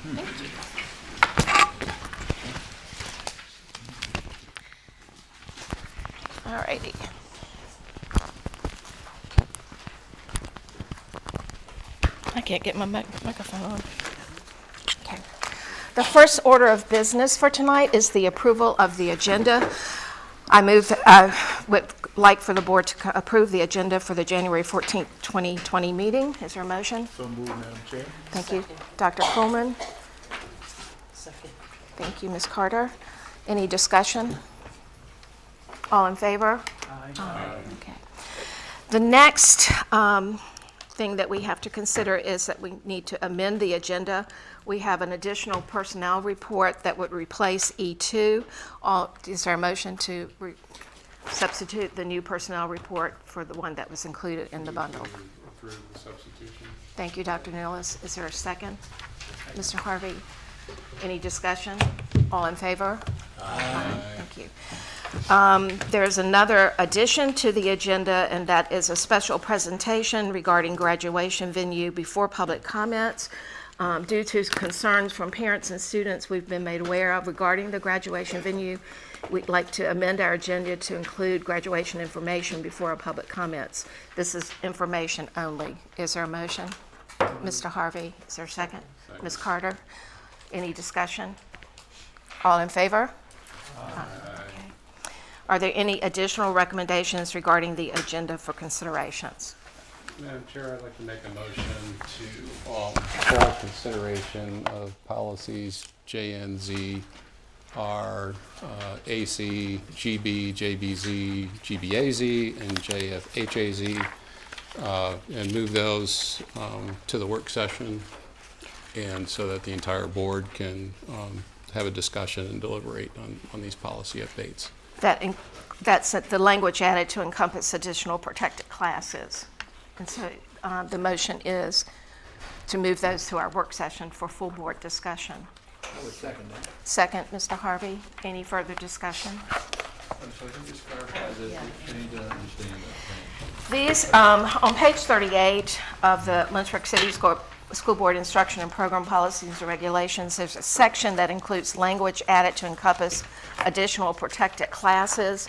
Thank you. All righty. I can't get my microphone on. Okay. The first order of business for tonight is the approval of the agenda. I would like for the board to approve the agenda for the January 14th, 2020 meeting. Is there a motion? So moved, Madam Chair. Thank you. Dr. Coleman. Second. Thank you, Ms. Carter. Any discussion? All in favor? Aye. Okay. The next thing that we have to consider is that we need to amend the agenda. We have an additional personnel report that would replace E2. Is there a motion to substitute the new personnel report for the one that was included in the bundle? Approve the substitution. Thank you, Dr. Nilles. Is there a second? Mr. Harvey, any discussion? All in favor? Aye. Thank you. There's another addition to the agenda, and that is a special presentation regarding graduation venue before public comments. Due to concerns from parents and students we've been made aware of regarding the graduation venue, we'd like to amend our agenda to include graduation information before our public comments. This is information only. Is there a motion? Mr. Harvey, is there a second? Ms. Carter, any discussion? All in favor? Aye. Okay. Are there any additional recommendations regarding the agenda for considerations? Madam Chair, I'd like to make a motion to call consideration of policies JNZ, R, AC, GB, JBZ, GBAZ, and JFHAZ, and move those to the work session, and so that the entire board can have a discussion and deliberate on these policy updates. That's the language added to encompass additional protected classes. And so the motion is to move those to our work session for full board discussion. I would second that. Second, Mr. Harvey. Any further discussion? I'm sorry, can you just clarify that? Yeah. I need to understand that. These, on page 38 of the Lynchburg City School Board Instruction and Program Policies and Regulations, there's a section that includes language added to encompass additional protected classes.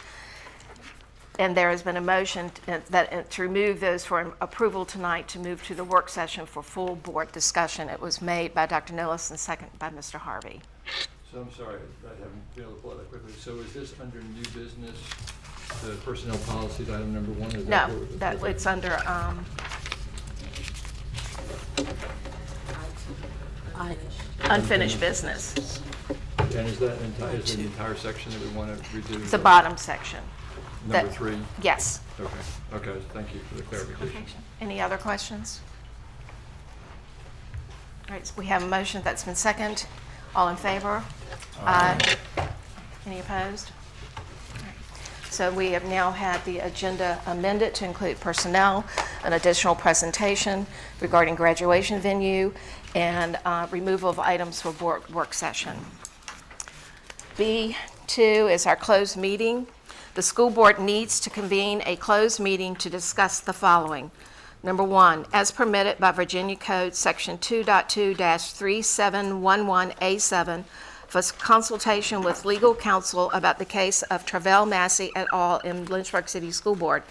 And there has been a motion to remove those for approval tonight to move to the work session for full board discussion. It was made by Dr. Nilles and second by Mr. Harvey. So I'm sorry, I haven't been able to pull it up quickly. So is this under new business, the personnel policies, item number 1? Is No, that it's under unfinished business, And is that is the entire section that we want to redo? the bottom section. Number 3? Yes. Okay, thank you for the clarification. Any other questions? All right, so we have a motion that's been seconded. All in favor? Aye. Any opposed? All right. So we have now had the agenda amended to include personnel, an additional presentation regarding graduation venue, and removal of items for work session. B2 is our closed meeting. The school board needs to convene a closed meeting to discuss the following. Number 1, as permitted by Virginia Code Section 2.2-3711A7 for consultation with legal counsel about the case of Travell Massey et al. In Lynchburg City School Board,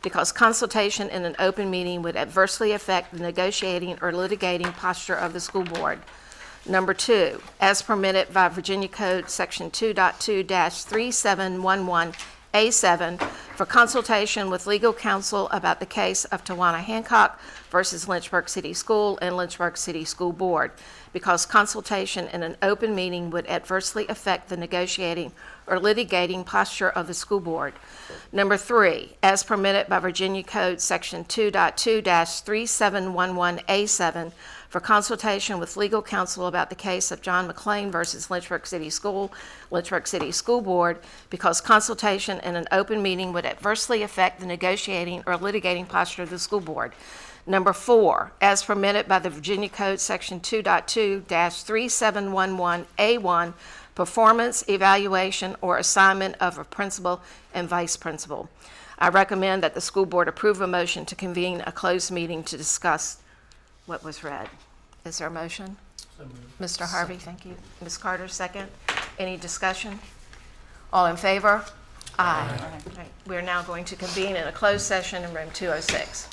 because consultation in an open meeting would adversely affect the negotiating or litigating posture of the school board. Number 2, as permitted by Virginia Code Section 2.2-3711A7 for consultation with legal counsel about the case of Tawana Hancock versus Lynchburg City School and Lynchburg City School Board, because consultation in an open meeting would adversely affect the negotiating or litigating posture of the school board. Number 3, as permitted by Virginia Code Section 2.2-3711A7 for consultation with legal counsel about the case of John McLean versus Lynchburg City School, Lynchburg City School Board, because consultation in an open meeting would adversely affect the negotiating or litigating posture of the school board. Number 4, as permitted by the Virginia Code Section 2.2-3711A1, performance, evaluation, or assignment of a principal and vice principal. I recommend that the school board approve a motion to convene a closed meeting to discuss what was read. Is there a motion? Mr. Harvey, thank you. Ms. Carter, second. Any discussion? All in favor? Aye. All right, we're now going to convene in a closed session in room 206.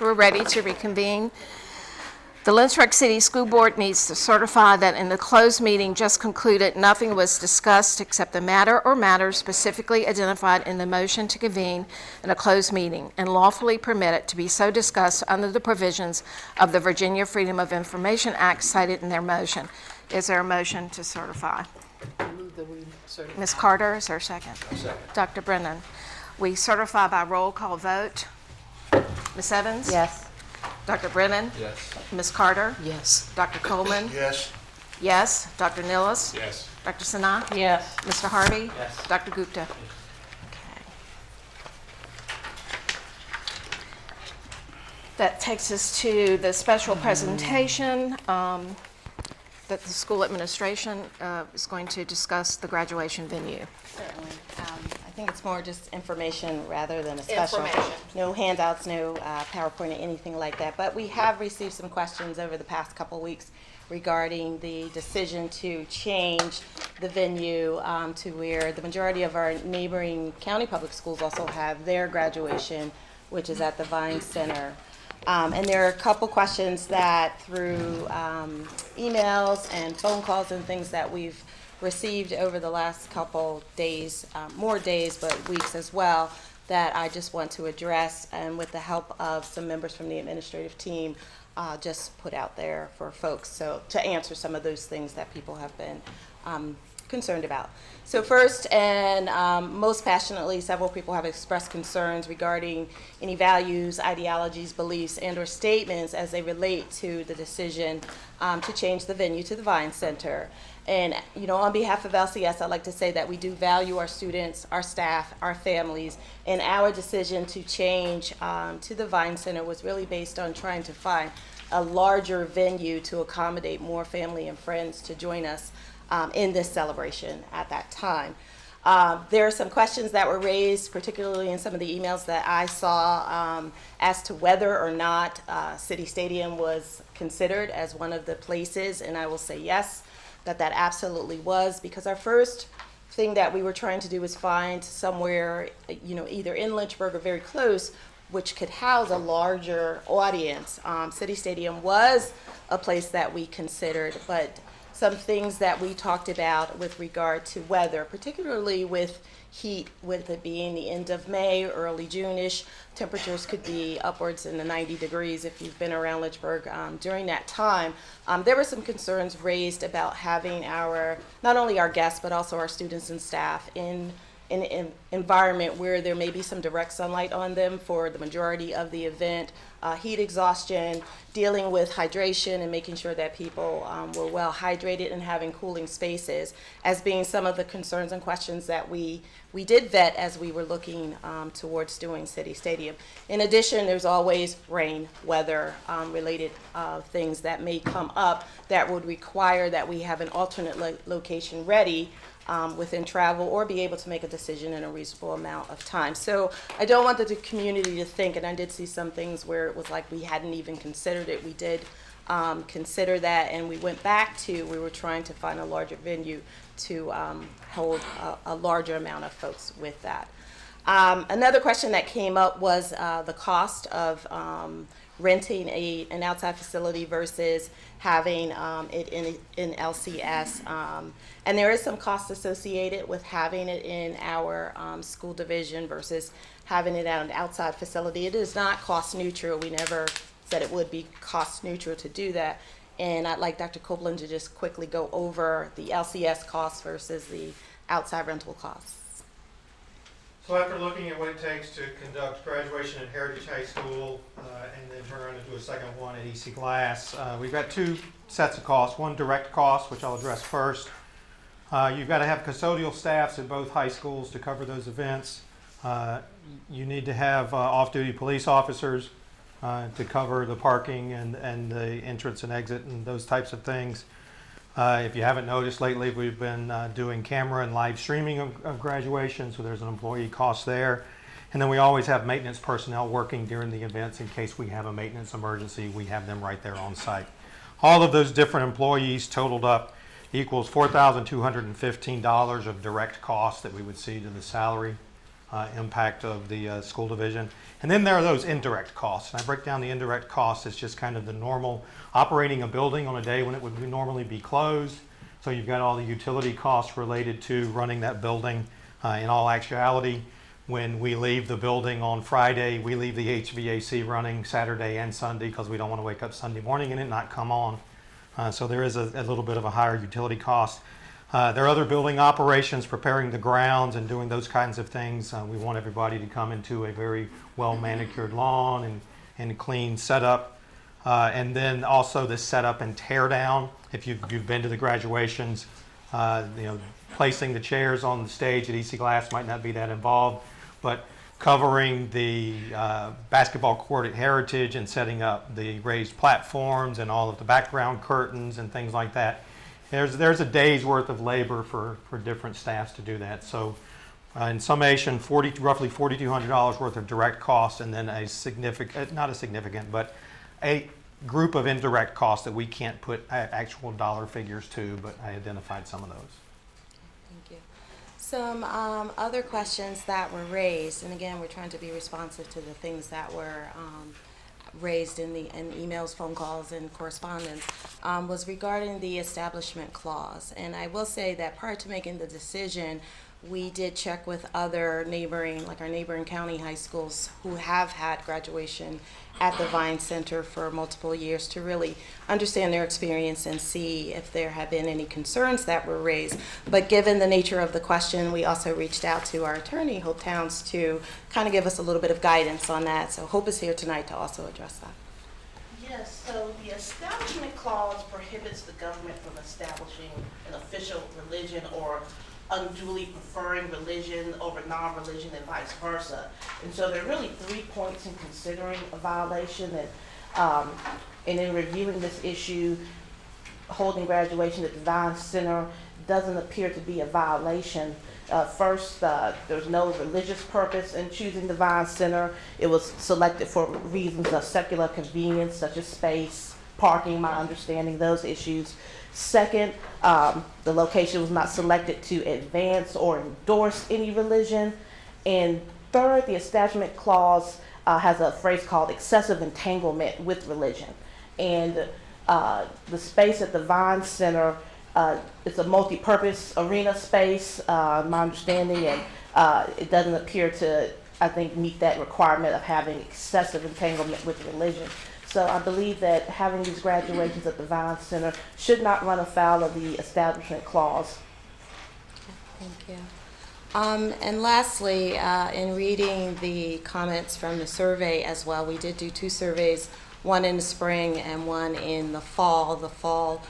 We're ready to reconvene. The Lynchburg City School Board needs to certify that in the closed meeting just concluded, nothing was discussed except the matter or matters specifically identified in the motion to convene in a closed meeting and lawfully permitted to be so discussed under the provisions of the Virginia Freedom of Information Act cited in their motion. Is there a motion to certify? I move that we certify. Ms. Carter, is there a second? Second. Dr. Brennan. We certify by roll call vote. Ms. Evans? Yes. Dr. Brennan? Yes. Ms. Carter? Yes. Dr. Coleman? Yes. Yes. Dr. Nillis? Yes. Dr. Sinha? Yes. Mr. Harvey? Yes. Dr. Gupta? Okay. That takes us to the special presentation that the school administration is going to discuss the graduation venue. Certainly. I think it's more just information rather than a special. Information. No handouts, no PowerPoint or anything like that. But we have received some questions over the past couple weeks regarding the decision to change the venue to where the majority of our neighboring county public schools also have their graduation, which is at the Vine Center. And there are a couple questions that through emails and phone calls and things that we've received over the last couple days, more days, but weeks as well, that I just want to address, and with the help of some members from the administrative team, just put out there for folks, so to answer some of those things that people have been concerned about. So first and most passionately, several people have expressed concerns regarding any values, ideologies, beliefs, and or statements as they relate to the decision to change the venue to the Vine Center. And, you know, on behalf of LCS, I'd like to say that we do value our students, our staff, our families, and our decision to change to the Vine Center was really based on trying to find a larger venue to accommodate more family and friends to join us in this celebration at that time. There are some questions that were raised, particularly in some of the emails that I saw, as to whether or not City Stadium was considered as one of the places, and I will say yes, that absolutely was, because our first thing that we were trying to do was find somewhere, either in Lynchburg or very close, which could house a larger audience. City Stadium was a place that we considered, but some things that we talked about with regard to weather, particularly with heat, with it being the end of May, early June-ish, temperatures could be upwards in the 90 degrees if you've been around Lynchburg during that time. There were some concerns raised about having not only our guests, but also our students and staff in an environment where there may be some direct sunlight on them for the majority of the event, heat exhaustion, dealing with hydration and making sure that people were well hydrated and having cooling spaces as being some of the concerns and questions that we did vet as we were looking towards doing City Stadium. In addition, there's always rain, weather related things that may come up that would require that we have an alternate location ready within travel, or be able to make a decision in a reasonable amount of time. So I don't want the community to think, and I did see some things where it was like we hadn't even considered it. We did consider that, and we went back to, we were trying to find a larger venue to hold a larger amount of folks with that. Another question that came up was the cost of renting an outside facility versus having it in LCS. And there is some cost associated with having it in our school division versus having it at an outside facility. It is not cost neutral. We never said it would be cost neutral to do that. And I'd like Dr. Copeland to just quickly go over the LCS costs versus the outside rental costs. So after looking at what it takes to conduct graduation at Heritage High School and then turn around and do a second one at EC Glass, we've got two sets of costs. One direct cost, which I'll address first. You've got to have custodial staffs at both high schools to cover those events. You need to have off-duty police officers to cover the parking and the entrance and exit and those types of things. If you haven't noticed lately, we've been doing camera and live streaming of graduation, so there's an employee cost there. And then we always have maintenance personnel working during the events in case we have a maintenance emergency. We have them right there on site. All of those different employees totaled up equals $4,215 of direct costs that we would see to the salary impact of the school division. And then there are those indirect costs. And I break down the indirect costs as just kind of the normal operating a building on a day when it would normally be closed. So you've got all the utility costs related to running that building. In all actuality, when we leave the building on Friday, we leave the HVAC running Saturday and Sunday because we don't want to wake up Sunday morning and it not come on. So there is a little bit of a higher utility cost. There are other building operations, preparing the grounds and doing those kinds of things. We want everybody to come into a very well manicured lawn and clean setup. And then also the setup and tear down. If you've been to the graduations, placing the chairs on the stage at EC Glass might not be that involved, but covering the basketball court at Heritage and setting up the raised platforms and all of the background curtains and things like that. There's a day's worth of labor for different staffs to do that. So in summation, roughly $4,200 worth of direct costs, and then not a significant, but a group of indirect costs that we can't put actual dollar figures to, but I identified some of those. Thank you. Some other questions that were raised, and again, we're trying to be responsive to the things that were raised in emails, phone calls, and correspondence, was regarding the establishment clause. And I will say that prior to making the decision, we did check with other our neighboring county high schools who have had graduation at the Vine Center for multiple years to really understand their experience and see if there have been any concerns that were raised. But given the nature of the question, we also reached out to our attorney, Hope Towns, to kind of give us a little bit of guidance on that. So Hope is here tonight to also address that. Yes, so the Establishment Clause prohibits the government from establishing an official religion or unduly preferring religion over non-religion and vice versa. And so there are really 3 points in considering a violation that, and in reviewing this issue, holding graduation at the Vine Center doesn't appear to be a violation. First, there's no religious purpose in choosing the Vine Center. It was selected for reasons of secular convenience, such as space, parking, my understanding, those issues. Second, the location was not selected to advance or endorse any religion. And third, the Establishment Clause has a phrase called excessive entanglement with religion. And the space at the Vine Center, it's a multi-purpose arena space, my understanding, and it doesn't appear to, I think, meet that requirement of having excessive entanglement with religion. So I believe that having these graduations at the Vine Center should not run afoul of the Establishment Clause. Thank you. And lastly, in reading the comments from the survey as well, we did do 2 surveys, one in the spring and one in the fall. The fall,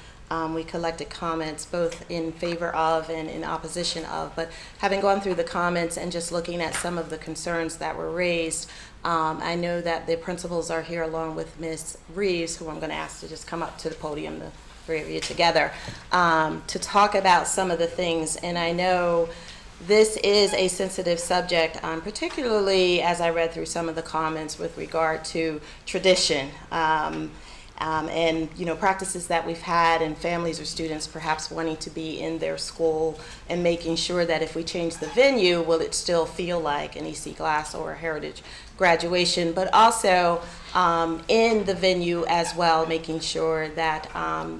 we collected comments both in favor of and in opposition of, but having gone through the comments and just looking at some of the concerns that were raised, I know that the principals are here along with Ms. Reeves, who I'm going to ask to just come up to the podium, the 3 of you together, to talk about some of the things. And I know this is a sensitive subject, particularly as I read through some of the comments with regard to tradition and practices that we've had, and families or students perhaps wanting to be in their school and making sure that if we change the venue, will it still feel like an EC Glass or a Heritage graduation, but also in the venue as well, making sure that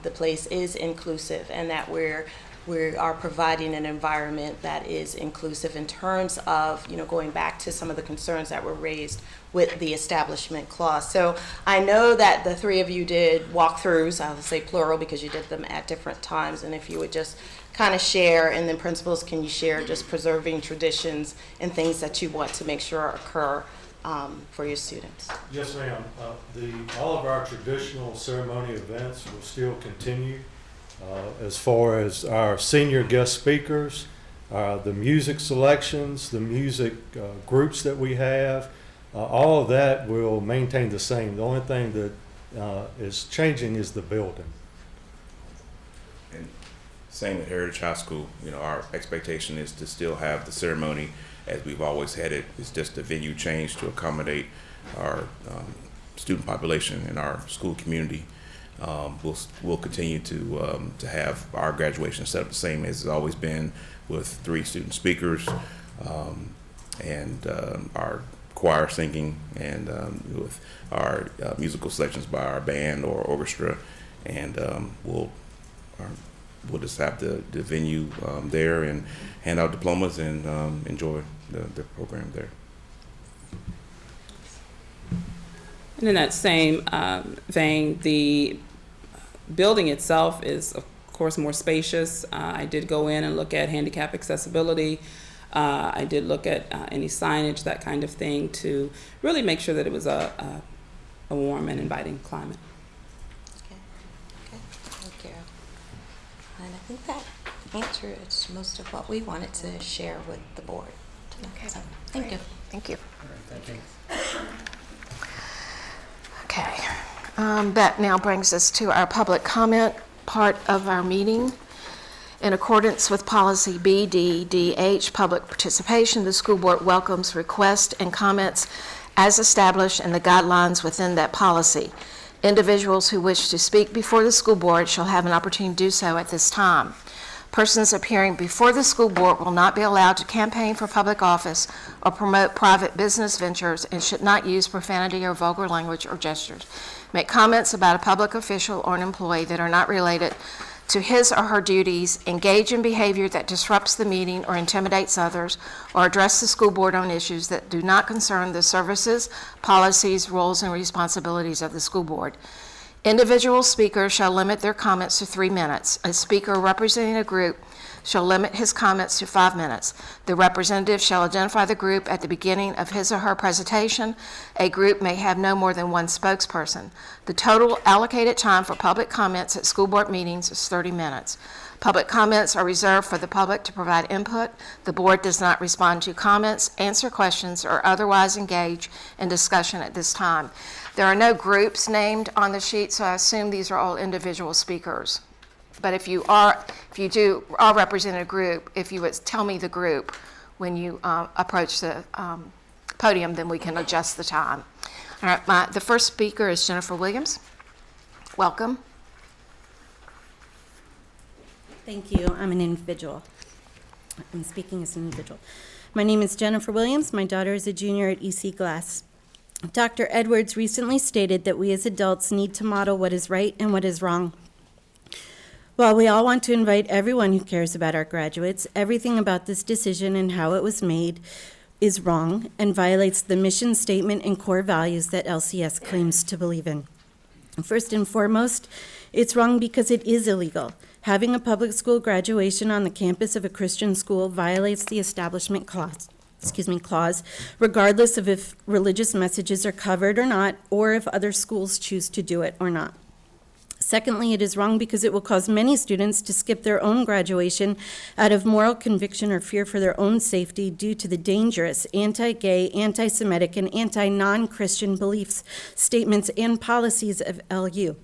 the place is inclusive and that we are providing an environment that is inclusive in terms of, going back to some of the concerns that were raised with the Establishment Clause. So I know that the 3 of you did walkthroughs, I'll say plural because you did them at different times, and if you would just kind of share, and then principals, can you share just preserving traditions and things that you want to make sure occur for your students? Yes, ma'am. All of our traditional ceremony events will still continue. As far as our senior guest speakers, the music selections, the music groups that we have, all of that will maintain the same. The only thing that is changing is the building. And same at Heritage High School, our expectation is to still have the ceremony as we've always had it. It's just a venue change to accommodate our student population in our school community. We'll continue to have our graduation set up the same as it's always been, with 3 student speakers and our choir singing, and with our musical selections by our band or orchestra, and we'll just have the venue there and hand out diplomas and enjoy the program there. And in that same vein, the building itself is, of course, more spacious. I did go in and look at handicap accessibility. I did look at any signage, that kind of thing, to really make sure that it was a warm and inviting climate. Okay, thank you. And I think that answers most of what we wanted to share with the board tonight. Okay. So, thank you. Thank you. All right, thank you. Okay. That now brings us to our public comment part of our meeting. In accordance with policy BDDH, public participation, the school board welcomes requests and comments as established in the guidelines within that policy. Individuals who wish to speak before the school board shall have an opportunity to do so at this time. Persons appearing before the school board will not be allowed to campaign for public office or promote private business ventures and should not use profanity or vulgar language or gestures. Make comments about a public official or an employee that are not related to his or her duties, engage in behavior that disrupts the meeting or intimidates others, or address the school board on issues that do not concern the services, policies, roles, and responsibilities of the school board. Individual speakers shall limit their comments to 3 minutes. A speaker representing a group shall limit his comments to 5 minutes. The representative shall identify the group at the beginning of his or her presentation. A group may have no more than 1 spokesperson. The total allocated time for public comments at school board meetings is 30 minutes. Public comments are reserved for the public to provide input. The board does not respond to comments, answer questions, or otherwise engage in discussion at this time. There are no groups named on the sheet, so I assume these are all individual speakers. But if you do represent a group, if you would tell me the group when you approach the podium, then we can adjust the time. All right, the first speaker is Jennifer Williams. Welcome. Thank you. I'm an individual. I'm speaking as an individual. My name is Jennifer Williams. My daughter is a junior at EC Glass. Dr. Edwards recently stated that we as adults need to model what is right and what is wrong. While we all want to invite everyone who cares about our graduates, everything about this decision and how it was made is wrong and violates the mission statement and core values that LCS claims to believe in. First and foremost, it's wrong because it is illegal. Having a public school graduation on the campus of a Christian school violates the Establishment Clause, regardless of if religious messages are covered or not, or if other schools choose to do it or not. Secondly, it is wrong because it will cause many students to skip their own graduation out of moral conviction or fear for their own safety due to the dangerous anti-gay, anti-Semitic, and anti-non-Christian beliefs, statements, and policies of LU.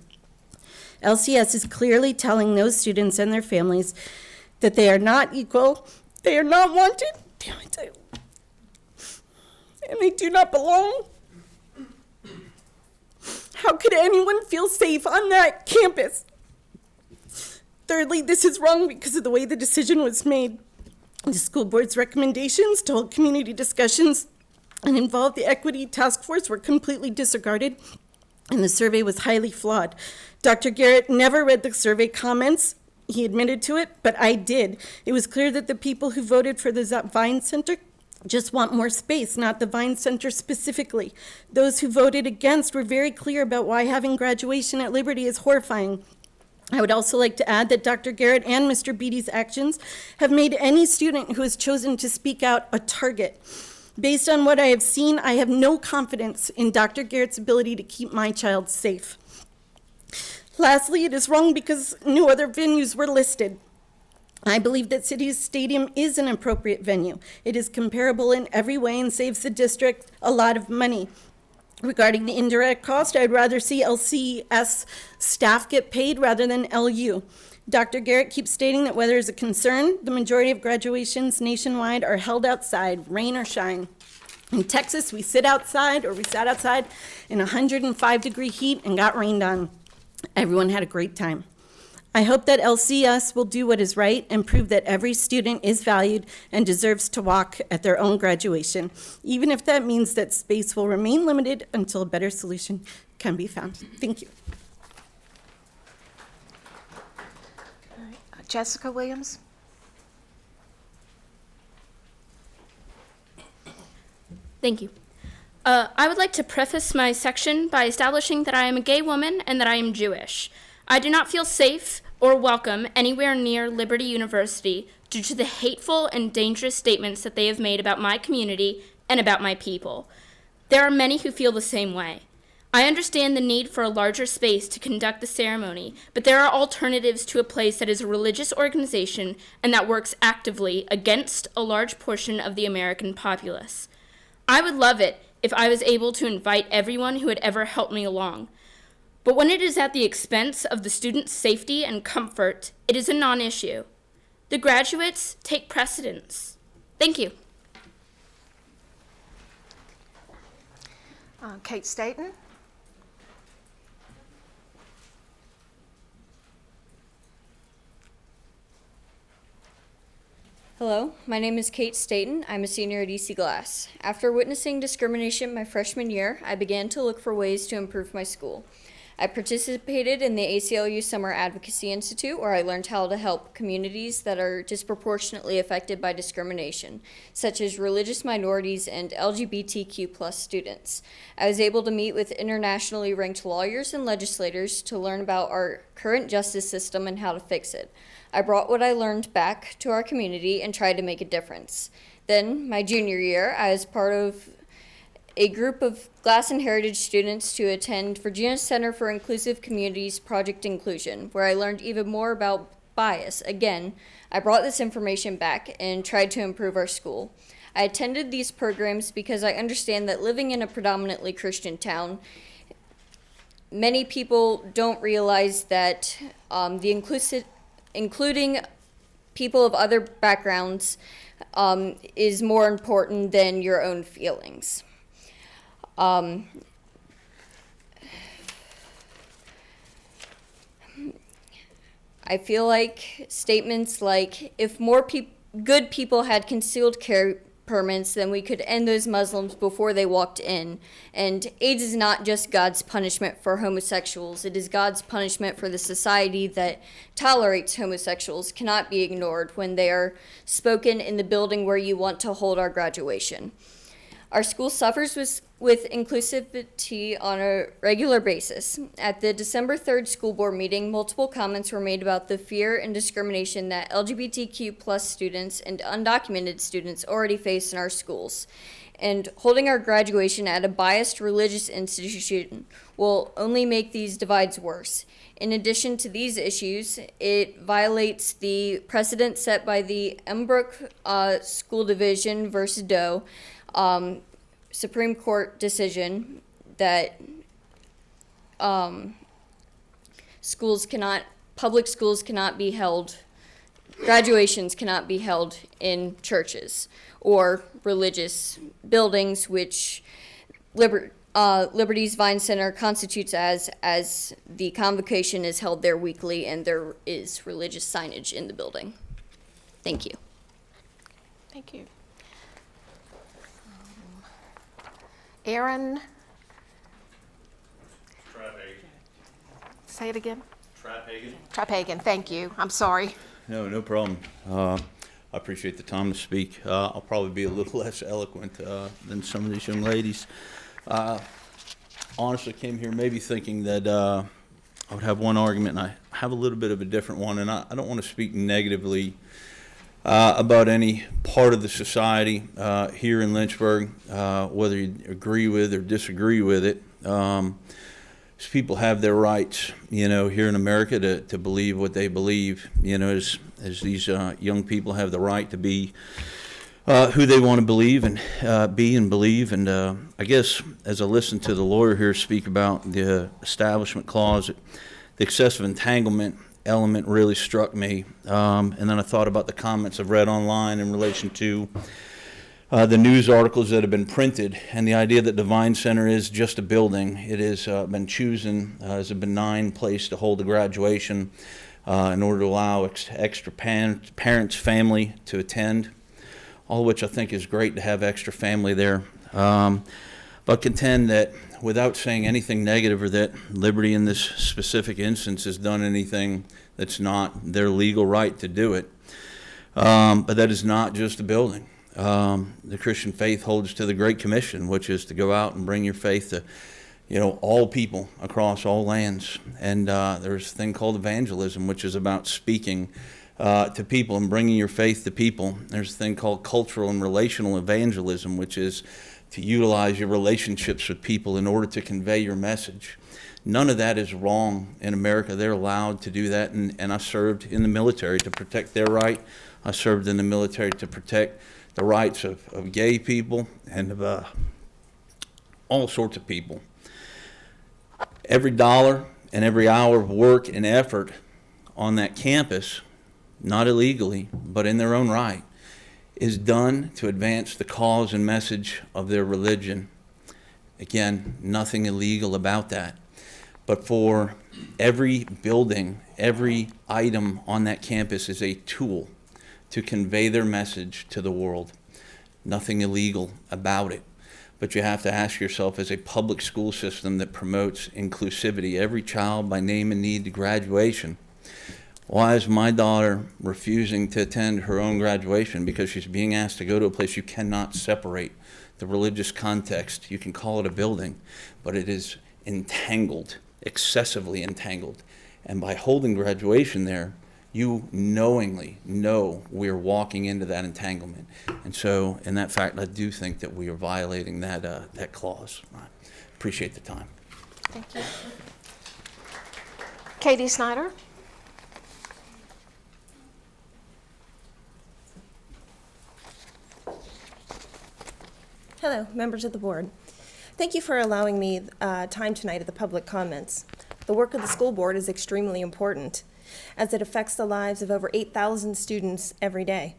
LCS is clearly telling those students and their families that they are not equal, they are not wanted, and they do not belong. How could anyone feel safe on that campus? Thirdly, this is wrong because of the way the decision was made. The school board's recommendations to hold community discussions and involve the equity task force were completely disregarded, and the survey was highly flawed. Dr. Garrett never read the survey comments. He admitted to it, but I did. It was clear that the people who voted for the Vine Center just want more space, not the Vine Center specifically. Those who voted against were very clear about why having graduation at Liberty is horrifying. I would also like to add that Dr. Garrett and Mr. Beatty's actions have made any student who has chosen to speak out a target. Based on what I have seen, I have no confidence in Dr. Garrett's ability to keep my child safe. Lastly, it is wrong because no other venues were listed. I believe that City's Stadium is an appropriate venue. It is comparable in every way and saves the district a lot of money. Regarding the indirect cost, I'd rather see LCS staff get paid rather than LU. Dr. Garrett keeps stating that weather is a concern. The majority of graduations nationwide are held outside, rain or shine. In Texas, we sat outside in 105-degree heat and got rained on. Everyone had a great time. I hope that LCS will do what is right and prove that every student is valued and deserves to walk at their own graduation, even if that means that space will remain limited until a better solution can be found. Thank you. Jessica Williams. Thank you. I would like to preface my section by establishing that I am a gay woman and that I am Jewish. I do not feel safe or welcome anywhere near Liberty University due to the hateful and dangerous statements that they have made about my community and about my people. There are many who feel the same way. I understand the need for a larger space to conduct the ceremony, but there are alternatives to a place that is a religious organization and that works actively against a large portion of the American populace. I would love it if I was able to invite everyone who had ever helped me along. But when it is at the expense of the students' safety and comfort, it is a non-issue. The graduates take precedence. Thank you. Kate Staten. Hello, my name is Kate Staten. I'm a senior at EC Glass. After witnessing discrimination my freshman year, I began to look for ways to improve my school. I participated in the ACLU Summer Advocacy Institute, where I learned how to help communities that are disproportionately affected by discrimination, such as religious minorities and LGBTQ+ students. I was able to meet with internationally ranked lawyers and legislators to learn about our current justice system and how to fix it. I brought what I learned back to our community and tried to make a difference. Then, my junior year, I was part of a group of Glass and Heritage students to attend Virginia's Center for Inclusive Communities Project Inclusion, where I learned even more about bias. Again, I brought this information back and tried to improve our school. I attended these programs because I understand that living in a predominantly Christian town, many people don't realize that the including people of other backgrounds is more important than your own feelings. I feel like statements like, if more good people had concealed carry permits, then we could end those Muslims before they walked in. And AIDS is not just God's punishment for homosexuals. It is God's punishment for the society that tolerates homosexuals, cannot be ignored when they are spoken in the building where you want to hold our graduation. Our school suffers with inclusivity on a regular basis. At the December 3rd school board meeting, multiple comments were made about the fear and discrimination that LGBTQ plus students and undocumented students already face in our schools. And holding our graduation at a biased religious institution will only make these divides worse. In addition to these issues, it violates the precedent set by the Embrook School Division versus Doe Supreme Court decision that public schools cannot be held, graduations cannot be held in churches or religious buildings, which Liberty's Vine Center constitutes as the convocation is held there weekly and there is religious signage in the building. Thank you. Thank you. Aaron? Say it again. Trapagan, thank you. I'm sorry. No problem. I appreciate the time to speak. I'll probably be a little less eloquent than some of these young ladies. Honestly, came here maybe thinking that I would have one argument, and I have a little bit of a different one, and I don't want to speak negatively about any part of the society here in Lynchburg, whether you agree with or disagree with it. People have their rights, here in America to believe what they believe, as these young people have the right to be who they want to believe and be and believe. And I guess as I listened to the lawyer here speak about the Establishment Clause, the excessive entanglement element really struck me. And then I thought about the comments I've read online in relation to the news articles that have been printed, and the idea that the Vine Center is just a building. It has been chosen as a benign place to hold a graduation in order to allow extra parents, family to attend, all of which I think is great to have extra family there. But contend that without saying anything negative or that Liberty in this specific instance has done anything that's not their legal right to do it. But that is not just a building. The Christian faith holds to the Great Commission, which is to go out and bring your faith to, all people across all lands. And there's a thing called evangelism, which is about speaking to people and bringing your faith to people. There's a thing called cultural and relational evangelism, which is to utilize your relationships with people in order to convey your message. None of that is wrong in America. They're allowed to do that, and I served in the military to protect their right. I served in the military to protect the rights of gay people and of all sorts of people. Every dollar and every hour of work and effort on that campus, not illegally, but in their own right, is done to advance the cause and message of their religion. Again, nothing illegal about that. But for every building, every item on that campus is a tool to convey their message to the world. Nothing illegal about it. But you have to ask yourself, as a public school system that promotes inclusivity, every child by name and need to graduation, why is my daughter refusing to attend her own graduation? Because she's being asked to go to a place you cannot separate the religious context. You can call it a building, but it is entangled, excessively entangled. And by holding graduation there, you knowingly know we're walking into that entanglement. And so, in that fact, I do think that we are violating that clause. I appreciate the time. Thank you. Katie Snyder? Hello, members of the board. Thank you for allowing me time tonight at the public comments. The work of the school board is extremely important. as it affects the lives of over 8,000 students every day.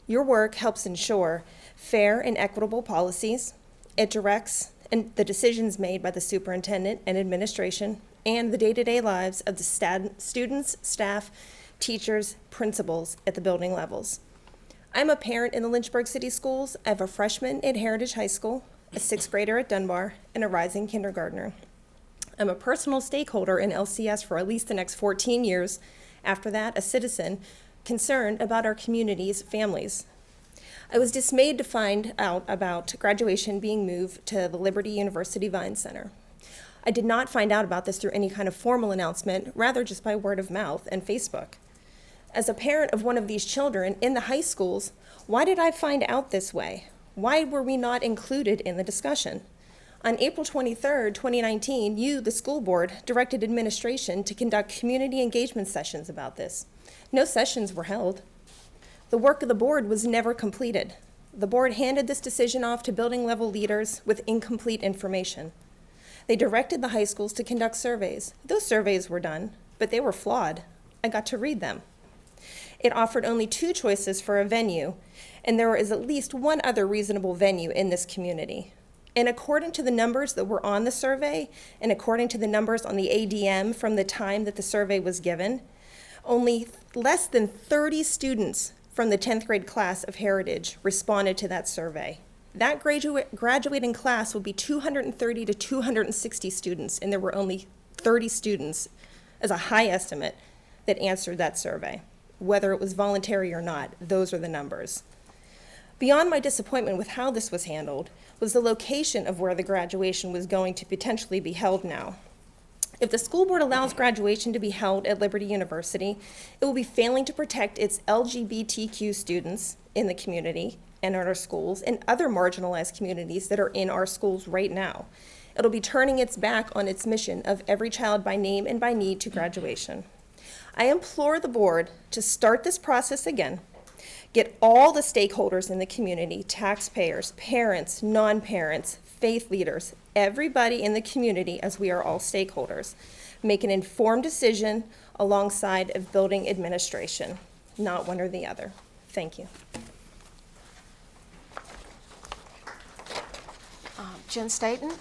Your work helps ensure fair and equitable policies. It directs the decisions made by the superintendent and administration and the day-to-day lives of the students, staff, teachers, principals at the building levels. I'm a parent in the Lynchburg City Schools. I have a freshman at Heritage High School, a sixth grader at Dunbar, and a rising kindergartner. I'm a personal stakeholder in LCS for at least the next 14 years. After that, a citizen concerned about our community's families. I was dismayed to find out about graduation being moved to the Liberty University Vine Center. I did not find out about this through any kind of formal announcement, rather just by word of mouth and Facebook. As a parent of one of these children in the high schools, why did I find out this way? Why were we not included in the discussion? On April 23rd, 2019, you, the school board, directed administration to conduct community engagement sessions about this. No sessions were held. The work of the board was never completed. The board handed this decision off to building level leaders with incomplete information. They directed the high schools to conduct surveys. Those surveys were done, but they were flawed. I got to read them. It offered only 2 choices for a venue, and there is at least one other reasonable venue in this community. And according to the numbers that were on the survey, and according to the numbers on the ADM from the time that the survey was given, only less than 30 students from the 10th grade class of Heritage responded to that survey. That graduating class would be 230 to 260 students, and there were only 30 students, as a high estimate, that answered that survey. Whether it was voluntary or not, those are the numbers. Beyond my disappointment with how this was handled was the location of where the graduation was going to potentially be held now. If the school board allows graduation to be held at Liberty University, it will be failing to protect its LGBTQ students in the community and in our schools and other marginalized communities that are in our schools right now. It'll be turning its back on its mission of every child by name and by need to graduation. I implore the board to start this process again, get all the stakeholders in the community, taxpayers, parents, non-parents, faith leaders, everybody in the community, as we are all stakeholders, make an informed decision alongside of building administration, not one or the other. Thank you. Jen Staten?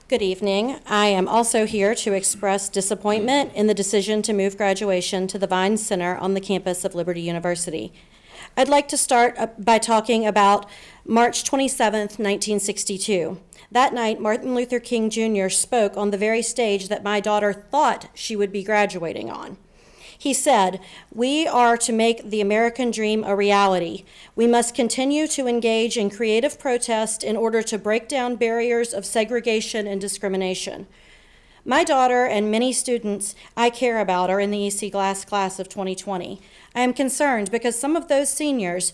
Good evening. I am also here to express disappointment in the decision to move graduation to the Vine Center on the campus of Liberty University. I'd like to start by talking about March 27th, 1962. That night, Martin Luther King Jr. spoke on the very stage that my daughter thought she would be graduating on. He said, "We are to make the American dream a reality. We must continue to engage in creative protest in order to break down barriers of segregation and discrimination." My daughter and many students I care about are in the EC Glass class of 2020. I am concerned because some of those seniors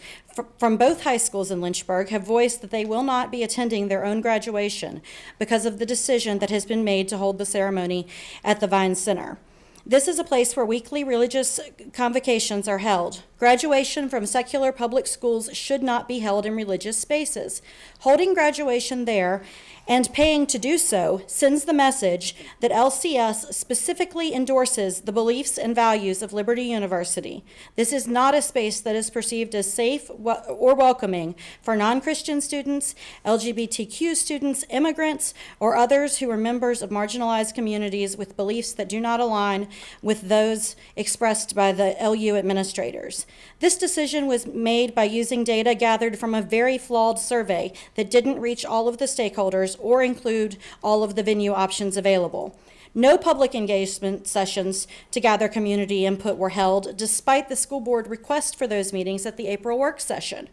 from both high schools in Lynchburg have voiced that they will not be attending their own graduation because of the decision that has been made to hold the ceremony at the Vine Center. This is a place where weekly religious convocations are held. Graduation from secular public schools should not be held in religious spaces. Holding graduation there and paying to do so sends the message that LCS specifically endorses the beliefs and values of Liberty University. This is not a space that is perceived as safe or welcoming for non-Christian students, LGBTQ students, immigrants, or others who are members of marginalized communities with beliefs that do not align with those expressed by the LU administrators. This decision was made by using data gathered from a very flawed survey that didn't reach all of the stakeholders or include all of the venue options available. No public engagement sessions to gather community input were held, despite the school board request for those meetings at the April work session.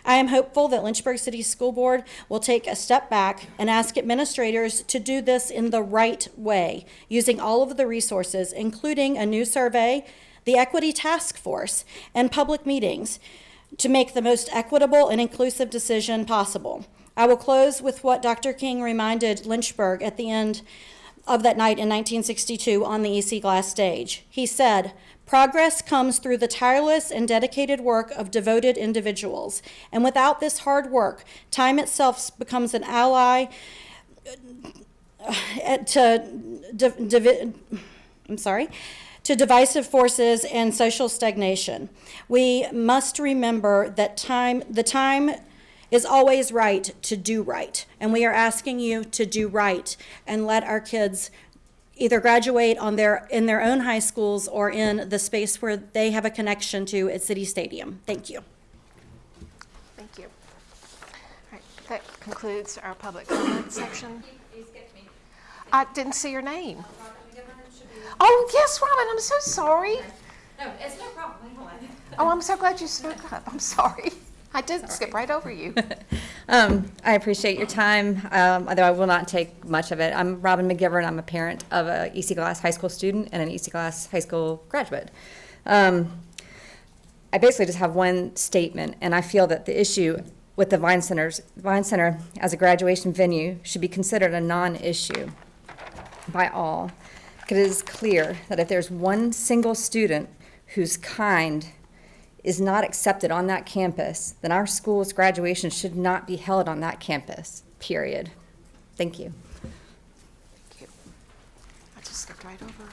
I am hopeful that Lynchburg City School Board will take a step back and ask administrators to do this in the right way, using all of the resources, including a new survey, the Equity Task Force, and public meetings, to make the most equitable and inclusive decision possible. I will close with what Dr. King reminded Lynchburg at the end of that night in 1962 on the EC Glass stage. He said, "Progress comes through the tireless and dedicated work of devoted individuals. And without this hard work, time itself becomes an ally to divisive forces and social stagnation. We must remember that the time is always right to do right. And we are asking you to do right and let our kids either graduate in their own high schools or in the space where they have a connection to at City Stadium." Thank you. Thank you. All right, that concludes our public comment section. You skipped me. I didn't see your name. Oh, yes, Robin, I'm so sorry. No, it's no problem. Hold on. Oh, I'm so glad you spoke up. I'm sorry. I did skip right over you. I appreciate your time, although I will not take much of it. I'm Robin McGivern. I'm a parent of an EC Glass High School student and an EC Glass High School graduate. I basically just have one statement, and I feel that the issue with the Vine Center as a graduation venue should be considered a non-issue by all. It is clear that if there's one single student whose kind is not accepted on that campus, then our school's graduation should not be held on that campus, period. Thank you. Thank you. I just skipped right over.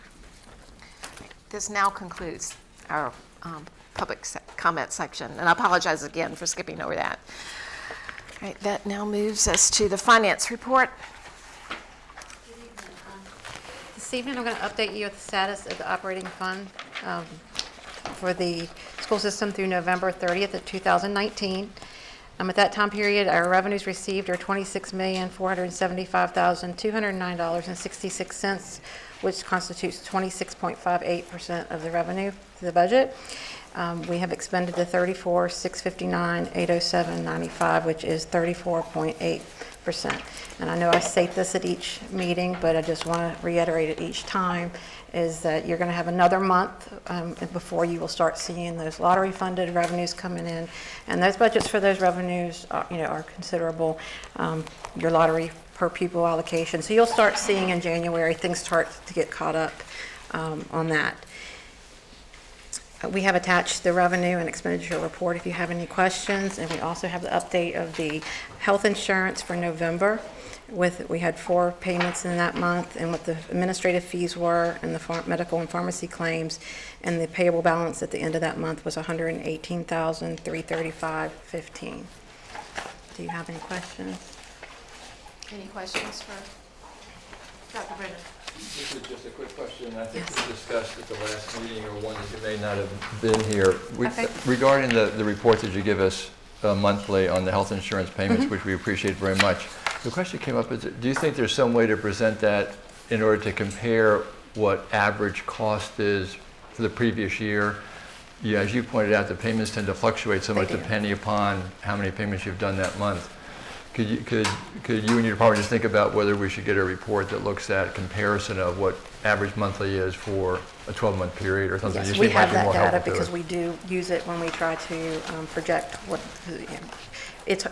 This now concludes our public comment section, and I apologize again for skipping over that. All right, that now moves us to the finance report. This evening, I'm going to update you with the status of the operating fund for the school system through November 30th of 2019. At that time period, our revenues received are $26,475,209.66, which constitutes 26.58% of the revenue to the budget. We have expended the $34,659,807.95, which is 34.8%. And I know I state this at each meeting, but I just want to reiterate it each time, is that you're going to have another month before you will start seeing those lottery-funded revenues coming in. And those budgets for those revenues are considerable, your lottery per pupil allocation. So you'll start seeing in January things start to get caught up on that. We have attached the revenue and expenditure report if you have any questions, and we also have the update of the health insurance for November. We had 4 payments in that month, and what the administrative fees were, and the medical and pharmacy claims, and the payable balance at the end of that month was $118,335.15. Do you have any questions? Any questions for Dr. Brennan? This is just a quick question. I think we discussed at the last meeting, or one that you may not have been here, regarding the report that you give us monthly on the health insurance payments, which we appreciate very much. The question came up is, do you think there's some way to present that in order to compare what average cost is for the previous year? Yeah, as you pointed out, the payments tend to fluctuate so much depending upon how many payments you've done that month. Could you and your department just think about whether we should get a report that looks at comparison of what average monthly is for a 12-month period or something? Yes, we have that data because we do use it when we try to project what.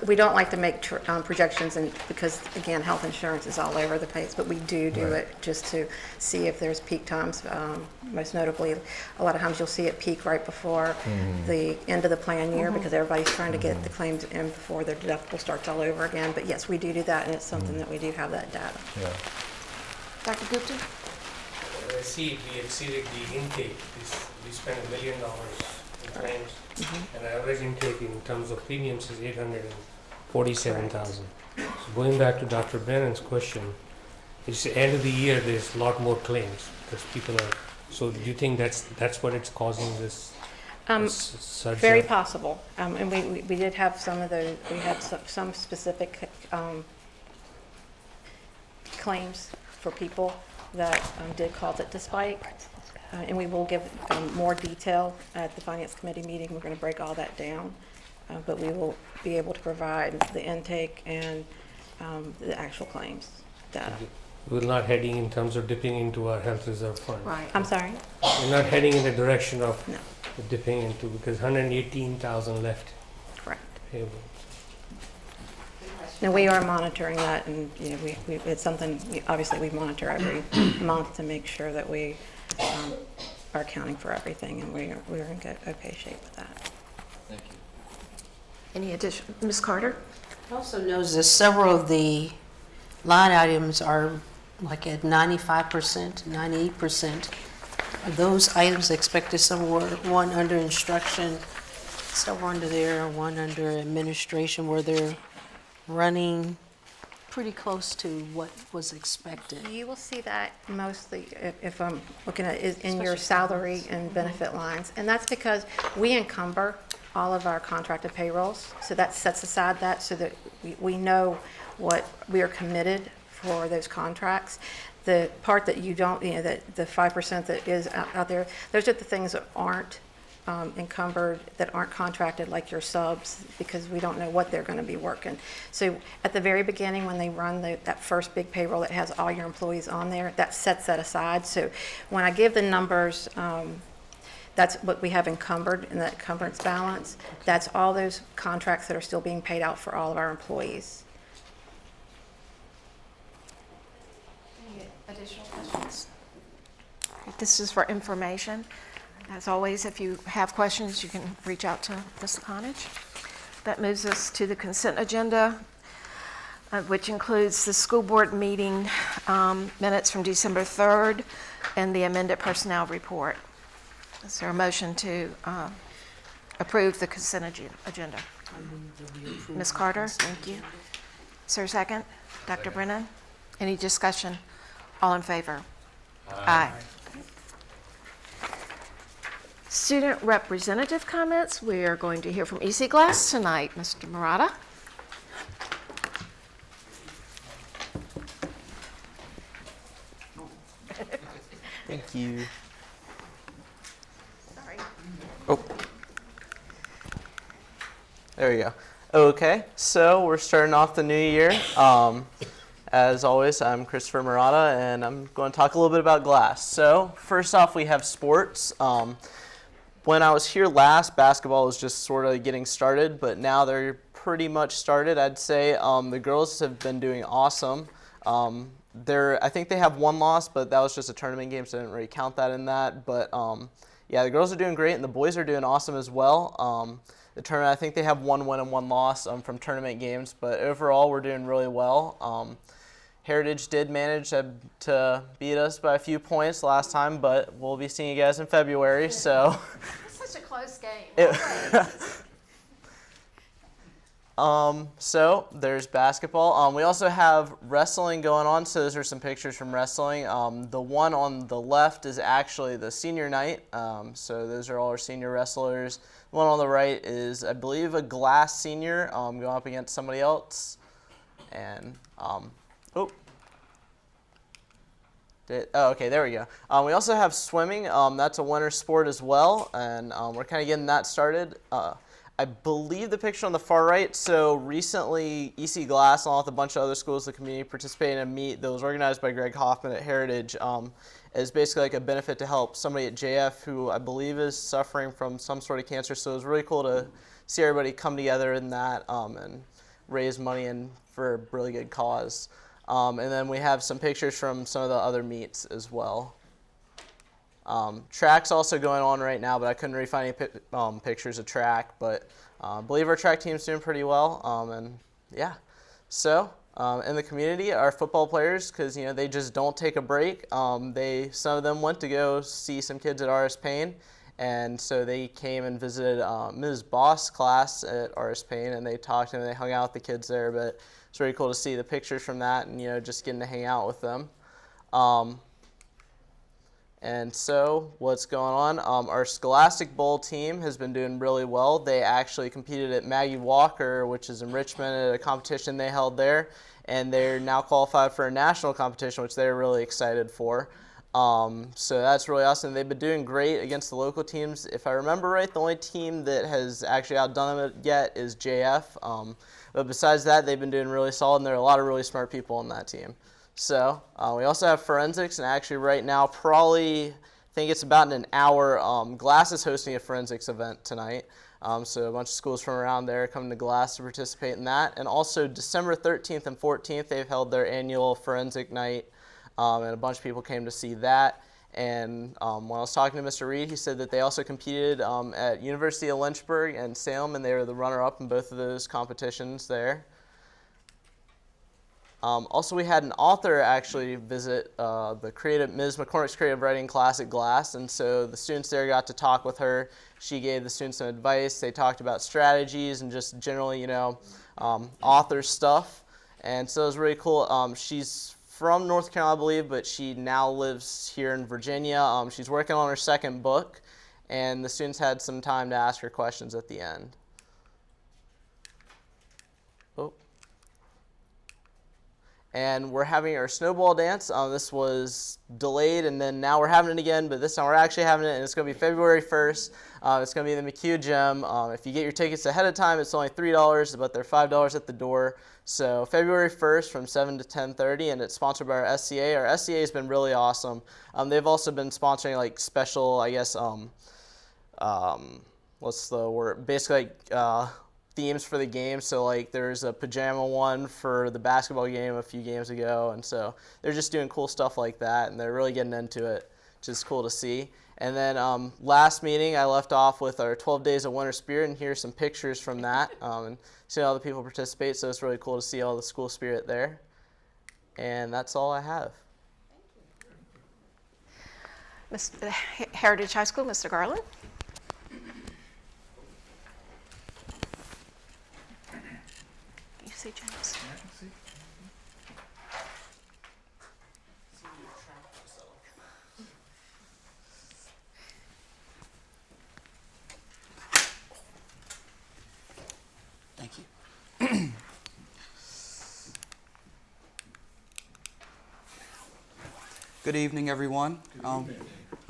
We don't like to make projections, because again, health insurance is all over the place, but we do it just to see if there's peak times. Most notably, a lot of times you'll see it peak right before the end of the plan year, because everybody's trying to get the claims in before their deductible starts all over again. But yes, we do that, and it's something that we do have that data. Yeah. Dr. Gupta? I see we exceeded the intake. We spent $1 million in claims, and our average intake in terms of premiums is $847,000. So going back to Dr. Brennan's question, it's the end of the year. There's a lot more claims because people are. So do you think that's what it's causing this? Very possible. And we did have some of those. We had some specific claims for people that did cause it to spike. And we will give more detail at the Finance Committee meeting. We're going to break all that down. But we will be able to provide the intake and the actual claims data. We're not heading in terms of dipping into our health reserve fund. Right. I'm sorry? We're not heading in the direction of dipping into, because 118,000 left. Correct. Payable. And we are monitoring that, and, you know, it's something, obviously we monitor every month to make sure that we are accounting for everything, and we're in good, okay shape with that. Thank you. Any addition, Ms. Carter? I also noticed that several of the line items are like at 95%, 98%. Are those items expected somewhere, one under instruction, somewhere under there, one under administration, where they're running pretty close to what was expected? You will see that mostly, if I'm looking at, is in your salary and benefit lines. And that's because we encumber all of our contracted payrolls. So that sets aside that so that we know what we are committed for those contracts. The part that you don't, you know, that the 5% that is out there, those are the things that aren't encumbered, that aren't contracted, like your subs, because we don't know what they're going to be working. So at the very beginning, when they run that first big payroll that has all your employees on there, that sets that aside. So when I give the numbers, that's what we have encumbered in that encumbrance balance. That's all those contracts that are still being paid out for all of our employees. Any additional questions? This is for information. As always, if you have questions, you can reach out to Ms. Laconich. That moves us to the consent agenda, which includes the school board meeting minutes from December 3rd and the amended personnel report. Is there a motion to approve the consent agenda? Ms. Carter, thank you. Is there a second? Dr. Brennan? Any discussion? All in favor? Aye. Student representative comments. We are going to hear from EC Glass tonight. Mr. Murata. Thank you. Sorry. Oh. There we go. Okay, so we're starting off the new year. As always, I'm Christopher Murata, and I'm going to talk a little bit about Glass. So first off, we have sports. When I was here last, basketball was just sort of getting started, but now they're pretty much started, I'd say. The girls have been doing awesome. I think they have one loss, but that was just a tournament game, so I didn't really count that in that. But yeah, the girls are doing great, and the boys are doing awesome as well. The tournament, I think they have one win and one loss from tournament games, but overall we're doing really well. Heritage did manage to beat us by a few points last time, but we'll be seeing you guys in February, so. It's such a close game. So there's basketball. We also have wrestling going on, so those are some pictures from wrestling. The one on the left is actually the senior night, so those are all our senior wrestlers. The one on the right is, I believe, a Glass senior going up against somebody else. And, okay, there we go. We also have swimming. That's a winter sport as well, and we're kind of getting that started. I believe the picture on the far right, so recently EC Glass, along with a bunch of other schools in the community, participated in a meet that was organized by Greg Hoffman at Heritage. Is basically like a benefit to help somebody at JF who I believe is suffering from some sort of cancer. So it was really cool to see everybody come together in that and raise money for a really good cause. And then we have some pictures from some of the other meets as well. Track's also going on right now, but I couldn't really find any pictures of track. But I believe our track team's doing pretty well. And yeah, so in the community, our football players, because they just don't take a break. Some of them went to go see some kids at RS Payne, and so they came and visited Ms. Boss' class at RS Payne, and they talked to them. They hung out with the kids there, but it's really cool to see the pictures from that, and just getting to hang out with them. And so what's going on? Our Scholastic Bowl team has been doing really well. They actually competed at Maggie Walker, which is in Richmond, at a competition they held there, and they're now qualified for a national competition, which they're really excited for. So that's really awesome. They've been doing great against the local teams. If I remember right, the only team that has actually outdone them yet is JF. But besides that, they've been doing really solid, and there are a lot of really smart people on that team. So we also have forensics, and actually right now, probably I think it's about in an hour, Glass is hosting a forensics event tonight. So a bunch of schools from around there coming to Glass to participate in that. And also December 13th and 14th, they've held their annual forensic night, and a bunch of people came to see that. And when I was talking to Mr. Reed, he said that they also competed at University of Lynchburg and Salem, and they were the runner-up in both of those competitions there. Also, we had an author actually visit Ms. McCormick's creative writing class at Glass, and so the students there got to talk with her. She gave the students some advice. They talked about strategies and just generally, author stuff. And so it was really cool. She's from North Carolina, I believe, but she now lives here in Virginia. She's working on her second book, and the students had some time to ask her questions at the end. And we're having our snowball dance. This was delayed, and then now we're having it again, but this time we're actually having it, and it's going to be February 1st. It's going to be in the McHugh Gym. If you get your tickets ahead of time, it's only $3, but they're $5 at the door. So February 1st from 7 to 10:30, and it's sponsored by our SCA. Our SCA has been really awesome. They've also been sponsoring like special, I guess, what's the word? Basically, themes for the game. So like there's a pajama one for the basketball game a few games ago, and so they're just doing cool stuff like that, and they're really getting into it, which is cool to see. And then last meeting I left off with our 12 Days of Winter Spirit, and here's some pictures from that, and see all the people participate, so it's really cool to see all the school spirit there. And that's all I have. Heritage High School, Mr. Garland. See, James. Thank you. Good evening, everyone.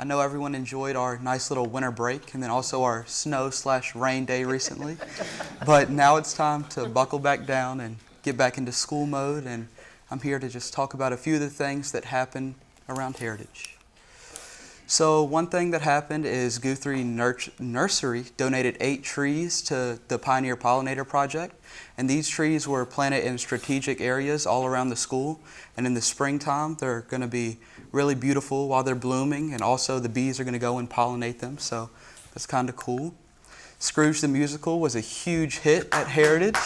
I know everyone enjoyed our nice little winter break and then also our snow/rain day recently. But now it's time to buckle back down and get back into school mode. And I'm here to just talk about a few of the things that happened around Heritage. So one thing that happened is Guthrie Nursery donated 8 trees to the Pioneer Pollinator Project. And these trees were planted in strategic areas all around the school. And in the springtime, they're going to be really beautiful while they're blooming. And also the bees are going to go and pollinate them. So that's kind of cool. Scrooge the Musical was a huge hit at Heritage.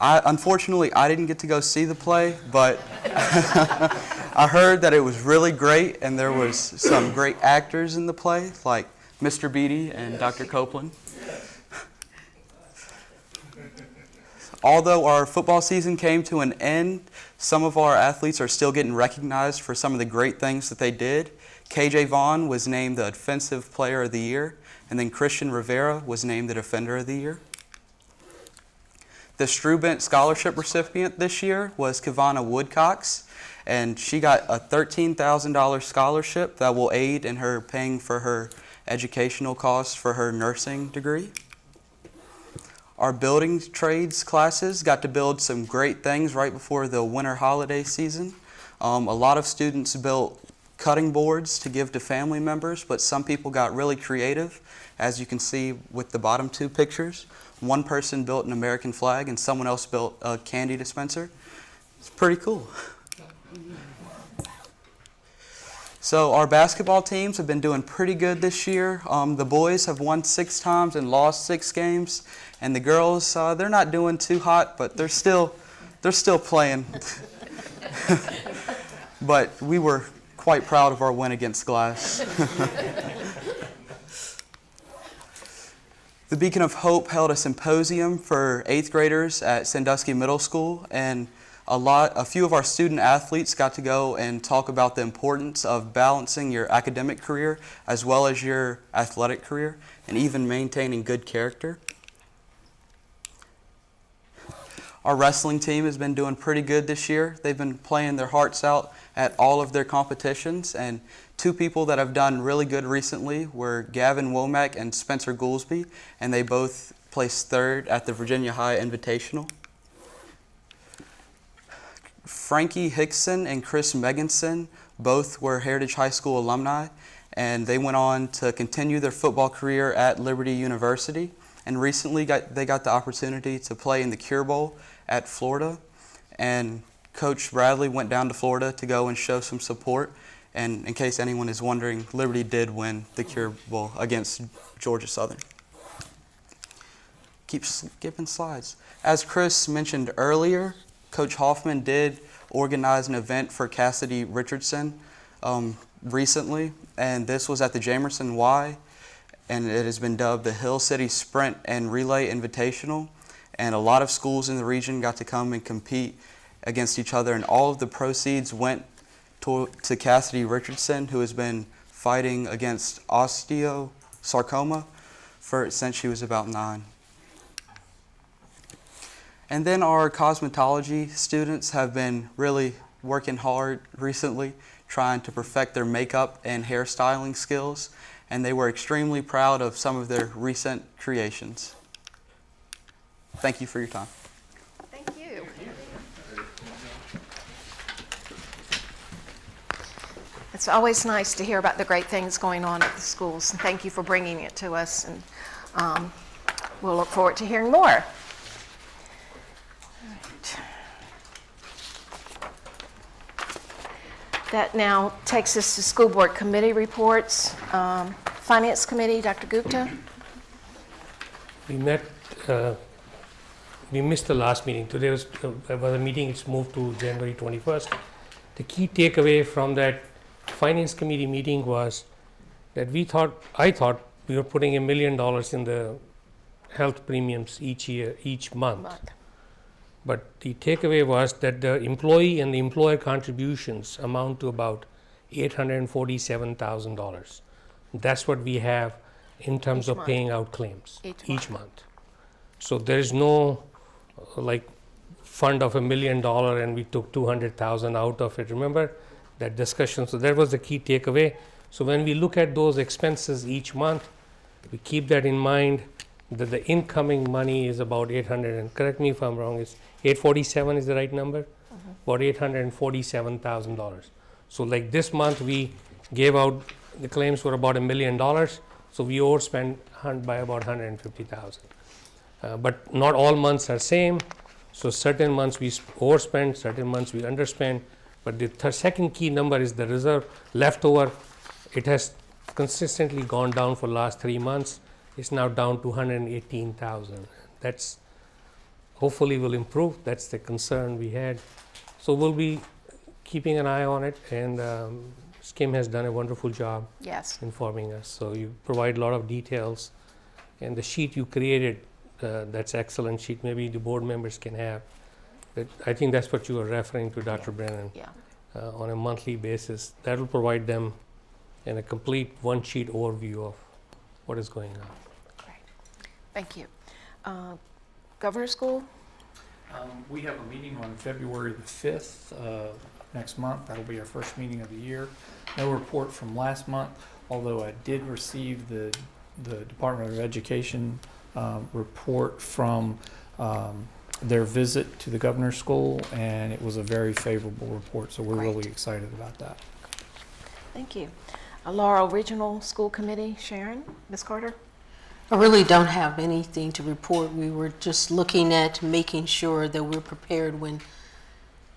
Unfortunately, I didn't get to go see the play, but I heard that it was really great, and there was some great actors in the play, like Mr. Beatty and Dr. Copeland. Although our football season came to an end, some of our athletes are still getting recognized for some of the great things that they did. KJ Vaughn was named the Offensive Player of the Year, and then Christian Rivera was named the Defender of the Year. The Strubent Scholarship recipient this year was Kivana Woodcox, and she got a $13,000 scholarship that will aid in her paying for her educational costs for her nursing degree. Our building trades classes got to build some great things right before the winter holiday season. A lot of students built cutting boards to give to family members, but some people got really creative, as you can see with the bottom 2 pictures. One person built an American flag and someone else built a candy dispenser. It's pretty cool. So our basketball teams have been doing pretty good this year. The boys have won 6 times and lost 6 games. And the girls, they're not doing too hot, but they're still playing. But we were quite proud of our win against Glass. The Beacon of Hope held a symposium for 8th graders at Sandusky Middle School, and a few of our student athletes got to go and talk about the importance of balancing your academic career as well as your athletic career, and even maintaining good character. Our wrestling team has been doing pretty good this year. They've been playing their hearts out at all of their competitions, and 2 people that have done really good recently were Gavin Womack and Spencer Goolsby, and they both placed 3rd at the Virginia High Invitational. Frankie Hickson and Chris Meganson both were Heritage High School alumni, and they went on to continue their football career at Liberty University, and recently they got the opportunity to play in the Cure Bowl at Florida, and Coach Bradley went down to Florida to go and show some support. And in case anyone is wondering, Liberty did win the Cure Bowl against Georgia Southern. Keep skipping slides. As Chris mentioned earlier, Coach Hoffman did organize an event for Cassidy Richardson recently, and this was at the Jamerson Y, and it has been dubbed the Hill City Sprint and Relay Invitational, and a lot of schools in the region got to come and compete against each other, and all of the proceeds went to Cassidy Richardson, who has been fighting against osteosarcoma since she was about 9. And then our cosmetology students have been really working hard recently, trying to perfect their makeup and hairstyling skills, and they were extremely proud of some of their recent creations. Thank you for your time. Thank you. It's always nice to hear about the great things going on at the schools, and thank you for bringing it to us, and we'll look forward to hearing more. That now takes us to school board committee reports. Finance committee, Dr. Gupta. We missed the last meeting. Today was a meeting, it's moved to January 21st. The key takeaway from that finance committee meeting was that I thought we were putting $1 million in the health premiums each month. But the takeaway was that the employee and the employer contributions amount to about $847,000. That's what we have in terms of paying out claims each month. So there is no fund of $1 million and we took 200,000 out of it. Remember that discussion? So that was the key takeaway. So when we look at those expenses each month, we keep that in mind, that the incoming money is about 800, and correct me if I'm wrong, it's 847 is the right number? About $847,000. So like this month we gave out, the claims were about $1 million, so we overspent by about 150,000. But not all months are same, so certain months we overspend, certain months we underspend, but the second key number is the reserve leftover. It has consistently gone down for the last 3 months. It's now down to 118,000. That's hopefully will improve. That's the concern we had. So we'll be keeping an eye on it, and Kim has done a wonderful job informing us. So you provide a lot of details, and the sheet you created, that's excellent sheet. Maybe the board members can have. But I think that's what you were referring to, Dr. Brennan. On a monthly basis. That will provide them a complete one-sheet overview of what is going on. Thank you. Governor's School? We have a meeting on February the 5th next month. That'll be our first meeting of the year. No report from last month, although I did receive the Department of Education report from their visit to the Governor's School, and it was a very favorable report, so we're really excited about that. Thank you. Laurel Regional School Committee, Sharon, Ms. Carter? I really don't have anything to report. We were just looking at making sure that we're prepared when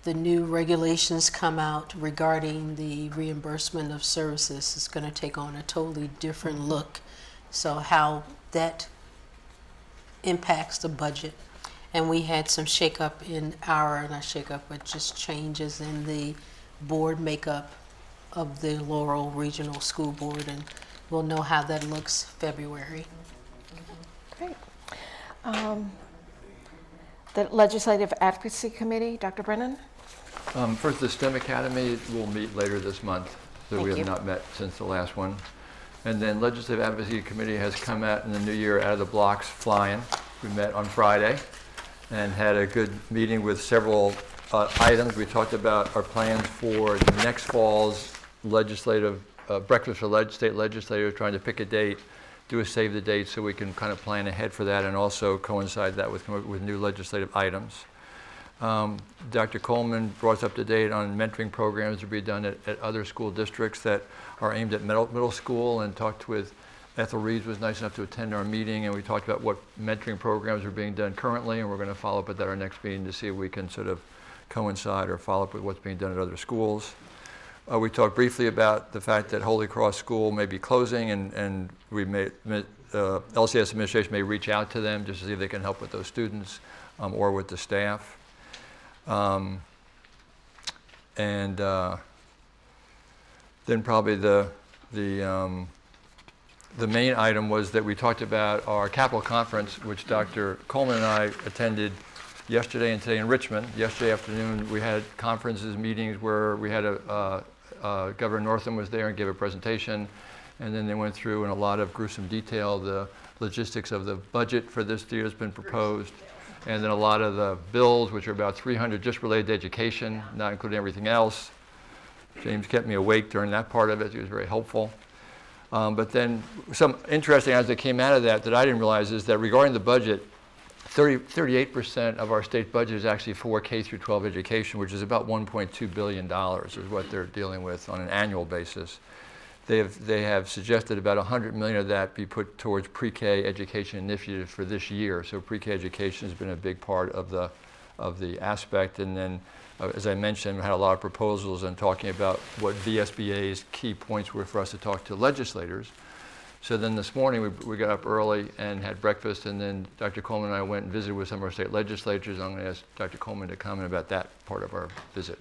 the new regulations come out regarding the reimbursement of services. Is going to take on a totally different look. So how that impacts the budget. And we had some shakeup in not shakeup, but just changes in the board makeup of the Laurel Regional School Board, and we'll know how that looks February. Great. The Legislative Advocacy Committee, Dr. Brennan? First, the STEM Academy will meet later this month, so we have not met since the last one. And then Legislative Advocacy Committee has come out in the new year out of the blocks flying. We met on Friday and had a good meeting with several items. We talked about our plans for next fall's legislative breakfast for state legislators, trying to pick a date, do a save the date so we can kind of plan ahead for that and also coincide that with new legislative items. Dr. Coleman brought us up to date on mentoring programs to be done at other school districts that are aimed at middle school, and talked with Ethel Reeves, was nice enough to attend our meeting, and we talked about what mentoring programs are being done currently, and we're going to follow up at our next meeting to see if we can sort of coincide or follow up with what's being done at other schools. We talked briefly about the fact that Holy Cross School may be closing, and we may, LCS administration may reach out to them just to see if they can help with those students or with the staff. Then probably the main item was that we talked about our capital conference, which Dr. Coleman and I attended yesterday and today in Richmond. Yesterday afternoon, we had conferences, meetings where we had Governor Northam was there and gave a presentation, and then they went through in a lot of gruesome detail the logistics of the budget for this year that's been proposed, and then a lot of the bills, which are about 300 just related to education, not including everything else. James kept me awake during that part of it. He was very helpful. But then some interesting items that came out of that I didn't realize is that regarding the budget, 38% of our state budget is actually for K through 12 education, which is about $1.2 billion is what they're dealing with on an annual basis. They have suggested about $100 million of that be put towards pre-K education initiatives for this year. So pre-K education has been a big part of the aspect. And then, as I mentioned, we had a lot of proposals and talking about what VSBA's key points were for us to talk to legislators. So then this morning we got up early and had breakfast, and then Dr. Coleman and I went and visited with some of our state legislatures. I'm going to ask Dr. Coleman to comment about that part of our visit.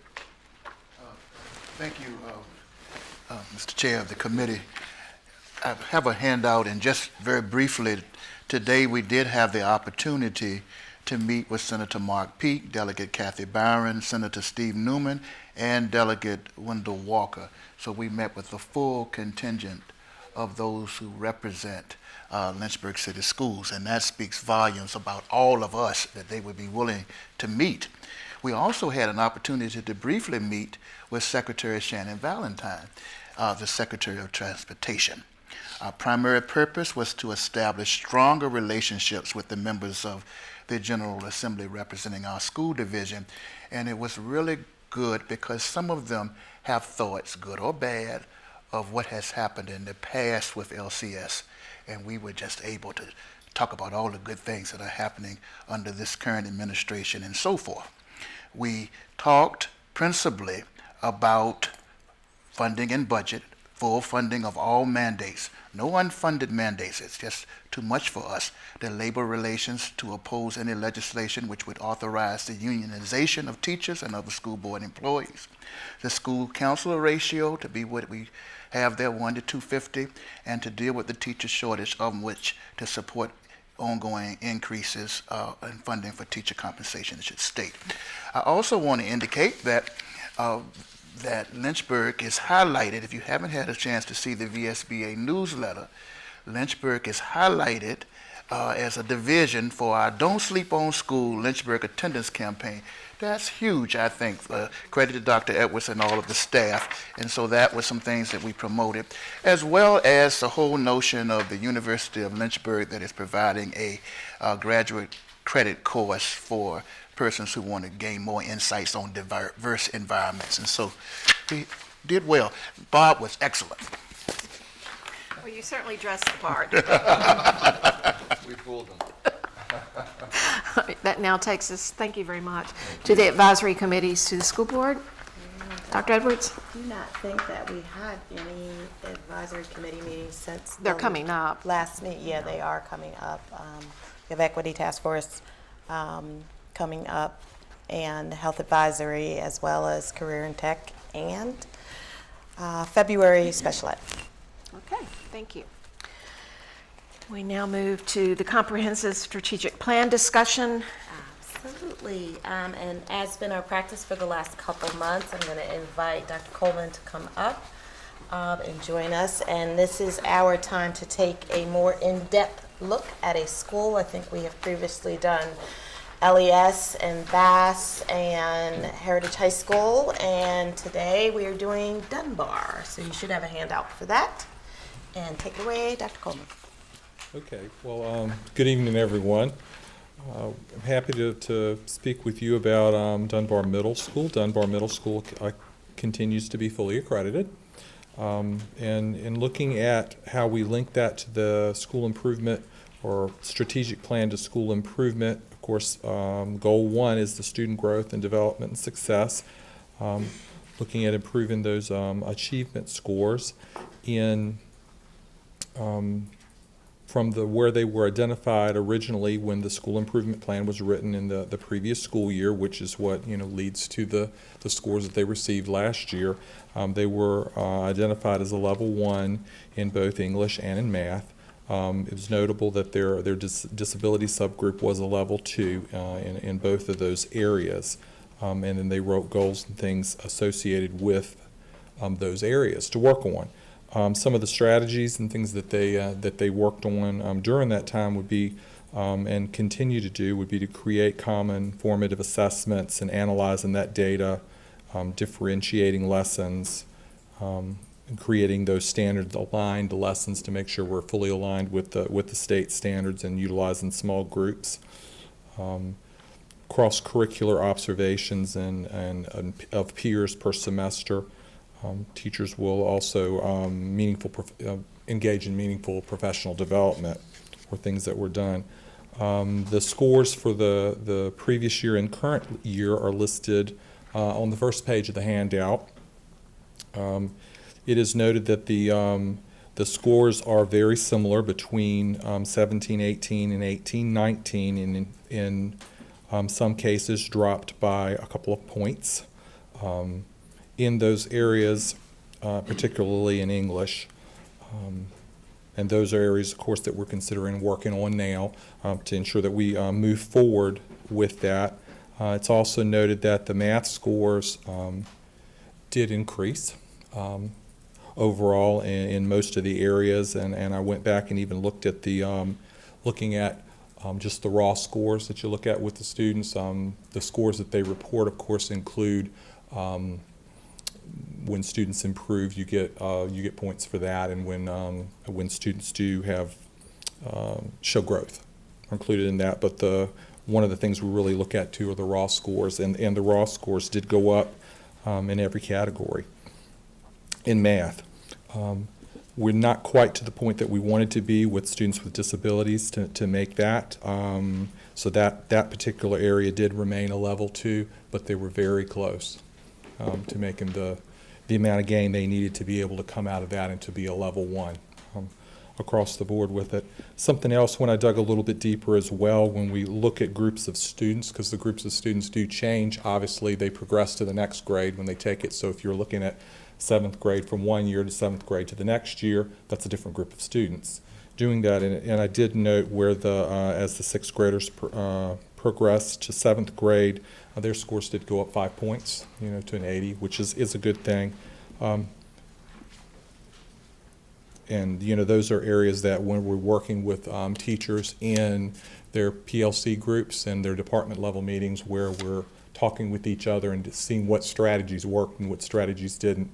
Thank you, Mr. Chair of the committee. I have a handout, and just very briefly, today we did have the opportunity to meet with Senator Mark Peake, Delegate Kathy Byron, Senator Steve Newman, and Delegate Wendell Walker. So we met with the full contingent of those who represent Lynchburg City Schools, and that speaks volumes about all of us that they would be willing to meet. We also had an opportunity to briefly meet with Secretary Shannon Valentine, the Secretary of Transportation. Our primary purpose was to establish stronger relationships with the members of the General Assembly representing our school division, and it was really good because some of them have thoughts, good or bad, of what has happened in the past with LCS, and we were just able to talk about all the good things that are happening under this current administration and so forth. We talked principally about funding and budget, full funding of all mandates, no unfunded mandates. It's just too much for us. The labor relations to oppose any legislation which would authorize the unionization of teachers and other school board employees. The school counselor ratio to be what we have there, 1 to 250, and to deal with the teacher shortage, of which to support ongoing increases in funding for teacher compensation, I should state. I also want to indicate that that Lynchburg is highlighted. If you haven't had a chance to see the VSBA newsletter, Lynchburg is highlighted as a division for our Don't Sleep on School Lynchburg attendance campaign. That's huge, I think. Credit to Dr. Edwards and all of the staff. And so that was some things that we promoted, as well as the whole notion of the University of Lynchburg that is providing a graduate credit course for persons who want to gain more insights on diverse environments. And so we did well. Bob was excellent. Well, you certainly dressed the part. We fooled them. That now takes us, thank you very much, to the advisory committees to the school board. Dr. Edwards? I do not think that we had any advisory committee meetings since They're coming up. Last meeting. Yeah, they are coming up. We have Equity Task Force coming up, and Health Advisory, as well as Career and Tech, and February Special Ed. Okay, thank you. We now move to the comprehensive strategic plan discussion. Absolutely, and as been our practice for the last couple months, I'm going to invite Dr. Coleman to come up and join us, and this is our time to take a more in-depth look at a school. I think we have previously done LES and Bass and Heritage High School, and today we are doing Dunbar, so you should have a handout for that. And take it away, Dr. Coleman. Okay, well, good evening, everyone. I'm happy to speak with you about Dunbar Middle School. Dunbar Middle School continues to be fully accredited. And in looking at how we link that to the school improvement or strategic plan to school improvement, of course, goal 1 is the student growth and development and success. Looking at improving those achievement scores in from where they were identified originally when the school improvement plan was written in the previous school year, which is what leads to the scores that they received last year. They were identified as a level 1 in both English and in math. It was notable that their disability subgroup was a level 2 in both of those areas. And then they wrote goals and things associated with those areas to work on. Some of the strategies and things that they worked on during that time would be, and continue to do, would be to create common formative assessments and analyzing that data, differentiating lessons, and creating those standards aligned lessons to make sure we're fully aligned with the state standards and utilizing small groups. Cross-curricular observations and of peers per semester. Teachers will also engage in meaningful professional development or things that were done. The scores for the previous year and current year are listed on the first page of the handout. It is noted that the scores are very similar between 17-18 and 18-19, and in some cases dropped by a couple of points. In those areas, particularly in English. And those are areas, of course, that we're considering working on now to ensure that we move forward with that. It's also noted that the math scores did increase overall in most of the areas, and I went back and even looked at looking at just the raw scores that you look at with the students. The scores that they report, of course, include when students improve, you get points for that, and when students do have show growth are included in that. But one of the things we really look at too are the raw scores, and the raw scores did go up in every category. In math, we're not quite to the point that we wanted to be with students with disabilities to make that. So that particular area did remain a level 2, but they were very close to making the amount of gain they needed to be able to come out of that and to be a level 1 across the board with it. Something else, when I dug a little bit deeper as well, when we look at groups of students, because the groups of students do change, obviously they progress to the next grade when they take it. So if you're looking at 7th grade from one year to 7th grade to the next year, that's a different group of students doing that. And I did note where as the 6th graders progressed to 7th grade, their scores did go up 5 points, to an 80, which is a good thing. And those are areas that when we're working with teachers in their PLC groups and their department level meetings, where we're talking with each other and seeing what strategies worked and what strategies didn't,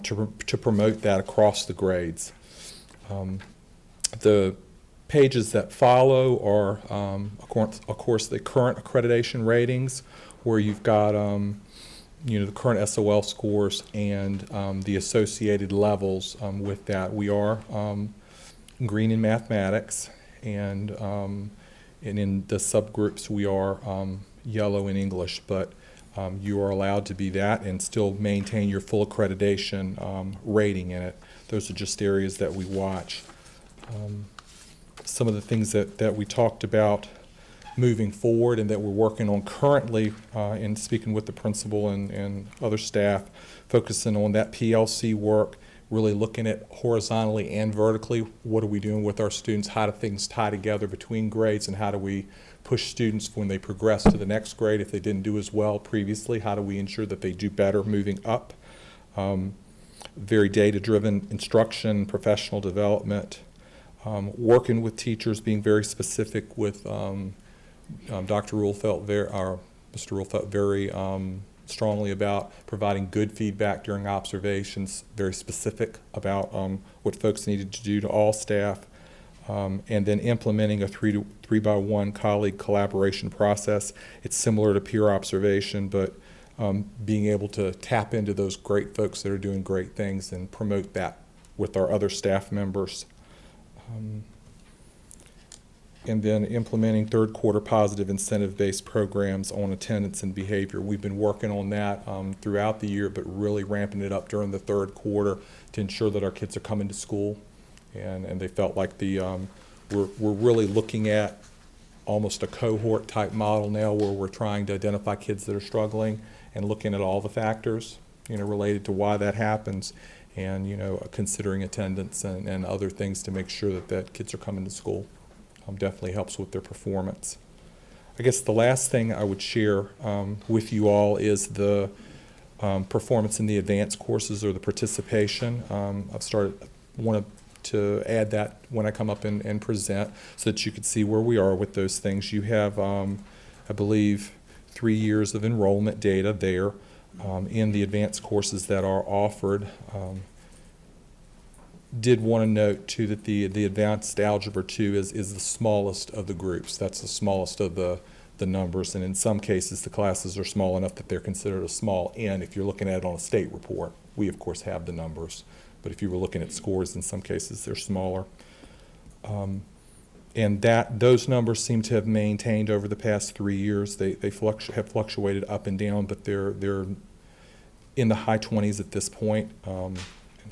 to promote that across the grades. The pages that follow are, of course, the current accreditation ratings, where you've got the current SOL scores and the associated levels with that. We are green in mathematics, and in the subgroups we are yellow in English, but you are allowed to be that and still maintain your full accreditation rating in it. Those are just areas that we watch. Some of the things that we talked about moving forward and that we're working on currently in speaking with the principal and other staff, focusing on that PLC work, really looking at horizontally and vertically, what are we doing with our students, how do things tie together between grades, and how do we push students when they progress to the next grade if they didn't do as well previously, how do we ensure that they do better moving up. Very data-driven instruction, professional development, working with teachers, being very specific with Dr. Rule felt Mr. Rule felt very strongly about providing good feedback during observations, very specific about what folks needed to do to all staff, And then implementing a 3-by-1 colleague collaboration process. It's similar to peer observation, but being able to tap into those great folks that are doing great things and promote that with our other staff members. And then implementing third quarter positive incentive-based programs on attendance and behavior. We've been working on that throughout the year, but really ramping it up during the third quarter to ensure that our kids are coming to school. And they felt like we're really looking at almost a cohort type model now, where we're trying to identify kids that are struggling and looking at all the factors, related to why that happens, and, considering attendance and other things to make sure that kids are coming to school. Definitely helps with their performance. I guess the last thing I would share with you all is the performance in the advanced courses, or the participation. Wanted to add that when I come up and present, so that you could see where we are with those things. You have, I believe, 3 years of enrollment data there in the advanced courses that are offered. Did want to note too that the advanced algebra 2 is the smallest of the groups. That's the smallest of the numbers, and in some cases the classes are small enough that they're considered a small N if you're looking at it on a state report. We of course have the numbers, but if you were looking at scores, in some cases they're smaller. And those numbers seem to have maintained over the past 3 years. They have fluctuated up and down, but they're in the high 20s at this point.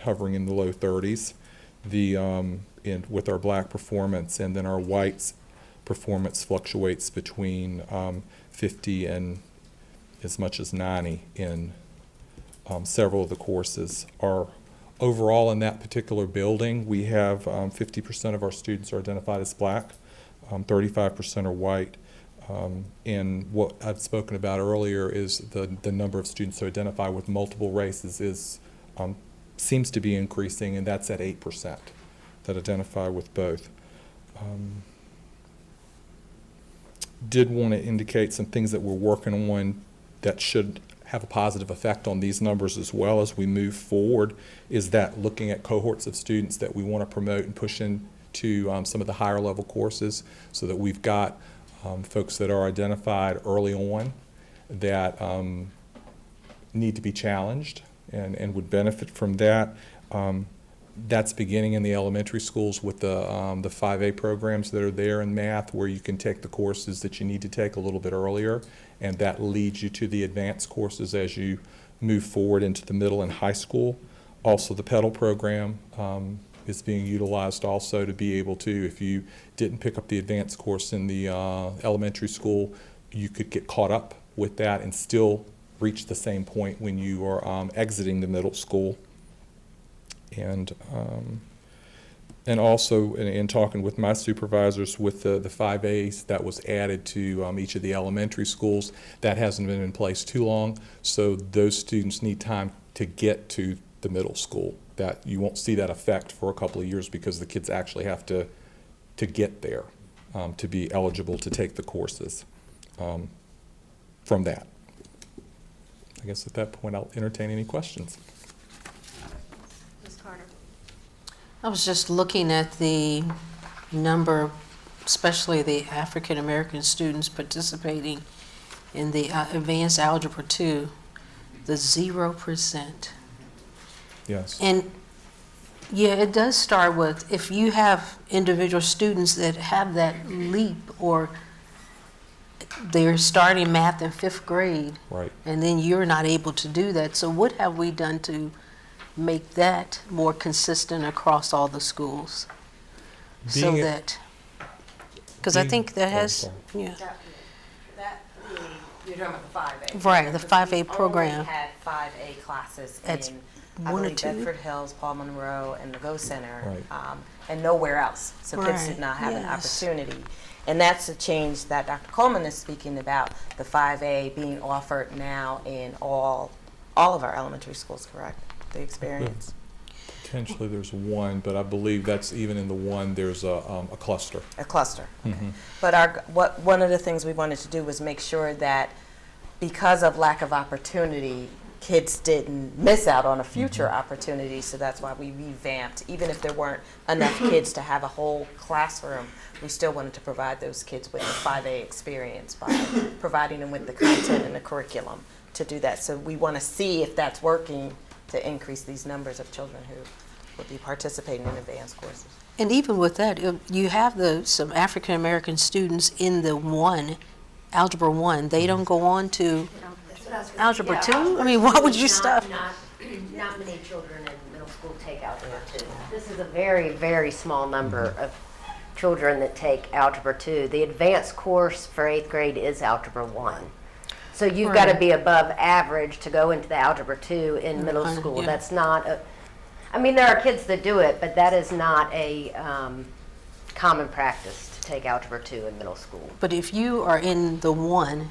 Hovering in the low 30s, with our black performance, and then our whites performance fluctuates between 50 and as much as 90 in several of the courses. Overall in that particular building, we have 50% of our students are identified as black, 35% are white, and what I've spoken about earlier is the number of students who identify with multiple races seems to be increasing, and that's at 8% that identify with both. Did want to indicate some things that we're working on that should have a positive effect on these numbers as well as we move forward, is that looking at cohorts of students that we want to promote and push into some of the higher level courses, so that we've got folks that are identified early on that need to be challenged and would benefit from that. That's beginning in the elementary schools with the 5A programs that are there in math, where you can take the courses that you need to take a little bit earlier, and that leads you to the advanced courses as you move forward into the middle and high school. Also, the PEDAL program is being utilized also to be able to, if you didn't pick up the advanced course in the elementary school, you could get caught up with that and still reach the same point when you are exiting the middle school. And also in talking with my supervisors with the 5As that was added to each of the elementary schools, that hasn't been in place too long, so those students need time to get to the middle school. That you won't see that effect for a couple of years, because the kids actually have to get there to be eligible to take the courses from that. I guess at that point I'll entertain any questions. Ms. Carter. I was just looking at the number, especially the African American students participating in the advanced algebra 2, the 0%. Yes. And yeah, it does start with, if you have individual students that have that leap, or they're starting math in 5th grade, right, and then you're not able to do that. So what have we done to make that more consistent across all the schools? So that, because I think that has, yeah. You're talking about the 5A. Right, the 5A program. Only had 5A classes At in, one or I believe, two? Bedford Hills, Paul Monroe, and the Go Center, Right. And nowhere else. So kids Right, did not have an yes. opportunity. And that's a change that Dr. Coleman is speaking about, the 5A being offered now in all of our elementary schools, correct? The experience. Potentially there's one, but I believe that's even in the one, there's a cluster. A cluster. Mm-hmm. But one of the things we wanted to do was make sure that, because of lack of opportunity, kids didn't miss out on a future opportunity, so that's why we revamped. Even if there weren't enough kids to have a whole classroom, we still wanted to provide those kids with a 5A experience by providing them with the content and the curriculum to do that. So we want to see if that's working to increase these numbers of children who will be participating in advanced courses. And even with that, you have some African American students in the Algebra 1. They don't go on to Algebra 2? I mean, why would you stop? Not many children in middle school take Algebra 2. This is a very, very small number of children that take Algebra 2. The advanced course for 8th grade is Algebra 1. So you've got to be above average to go into the Algebra 2 in middle school. Yeah. That's not I mean, there are kids that do it, but that is not a common practice to take Algebra 2 in middle school. But if you are in the 1,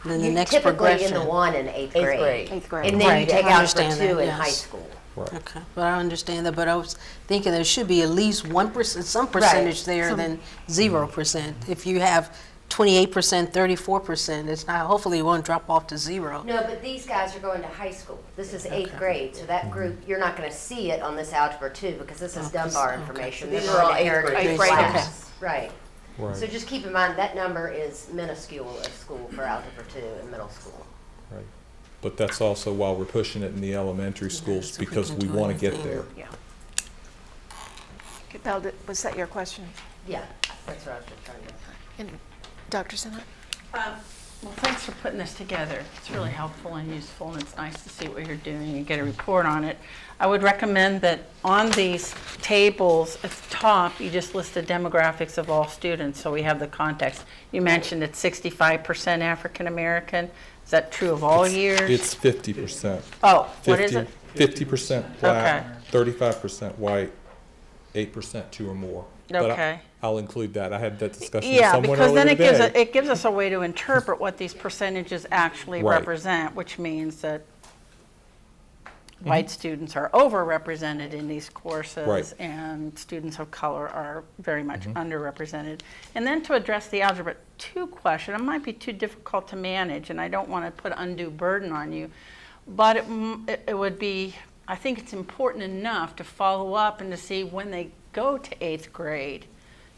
then the next typically progression. in the 1 in 8th grade. 8th grade. And then you take I Algebra understand 2 that, in yes. high school. Okay, but I understand that, but I was thinking there should be at least 1%, some percentage there than 0%. If you have 28%, 34%, it's not, hopefully it won't drop off to 0. No, but these guys are going to high school. This is 8th grade, so that group, you're not going to see it on this Algebra 2 because this is Dunbar information. These These are all are 8th grade heritage students. class. Right. Right. So just keep in mind, that number is minuscule at school for Algebra 2 in middle school. Right. But that's also why we're pushing it in the elementary schools, so we because can we do want to get anything. there. Yeah. Belle, was that your question? Yeah, that's what I was just trying to. And Dr. Sinat? Well, thanks for putting this together. It's really helpful and useful, and it's nice to see what you're doing and get a report on it. I would recommend that on these tables at the top, you just list the demographics of all students so we have the context. You mentioned it's 65% African American. Is that true of all years? It's 50%. Oh, what is it? 50% black, Okay. 35% white, 8% 2 or more. Okay. But I'll include that. I had that discussion with Yeah, someone because then earlier today. it gives us a way to interpret what these percentages actually Right. represent, which means that white students are overrepresented in these courses, Right. and students of color are very much underrepresented. And then to address the Algebra 2 question, it might be too difficult to manage, and I don't want to put undue burden on you, but it would be, I think it's important enough to follow up and to see when they go to 8th grade,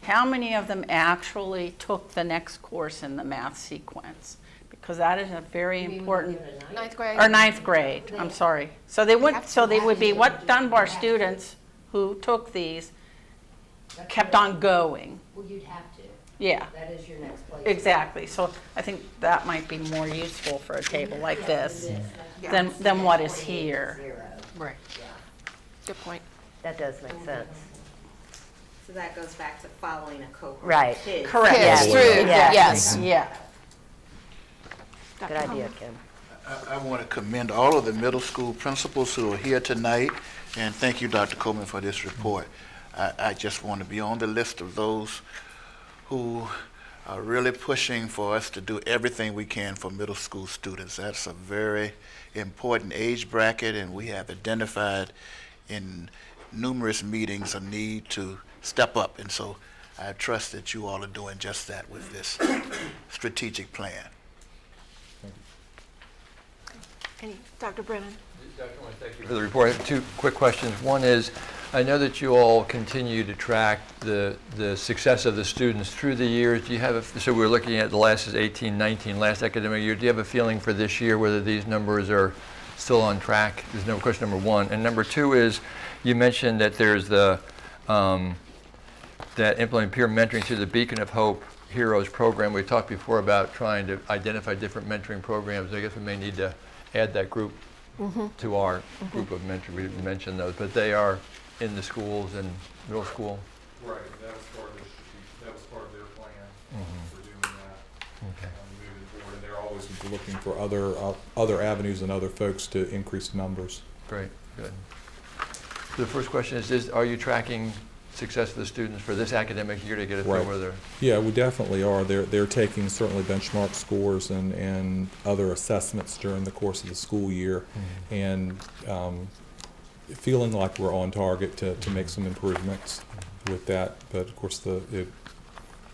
how many of them actually took the next course in the math sequence? Because that is a very important. 9th grade? Or 9th grade, I'm sorry. So they would be what Dunbar students who took these kept on going. Well, you'd have to. Yeah. That is your next place. Exactly. So I think that might be more useful for a table like this than what is here. Right. Good point. That does make sense. So that goes back to following a cohort. Right. Correct. Yes, true, yes. Yeah. Good idea, Kim. I want to commend all of the middle school principals who are here tonight, and thank you, Dr. Coleman, for this report. I just want to be on the list of those who are really pushing for us to do everything we can for middle school students. That's a very important age bracket, and we have identified in numerous meetings a need to step up, and so I trust that you all are doing just that with this strategic plan. Dr. Brennan? Dr. Wayne, thank you for the report. I have 2 quick questions. One is, I know that you all continue to track the success of the students through the years. Do you have so we're looking at the last is 18, 19, last academic year. Do you have a feeling for this year whether these numbers are still on track? There's no question number 1. And number 2 is, you mentioned that there's the that implementing peer mentoring through the Beacon of Hope Heroes program. We talked before about trying to identify different mentoring programs. I guess we may need to add that group to our group of mentors. We didn't mention those, but they are in the schools and middle school. Right, that was part of their plan for doing that. Okay. Moving forward, and they're always looking for other avenues and other folks to increase numbers. Great, good. So the first question is are you tracking success of the students for this academic year to get a feel Right. whether? Yeah, we definitely are. They're taking certainly benchmark scores and other assessments during the course of the school year, and feeling like we're on target to make some improvements with that. But of course, it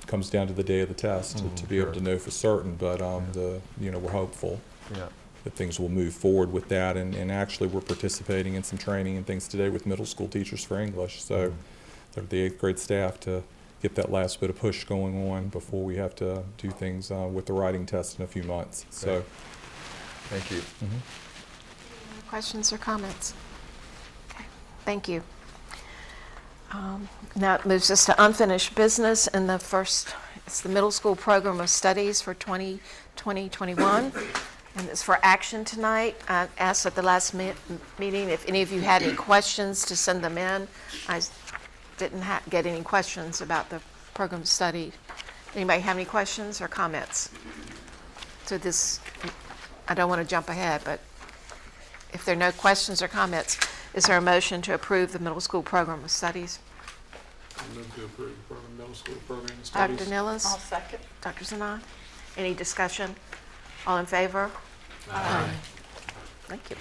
comes down to the day of the test to be able to know for certain. But we're hopeful. Yeah. that things will move forward with that. And actually, we're participating in some training and things today with middle school teachers for English. So they're the 8th grade staff to get that last bit of push going on before we have to do things with the writing test in a few months. So, Thank you. Questions or comments? Okay, thank you. Now it moves us to unfinished business, and the first, it's the middle school program of studies for 2020-21, and it's for action tonight. I asked at the last meeting if any of you had any questions to send them in. I didn't get any questions about the program study. Anybody have any questions or comments? So this, I don't want to jump ahead, but if there are no questions or comments, is there a motion to approve the middle school program of studies? I move to approve the program, middle school program of studies. Dr. Nilles? I'll second. Dr. Zanah? Any discussion? All in favor? Aye. Thank you.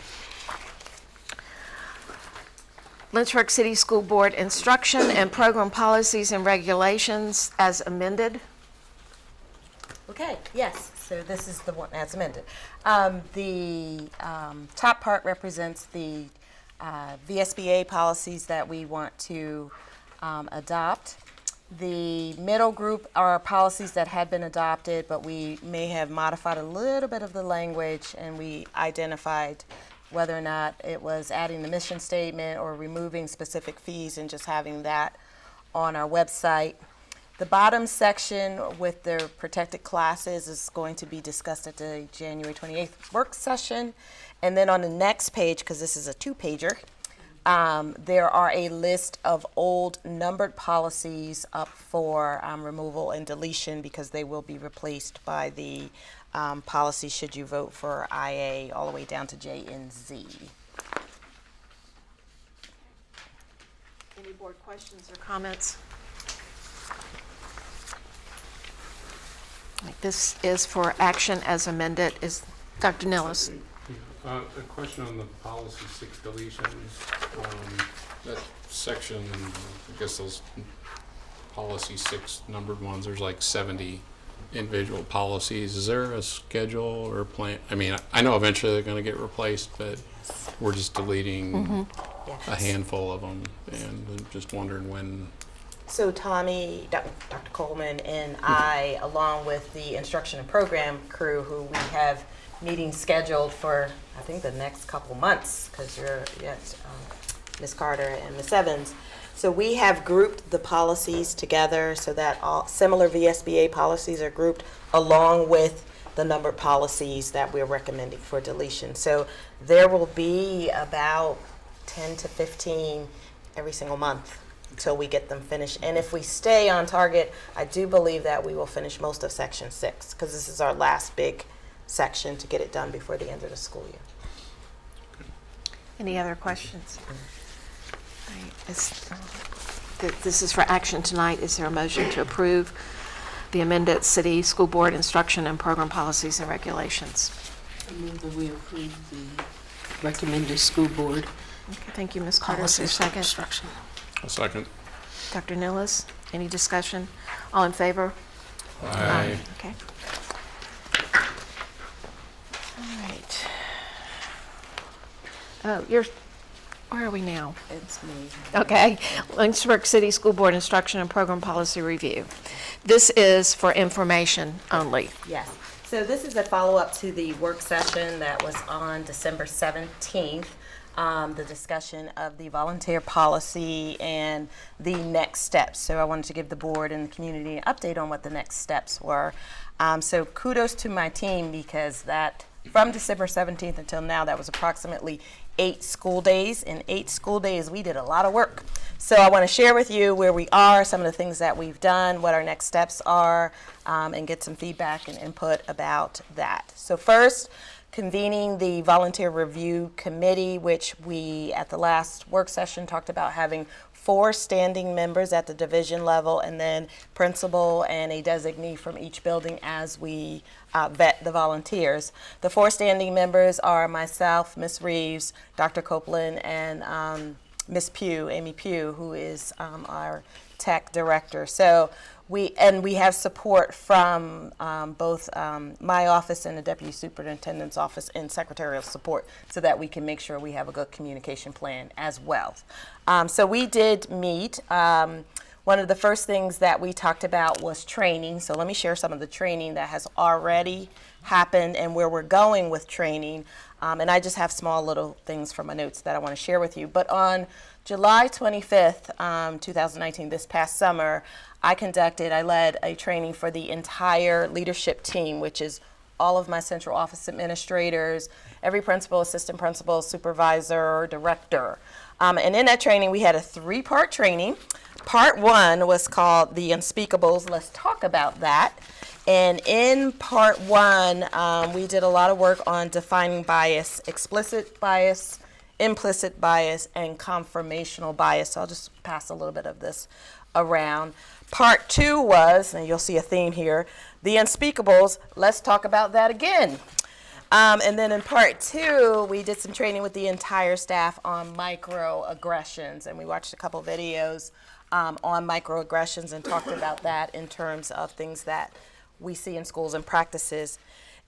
Lynchburg City School Board instruction and program policies and regulations as amended. Okay, yes, so this is the one as amended. The top part represents the VSBA policies that we want to adopt. The middle group are policies that had been adopted, but we may have modified a little bit of the language, and we identified whether or not it was adding the mission statement or removing specific fees and just having that on our website. The bottom section with the protected classes is going to be discussed at the January 28th work session. And then on the next page, because this is a 2-pager, there are a list of old numbered policies up for removal and deletion because they will be replaced by the policy should you vote for IA all the way down to J and Z. Any board questions or comments? This is for action as amended. Is Dr. Nilles? A question on the policy 6 deletions. That section, I guess those policy 6 numbered ones, there's like 70 individual policies. Is there a schedule or a plan? I mean, I know eventually they're going to get replaced, but we're just deleting a handful of them, and I'm just wondering when. So Tommy, Dr. Coleman, and I, along with the instruction and program crew, who we have meetings scheduled for, I think, the next couple months, because you're, yes, Ms. Carter and Ms. Evans. So we have grouped the policies together so that all similar VSBA policies are grouped along with the numbered policies that we're recommending for deletion. So there will be about 10 to 15 every single month until we get them finished. And if we stay on target, I do believe that we will finish most of section 6, because this is our last big section to get it done before the end of the school year. Any other questions? All right, this is for action tonight. Is there a motion to approve the amended city school board instruction and program policies and regulations? I move that we approve the recommended school board. Okay, thank you, Ms. Carter. Is there a policies and second? instruction. A second. Dr. Nilles, any discussion? All in favor? Aye. Okay. All right. Oh, where are we now? It's me. Okay. Lynchburg City School Board Instruction and Program Policy Review. This is for information only. Yes. So this is a follow-up to the work session that was on December 17th. The discussion of the volunteer policy and the next steps. So I wanted to give the board and the community an update on what the next steps were. So kudos to my team, because that from December 17th until now, that was approximately 8 school days. In 8 school days, we did a lot of work. So I want to share with you where we are, some of the things that we've done, what our next steps are, and get some feedback and input about that. So first, convening the volunteer review committee, which we at the last work session talked about having 4 standing members at the division level, and then principal and a designee from each building as we vet the volunteers. The 4 standing members are myself, Ms. Reeves, Dr. Copeland, and Ms. Pugh, Amy Pugh, who is our tech director. So We have support from both my office and the Deputy Superintendent's office and secretarial support so that we can make sure we have a good communication plan as well. So we did meet. One of the first things that we talked about was training. So let me share some of the training that has already happened and where we're going with training. And I just have small little things from my notes that I want to share with you. But on July 25th, 2019, this past summer, I led a training for the entire leadership team, which is all of my central office administrators, every principal, assistant principal, supervisor, director. And in that training, we had a 3-part training. Part 1 was called The Unspeakables. Let's talk about that. And in Part 1, we did a lot of work on defining bias, explicit bias, implicit bias, and confirmational bias. So I'll just pass a little bit of this around. Part 2 was, and you'll see a theme here, the unspeakables. Let's talk about that again. And then in Part 2, we did some training with the entire staff on microaggressions, and we watched a couple videos on microaggressions and talked about that in terms of things that we see in schools and practices.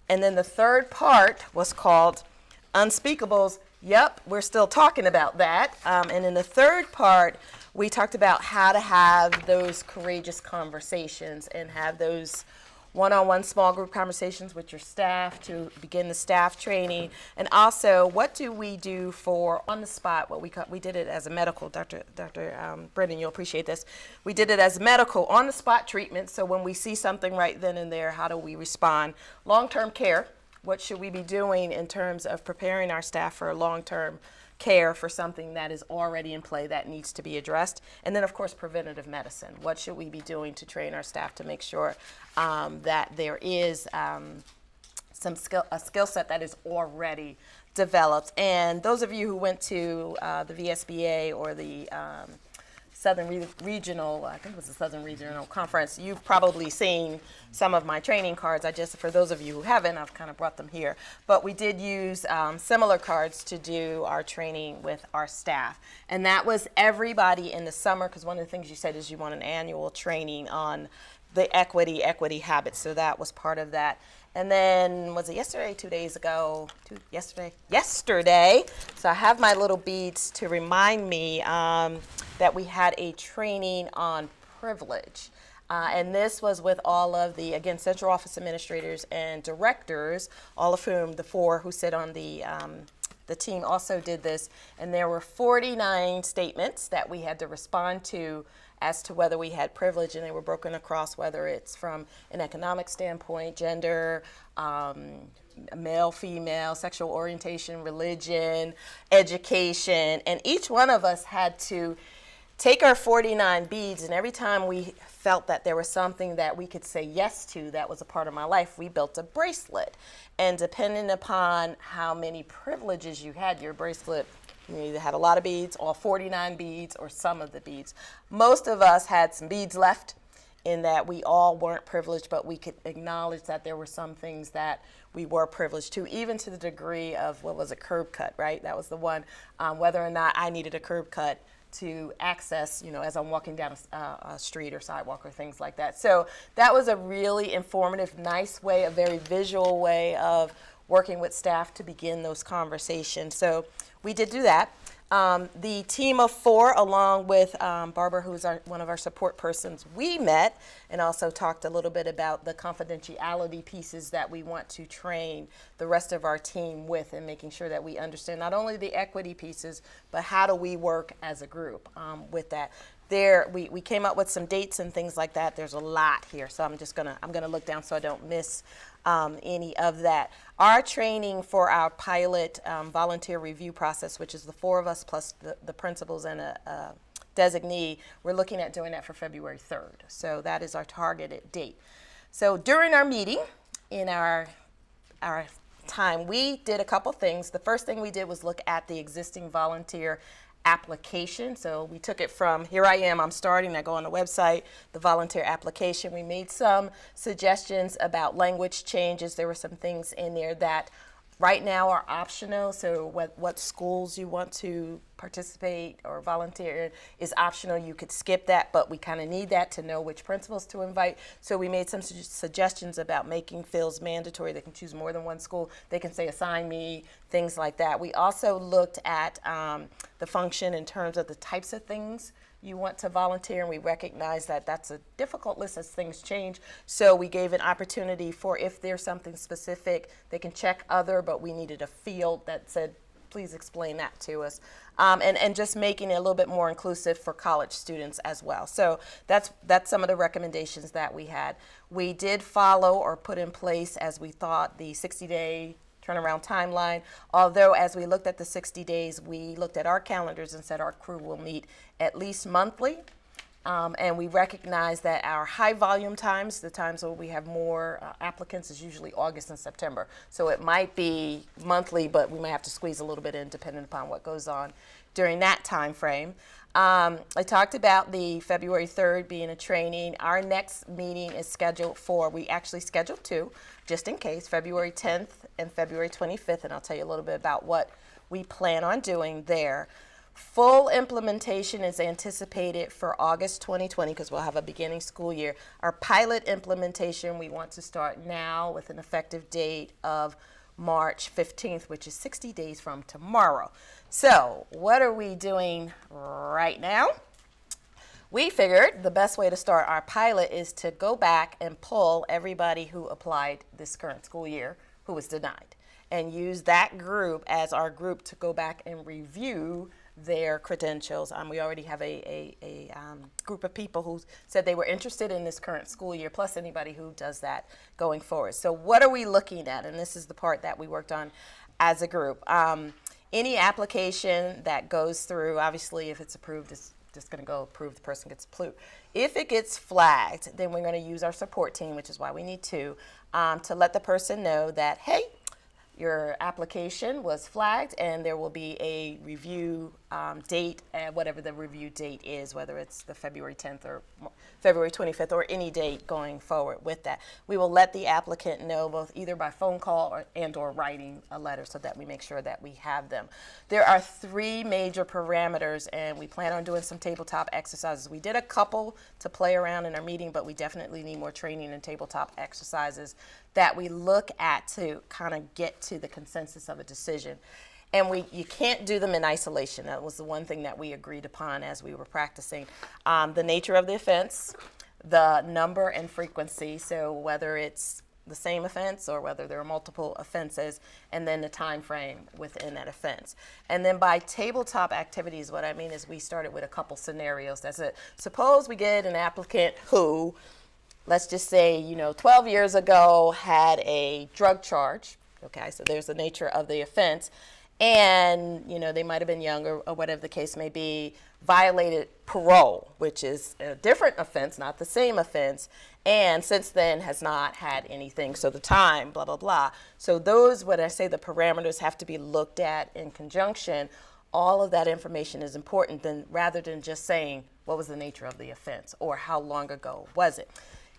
And then the third part was called Unspeakables. Yep, we're still talking about that. And in the third part, we talked about how to have those courageous conversations and have those one-on-one small group conversations with your staff to begin the staff training. And also, what do we do for on the spot, what we did it as a medical, Dr. Brennan, you'll appreciate this. We did it as medical on the spot treatment. So when we see something right then and there, how do we respond? Long-term care, what should we be doing in terms of preparing our staff for long-term care for something that is already in play that needs to be addressed? And then, of course, preventative medicine. What should we be doing to train our staff to make sure that there is a skill set that is already developed? And those of you who went to the VSBA or the Southern Regional, I think it was the Southern Regional Conference, you've probably seen some of my training cards. For those of you who haven't, I've kind of brought them here. But we did use similar cards to do our training with our staff. And that was everybody in the summer, because one of the things you said is you want an annual training on the equity habits. So that was part of that. And then, was it yesterday, 2 days ago? Yesterday. So I have my little beads to remind me that we had a training on privilege. And this was with all of the, again, central office administrators and directors, all of whom, the 4 who sit on the team also did this. And there were 49 statements that we had to respond to as to whether we had privilege, and they were broken across whether it's from an economic standpoint, gender, male, female, sexual orientation, religion, education, and each one of us had to take our 49 beads, and every time we felt that there was something that we could say yes to that was a part of my life, we built a bracelet. And depending upon how many privileges you had, your bracelet, you either had a lot of beads, all 49 beads, or some of the beads. Most of us had some beads left in that we all weren't privileged, but we could acknowledge that there were some things that we were privileged to, even to the degree of, what was it, curb cut, right? That was the one, whether or not I needed a curb cut to access, as I'm walking down a street or sidewalk or things like that. So that was a really informative, nice way, a very visual way of working with staff to begin those conversations. So we did do that. The team of 4, along with Barbara, who's one of our support persons, we met and also talked a little bit about the confidentiality pieces that we want to train the rest of our team with, and making sure that we understand not only the equity pieces, but how do we work as a group with that. We came up with some dates and things like that. There's a lot here, so I'm gonna look down so I don't miss any of that. Our training for our pilot volunteer review process, which is the 4 of us plus the principals and a designee, we're looking at doing that for February 3rd. So that is our targeted date. So during our meeting, in our time, we did a couple things. The first thing we did was look at the existing volunteer application. So we took it from, here I am, I'm starting, I go on the website, the volunteer application. We made some suggestions about language changes. There were some things in there that right now are optional. So what schools you want to participate or volunteer is optional. You could skip that, but we kind of need that to know which principals to invite. So we made some suggestions about making fields mandatory. They can choose more than one school. They can say, assign me, things like that. We also looked at the function in terms of the types of things you want to volunteer, and we recognize that that's a difficult list as things change. So we gave an opportunity for, if there's something specific, they can check other, but we needed a field that said, please explain that to us. And just making it a little bit more inclusive for college students as well. So that's some of the recommendations that we had. We did follow or put in place, as we thought, the 60-day turnaround timeline. Although as we looked at the 60 days, we looked at our calendars and said our crew will meet at least monthly. And we recognize that our high volume times, the times where we have more applicants, is usually August and September. So it might be monthly, but we might have to squeeze a little bit in depending upon what goes on during that time frame. I talked about the February 3rd being a training. Our next meeting is scheduled for, we actually scheduled two, just in case, February 10th and February 25th, and I'll tell you a little bit about what we plan on doing there. Full implementation is anticipated for August 2020 because we'll have a beginning school year. Our pilot implementation, we want to start now with an effective date of March 15th, which is 60 days from tomorrow. So what are we doing right now? We figured the best way to start our pilot is to go back and pull everybody who applied this current school year who was denied, and use that group as our group to go back and review their credentials. We already have a group of people who said they were interested in this current school year, plus anybody who does that going forward. So what are we looking at? And this is the part that we worked on as a group. Any application that goes through, obviously if it's approved, it's just going to go approved, the person gets approved. If it gets flagged, then we're going to use our support team, which is why we need two, to let the person know that, hey, your application was flagged and there will be a review date, whatever the review date is, whether it's the February 10th or February 25th or any date going forward with that. We will let the applicant know both either by phone call or writing a letter so that we make sure that we have them. There are three major parameters and we plan on doing some tabletop exercises. We did a couple to play around in our meeting, but we definitely need more training in tabletop exercises that we look at to kind of get to the consensus of a decision. And you can't do them in isolation. That was the one thing that we agreed upon as we were practicing. The nature of the offense, the number and frequency, so whether it's the same offense or whether there are multiple offenses, and then the time frame within that offense. And then by tabletop activities, what I mean is we started with a couple scenarios. That's it. Suppose we get an applicant who, let's just say, 12 years ago had a drug charge. Okay, so there's the nature of the offense. And, they might have been younger or whatever the case may be, violated parole, which is a different offense, not the same offense, and since then has not had anything. So the time, blah, blah, blah. So those, when I say the parameters have to be looked at in conjunction, all of that information is important rather than just saying what was the nature of the offense or how long ago was it.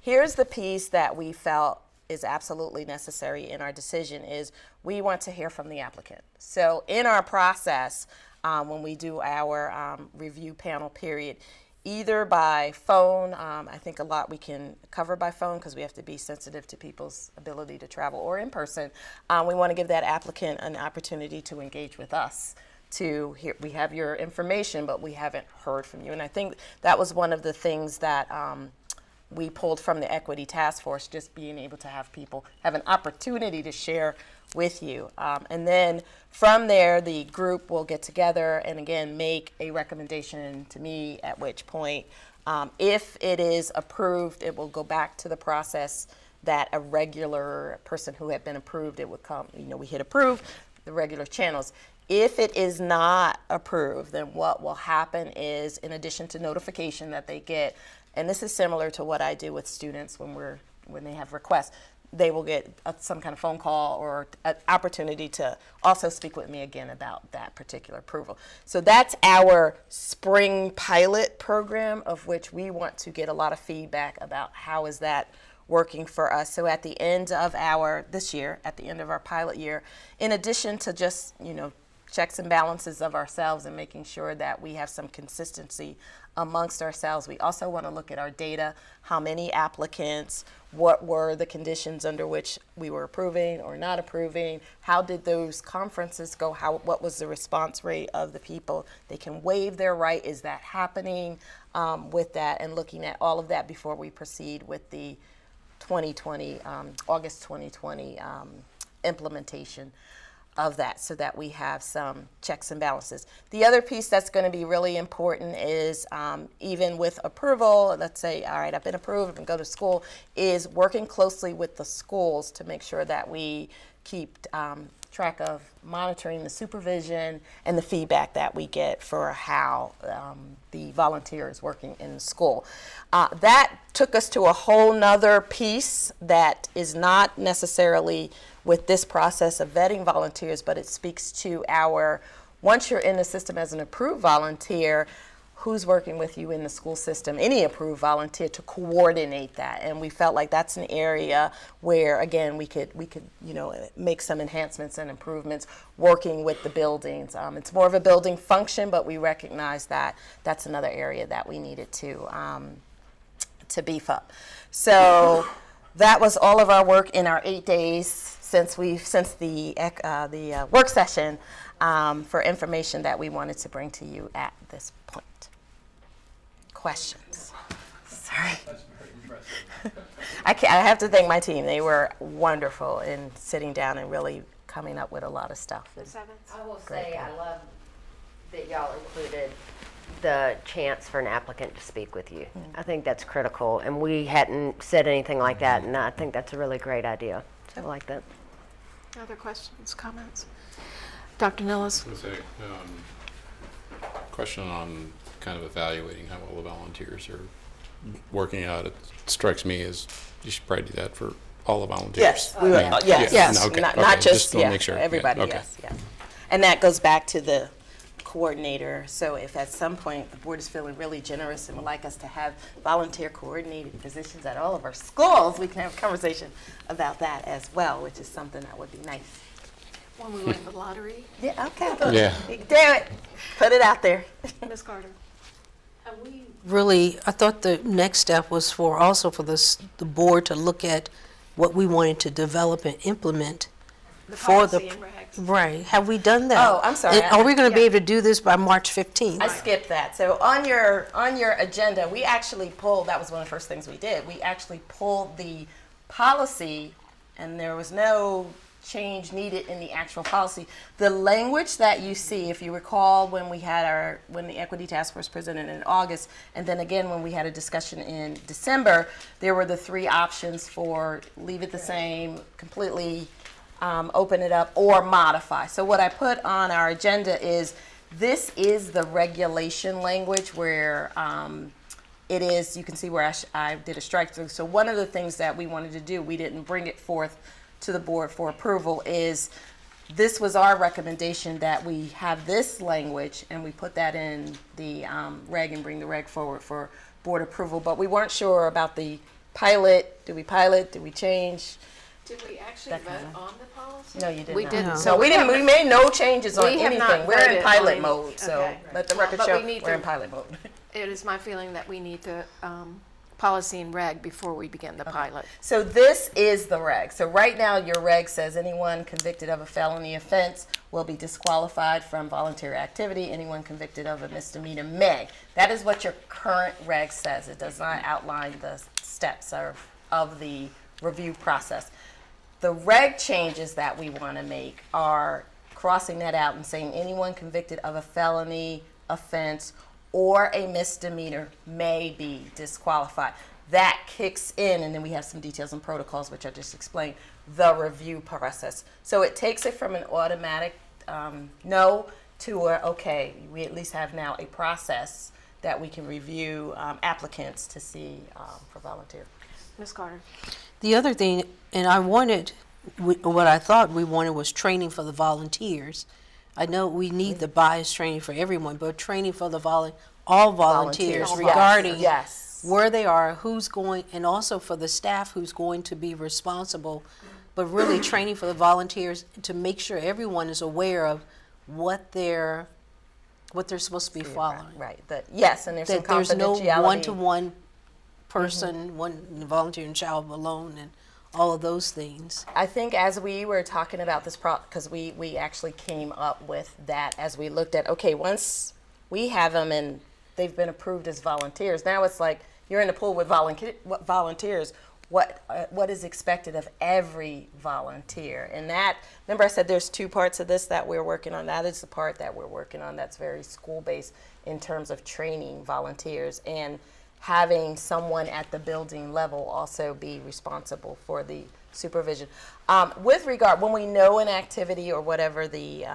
Here's the piece that we felt is absolutely necessary in our decision is we want to hear from the applicant. So in our process, when we do our review panel period, either by phone, I think a lot we can cover by phone because we have to be sensitive to people's ability to travel, or in person, we want to give that applicant an opportunity to engage with us. To hear, we have your information, but we haven't heard from you. And I think that was one of the things that we pulled from the Equity Task Force, just being able to have people have an opportunity to share with you. And then from there, the group will get together and again make a recommendation to me, at which point, if it is approved, it will go back to the process that a regular person who had been approved, it would come, we hit approve, the regular channels. If it is not approved, then what will happen is, in addition to notification that they get, and this is similar to what I do with students when they have requests, they will get some kind of phone call or an opportunity to also speak with me again about that particular approval. So that's our spring pilot program, of which we want to get a lot of feedback about how is that working for us. So at the end of this year, at the end of our pilot year, in addition to just, checks and balances of ourselves and making sure that we have some consistency amongst ourselves. We also want to look at our data, how many applicants, what were the conditions under which we were approving or not approving, how did those conferences go, what was the response rate of the people. They can waive their right, is that happening with that, and looking at all of that before we proceed with the 2020, August 2020 implementation of that, so that we have some checks and balances. The other piece that's going to be really important is even with approval, let's say, all right, I've been approved and go to school, is working closely with the schools to make sure that we keep track of monitoring the supervision and the feedback that we get for how the volunteer is working in the school. That took us to a whole nother piece that is not necessarily with this process of vetting volunteers, but it speaks to our, once you're in the system as an approved volunteer, who's working with you in the school system, any approved volunteer, to coordinate that. And we felt like that's an area where, again, we could make some enhancements and improvements working with the buildings. It's more of a building function, but we recognize that that's another area that we needed to beef up. So that was all of our work in our 8 days since the work session for information that we wanted to bring to you at this point. Questions? Sorry. That's very impressive. I have to thank my team. They were wonderful in sitting down and really coming up with a lot of stuff. I will say I love that y'all included the chance for an applicant to speak with you. I think that's critical, and we hadn't said anything like that, and I think that's a really great idea. So I like that. Other questions, comments? Dr. Nellis? I was going to say, question on kind of evaluating how well the volunteers are working out. It strikes me as you should probably do that for all the volunteers. Yes, we will. Yes, Yeah, okay, not just to make sure. everybody. Yeah, okay. Yes. And that goes back to the coordinator. So if at some point the board is feeling really generous and would like us to have volunteer coordinated positions at all of our schools, we can have a conversation about that as well, which is something that would be nice. When we win the lottery? Yeah, okay. Yeah. You can do it. Put it out there. Ms. Carter? Really, I thought the next step was the board to look at what we wanted to develop and implement The for policy and regs. Right. Have we done that? Oh, I'm sorry. And are we going to be able to do this by March 15th? I skipped that. So on your agenda, we actually pulled, that was one of the first things we did. We actually pulled the policy, and there was no change needed in the actual policy. The language that you see, if you recall, when the Equity Task Force presented in August, and then again when we had a discussion in December, there were the three options for leave it the same, completely open it up, or modify. So what I put on our agenda is, this is the regulation language where it is, you can see where I did a strike through. So one of the things that we wanted to do, we didn't bring it forth to the board for approval, is this was our recommendation that we have this language and we put that in the reg and bring the reg forward for board approval. But we weren't sure about the pilot. Do we pilot? Do we change? Did we actually vote on the policy? No, you didn't. We didn't. So we didn't. We made no changes on We have not anything. We're in voted pilot on- mode. So okay. let the record But show we need we're to- in pilot mode. It is my feeling that we need the policy and reg before we begin the pilot. So this is the reg. So right now your reg says anyone convicted of a felony offense will be disqualified from voluntary activity. Anyone convicted of a misdemeanor may. That is what your current reg says. It does not outline the steps of the review process. The reg changes that we want to make are crossing that out and saying anyone convicted of a felony offense or a misdemeanor may be disqualified. That kicks in, and then we have some details and protocols, which I just explained, the review process. So it takes it from an automatic no to a, okay, we at least have now a process that we can review applicants to see for volunteer. Ms. Carter? The other thing, and what I thought we wanted was training for the volunteers. I know we need the bias training for everyone, but training for all volunteers regarding where they are, who's going, and also for the staff who's going to be responsible, but really training for the volunteers to make sure everyone is aware of what they're supposed to be following. Right. Yes, and there's some That there's no confidentiality. one-to-one person, one volunteering child alone, and all of those things. I think as we were talking about this, because we actually came up with that as we looked at, okay, once we have them and they've been approved as volunteers, now it's like you're in the pool with volunteers. What is expected of every volunteer? And that, remember I said there's two parts of this that we're working on. That is the part that we're working on that's very school-based in terms of training volunteers and having someone at the building level also be responsible for the supervision. With regard, when we know an activity or whatever the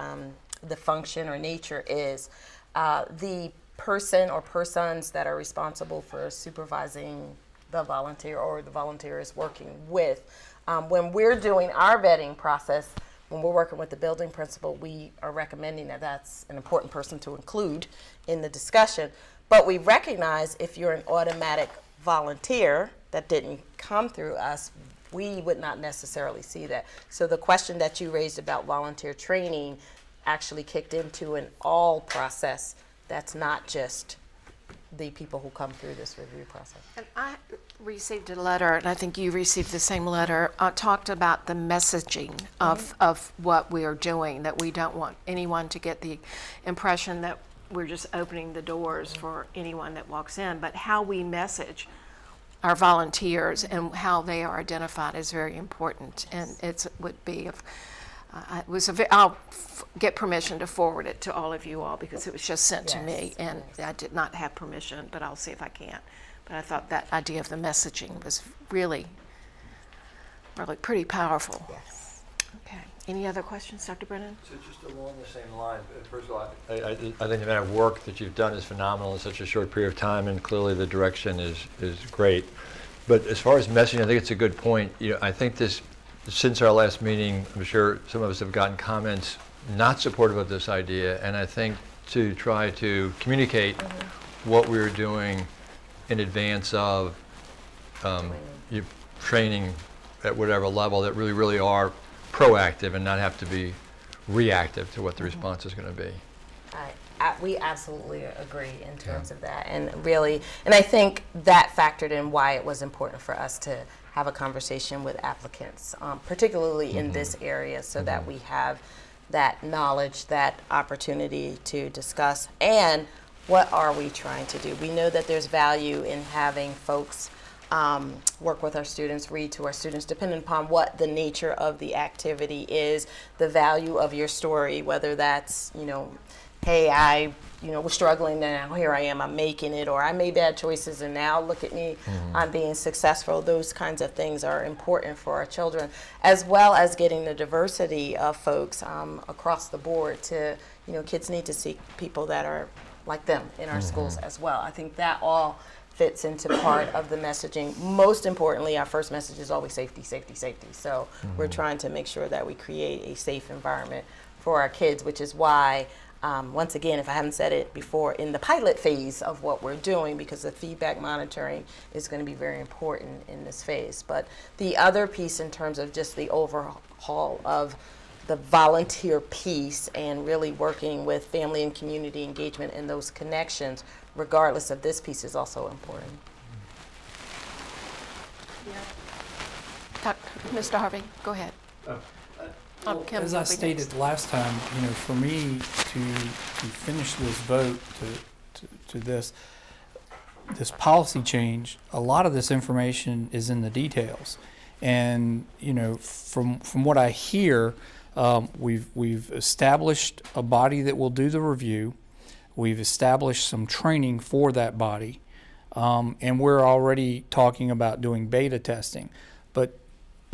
function or nature is, the person or persons that are responsible for supervising the volunteer or the volunteer is working with. When we're doing our vetting process, when we're working with the building principal, we are recommending that that's an important person to include in the discussion. But we recognize if you're an automatic volunteer that didn't come through us, we would not necessarily see that. So the question that you raised about volunteer training actually kicked into an all process that's not just the people who come through this review process. And I received a letter, and I think you received the same letter, talked about the messaging of what we are doing, that we don't want anyone to get the impression that we're just opening the doors for anyone that walks in, but how we message our volunteers and how they are identified is very important, and it would be of I'll get permission to forward it to all of you all because it was just sent to me, and I did not have permission, but I'll see if I can. But I thought that idea of the messaging was really pretty powerful. Yes. Okay. Any other questions, Dr. Brennan? So just along the same line, first of all, I think the amount of work that you've done is phenomenal in such a short period of time, and clearly the direction is great. But as far as messaging, I think it's a good point. I think since our last meeting, I'm sure some of us have gotten comments not supportive of this idea, and I think to try to communicate what we were doing in advance of training at whatever level, that really are proactive and not have to be reactive to what the response is going to be. We absolutely agree in terms of that, and I think that factored in why it was important for us to have a conversation with applicants, particularly in this area, so that we have that knowledge, that opportunity to discuss, and what are we trying to do. We know that there's value in having folks work with our students, read to our students, depending upon what the nature of the activity is, the value of your story, whether that's, hey, I was struggling, now here I am, I'm making it, or I made bad choices and now look at me, I'm being successful. Those kinds of things are important for our children, as well as getting the diversity of folks across the board to, kids need to see people that are like them in our schools as well. I think that all fits into part of the messaging. Most importantly, our first message is always safety, safety, safety. So we're trying to make sure that we create a safe environment for our kids, which is why once again, if I haven't said it before, in the pilot phase of what we're doing, because the feedback monitoring is going to be very important in this phase. But the other piece in terms of just the overhaul of the volunteer piece and really working with family and community engagement and those connections, regardless of this piece, is also important. Mr. Harvey, go ahead. As I stated last time, for me to finish this vote to this policy change, a lot of this information is in the details, and from what I hear, we've established a body that will do the review. We've established some training for that body, and we're already talking about doing beta testing, but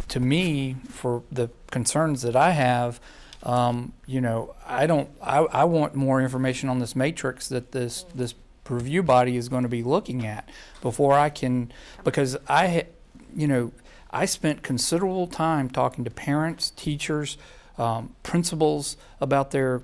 to me, for the concerns that I have, I want more information on this matrix that this review body is going to be looking at before I can, because I spent considerable time talking to parents, teachers, principals about their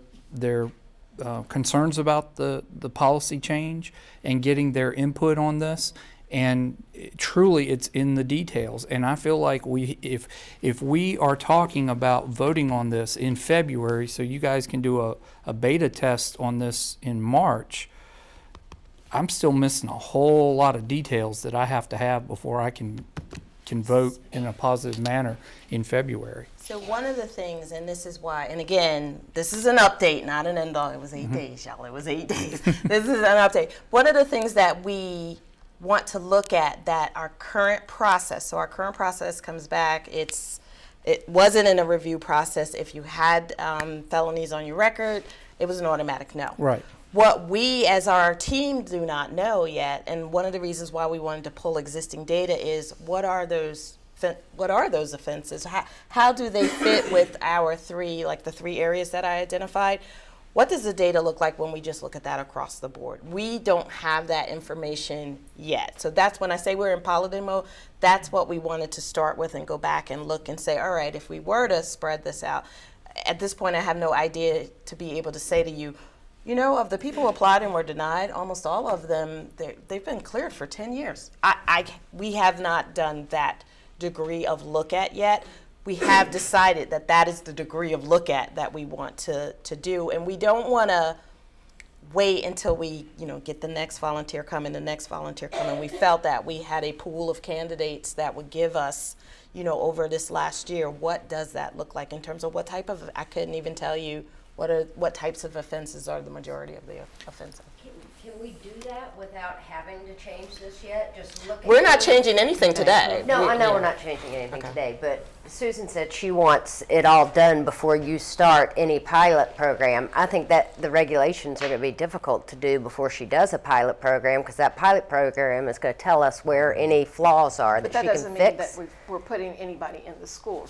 concerns about the policy change and getting their input on this. And truly, it's in the details. And I feel like if we are talking about voting on this in February, so you guys can do a beta test on this in March, I'm still missing a whole lot of details that I have to have before I can vote in a positive manner in February. So one of the things, and this is why, and again, this is an update, not an end all. It was 8 days, y'all. It was 8 days. This is an update. One of the things that we want to look at that our current process, so our current process comes back, it wasn't in a review process. If you had felonies on your record, it was an automatic no. Right. What we as our team do not know yet, and one of the reasons why we wanted to pull existing data is what are those offenses? How do they fit with our the three areas that I identified? What does the data look like when we just look at that across the board? We don't have that information yet. So that's when I say we're in pilot mode, that's what we wanted to start with and go back and look and say, all right, if we were to spread this out, at this point I have no idea to be able to say to you, of the people who applied and were denied, almost all of them, they've been cleared for 10 years. We have not done that degree of look at yet. We have decided that is the degree of look at that we want to do, and we don't want to wait until we get the next volunteer coming. We felt that we had a pool of candidates that would give us over this last year, what does that look like in terms of what type of, I couldn't even tell you what types of offenses are the majority of the offenses. Can we do that without having to change this yet? Just look. We're not changing anything today. No, I know we're not changing anything today, but Susan said she wants it all done before you start any pilot program. I think that the regulations are going to be difficult to do before she does a pilot program, because that pilot program is going to tell us where any flaws are that she can fix. But that doesn't mean that we're putting anybody in the school.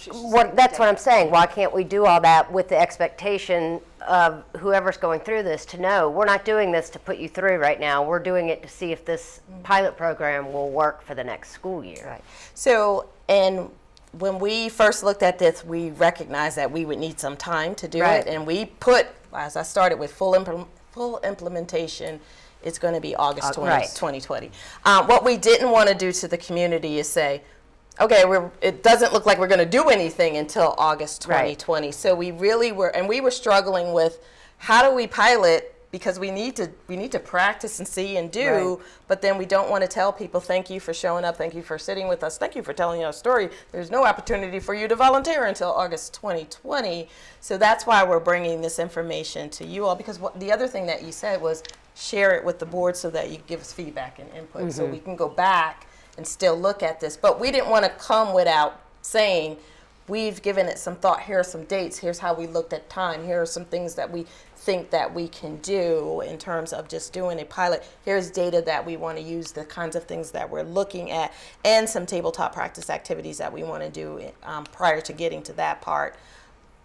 That's what I'm saying. Why can't we do all that with the expectation of whoever's going through this to know we're not doing this to put you through right now. We're doing it to see if this pilot program will work for the next school year. Right. So, and when we first looked at this, we recognized that we would need some time to do it, and we put, as I started with full implementation, it's going to be August 2020. What we didn't want to do to the community is say, okay, it doesn't look like we're going to do anything until August 2020. Right. So we really were, and we were struggling with how do we pilot, because we need to practice and see and do, but then we don't want to tell people, thank you for showing up, thank you for sitting with us, thank you for telling your story. There's no opportunity for you to volunteer until August 2020. So that's why we're bringing this information to you all, because the other thing that you said was share it with the board so that you give us feedback and input, so we can go back and still look at this. But we didn't want to come without saying, we've given it some thought, here are some dates, here's how we looked at time, here are some things that we think that we can do in terms of just doing a pilot. Here's data that we want to use, the kinds of things that we're looking at, and some tabletop practice activities that we want to do prior to getting to that part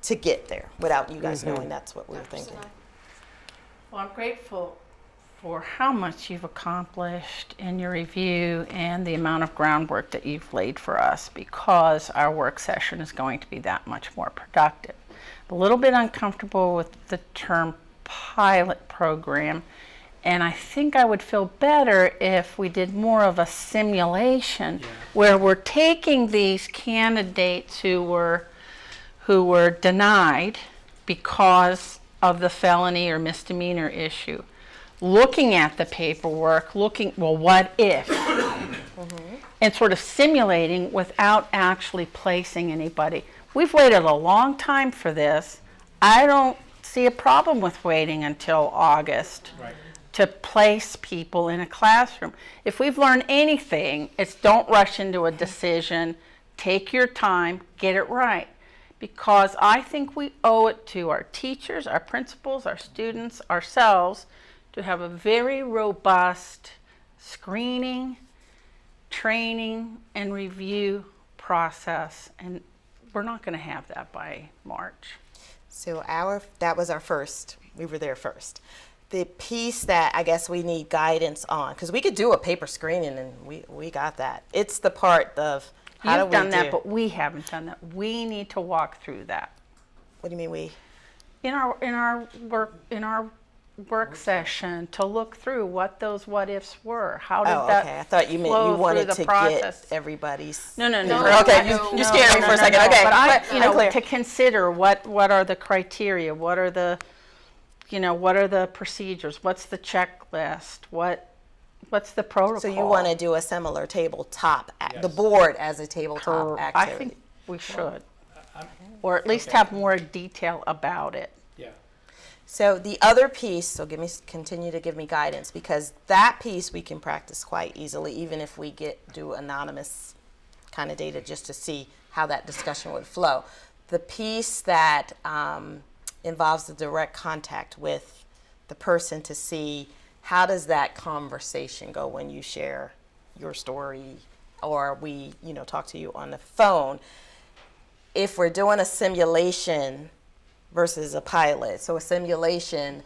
to get there without you guys knowing that's what we were thinking. Well, I'm grateful for how much you've accomplished in your review and the amount of groundwork that you've laid for us, because our work session is going to be that much more productive. A little bit uncomfortable with the term pilot program, and I think I would feel better if we did more of a simulation where we're taking these candidates who were denied because of the felony or misdemeanor issue, looking at the paperwork, what if? And sort of simulating without actually placing anybody. We've waited a long time for this. I don't see a problem with waiting until August to place people in a classroom. If we've learned anything, it's don't rush into a decision, take your time, get it right. Because I think we owe it to our teachers, our principals, our students, ourselves, to have a very robust screening, training, and review process. And we're not going to have that by March. So that was our first. We were there first. The piece that I guess we need guidance on, because we could do a paper screening and we got that. It's the part of how You've done that, but we haven't done that. We need to walk through that. What do you mean we? In our work, in our work session to look through what those what-ifs were. How did Oh, that okay. I thought you meant flow you through wanted the to process? get everybody's. No. Okay, you scared me for a second. Okay, But I, I'm clear. to consider what are the criteria? What are the, what are the procedures? What's the checklist? What's the protocol? So you want to do a similar tabletop, the board as a tabletop activity? I think we should, or at least have more detail about it. Yeah. So the other piece, so continue to give me guidance, because that piece we can practice quite easily, even if we do anonymous kind of data just to see how that discussion would flow. The piece that involves the direct contact with the person to see how does that conversation go when you share your story or we, talk to you on the phone. If we're doing a simulation versus a pilot. So a simulation,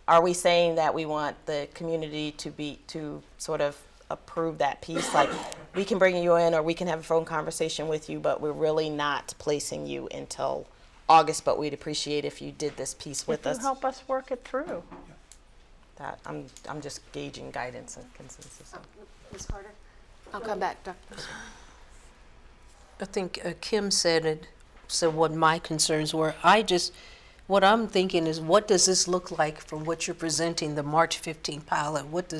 are we saying that we want the community to sort of approve that piece? Like, we can bring you in or we can have a phone conversation with you, but we're really not placing you until August, but we'd appreciate if you did this piece with us. If you help us work it through. That I'm just gauging guidance and consensus. Ms. Carter? I'll come back, Dr. I think Kim said it, so what my concerns were. What I'm thinking is, what does this look like from what you're presenting, the March 15 pilot? What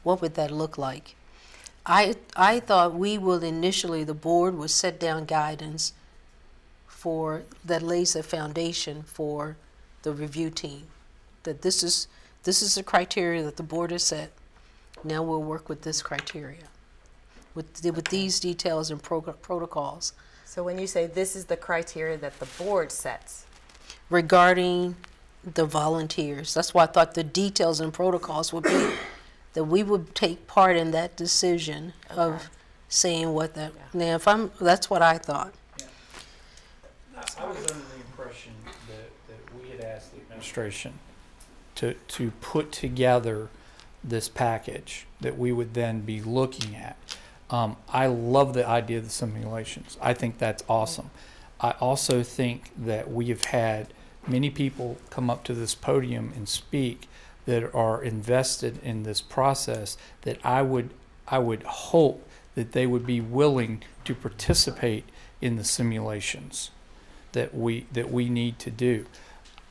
would that look like? I thought the board would set down guidance that lays a foundation for the review team. That this is the criteria that the board has set. Now we'll work with this criteria, with these details and protocols. So when you say this is the criteria that the board sets, regarding the volunteers, that's why I thought the details and protocols would be that we would take part in that decision of saying what that. Now, that's what I thought. I was under the impression that we had asked the administration to put together this package that we would then be looking at. I love the idea of the simulations. I think that's awesome. I also think that we have had many people come up to this podium and speak that are invested in this process, that I would hope that they would be willing to participate in the simulations that we need to do.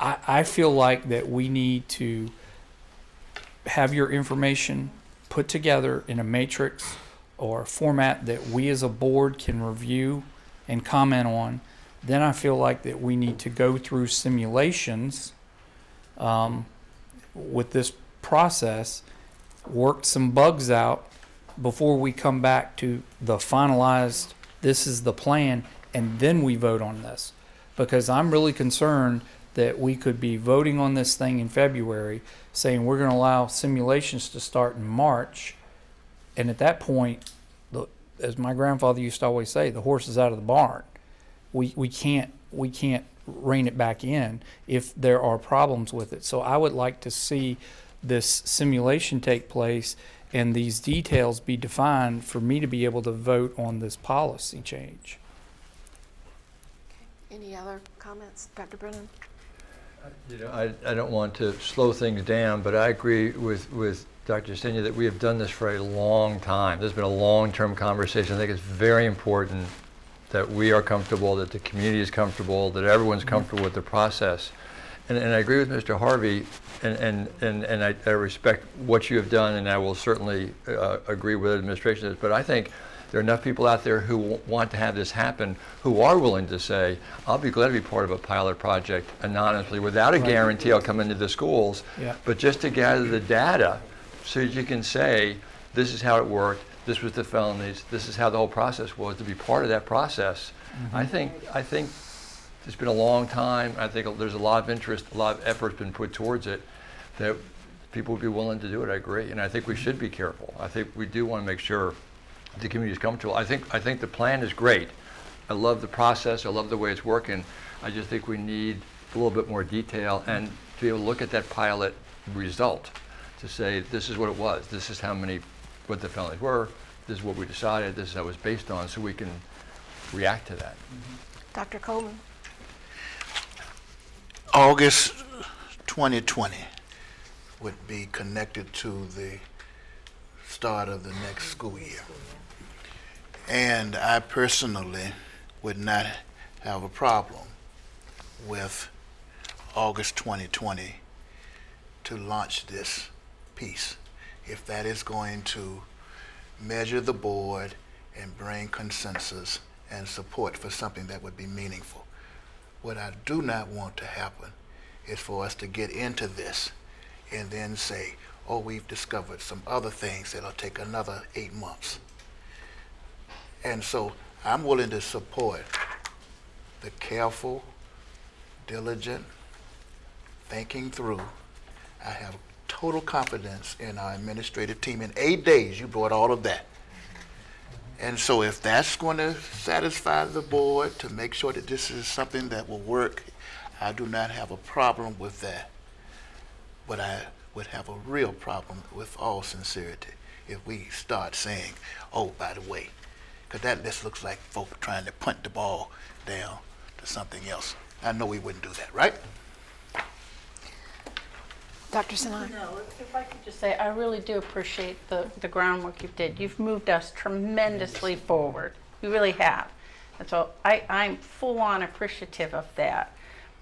I feel like that we need to have your information put together in a matrix or a format that we as a board can review and comment on. Then I feel like that we need to go through simulations with this process, work some bugs out before we come back to the finalized, this is the plan, and then we vote on this. Because I'm really concerned that we could be voting on this thing in February, saying we're going to allow simulations to start in March, and at that point, as my grandfather used to always say, the horse is out of the barn. We can't rein it back in if there are problems with it. So I would like to see this simulation take place and these details be defined for me to be able to vote on this policy change. Any other comments, Dr. Brennan? I don't want to slow things down, but I agree with Dr. Senior that we have done this for a long time. There's been a long-term conversation. I think it's very important that we are comfortable, that the community is comfortable, that everyone's comfortable with the process. And I agree with Mr. Harvey, and I respect what you have done, and I will certainly agree with the administration. But I think there are enough people out there who want to have this happen, who are willing to say, I'll be glad to be part of a pilot project anonymously, without a guarantee I'll come into the schools, but just to gather the data so that you can say, this is how it worked, this was the felonies, this is how the whole process was, to be part of that process. I think it's been a long time. I think there's a lot of interest, a lot of effort been put towards it, that people would be willing to do it. I agree, and I think we should be careful. I think we do want to make sure the community is comfortable. I think the plan is great. I love the process. I love the way it's working. I just think we need a little bit more detail and to be able to look at that pilot result to say, this is what it was. This is what the felonies were. This is what we decided. This is how it was based on, so we can react to that. Dr. Coleman? August 2020, would be connected to the start of the next school year. And I personally would not have a problem with August 2020 to launch this piece, if that is going to measure the board and bring consensus and support for something that would be meaningful. What I do not want to happen is for us to get into this and then say, oh, we've discovered some other things that'll take another 8 months. And so I'm willing to support the careful, diligent thinking through. I have total confidence in our administrative team. In 8 days, you brought all of that. And so if that's going to satisfy the board to make sure that this is something that will work, I do not have a problem with that. But I would have a real problem, with all sincerity, if we start saying, oh, by the way, because that just looks like folk trying to punt the ball down to something else. I know we wouldn't do that, right? Dr. Sinai? No, if I could just say, I really do appreciate the groundwork you did. You've moved us tremendously forward. You really have. And so I'm full-on appreciative of that.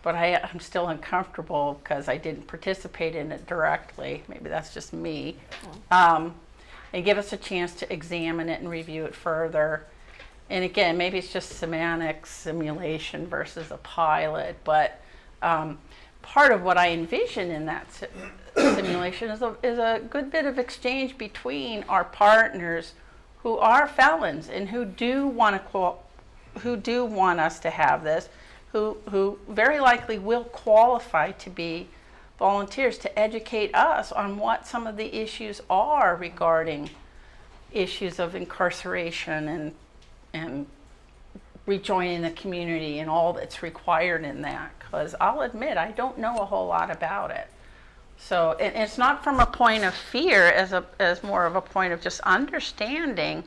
But I'm still uncomfortable because I didn't participate in it directly. Maybe that's just me. And give us a chance to examine it and review it further. And again, maybe it's just semantics, simulation versus a pilot. But part of what I envision in that simulation is a good bit of exchange between our partners who are felons and who do want us to have this, who very likely will qualify to be volunteers, to educate us on what some of the issues are regarding issues of incarceration and rejoining the community and all that's required in that. Because I'll admit, I don't know a whole lot about it. So and it's not from a point of fear, as more of a point of just understanding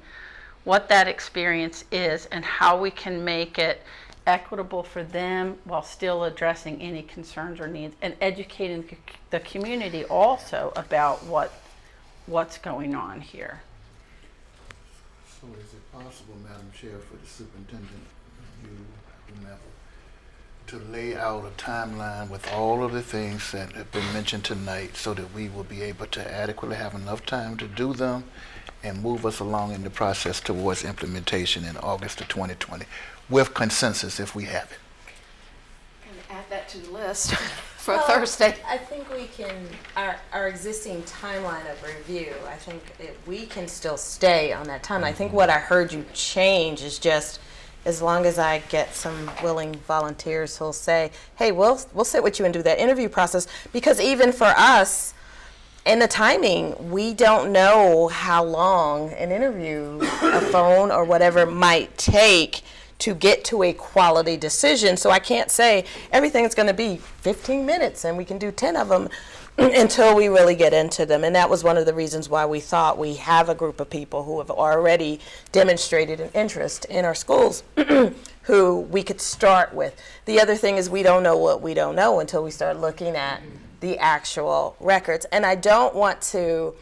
what that experience is and how we can make it equitable for them while still addressing any concerns or needs, and educating the community also about what's going on here. So is it possible, Madam Chair, for the superintendent, you, whomever, to lay out a timeline with all of the things that have been mentioned tonight so that we will be able to adequately have enough time to do them and move us along in the process towards implementation in August of 2020 with consensus if we have it? And add that to the list for Thursday. I think we can, our existing timeline of review, I think we can still stay on that time. I think what I heard you change is just, as long as I get some willing volunteers who'll say, hey, we'll sit with you and do that interview process, because even for us, in the timing, we don't know how long an interview, a phone or whatever might take to get to a quality decision. So I can't say everything's going to be 15 minutes and we can do 10 of them until we really get into them. And that was one of the reasons why we thought we have a group of people who have already demonstrated an interest in our schools who we could start with. The other thing is we don't know what we don't know until we start looking at the actual records. And I don't want to,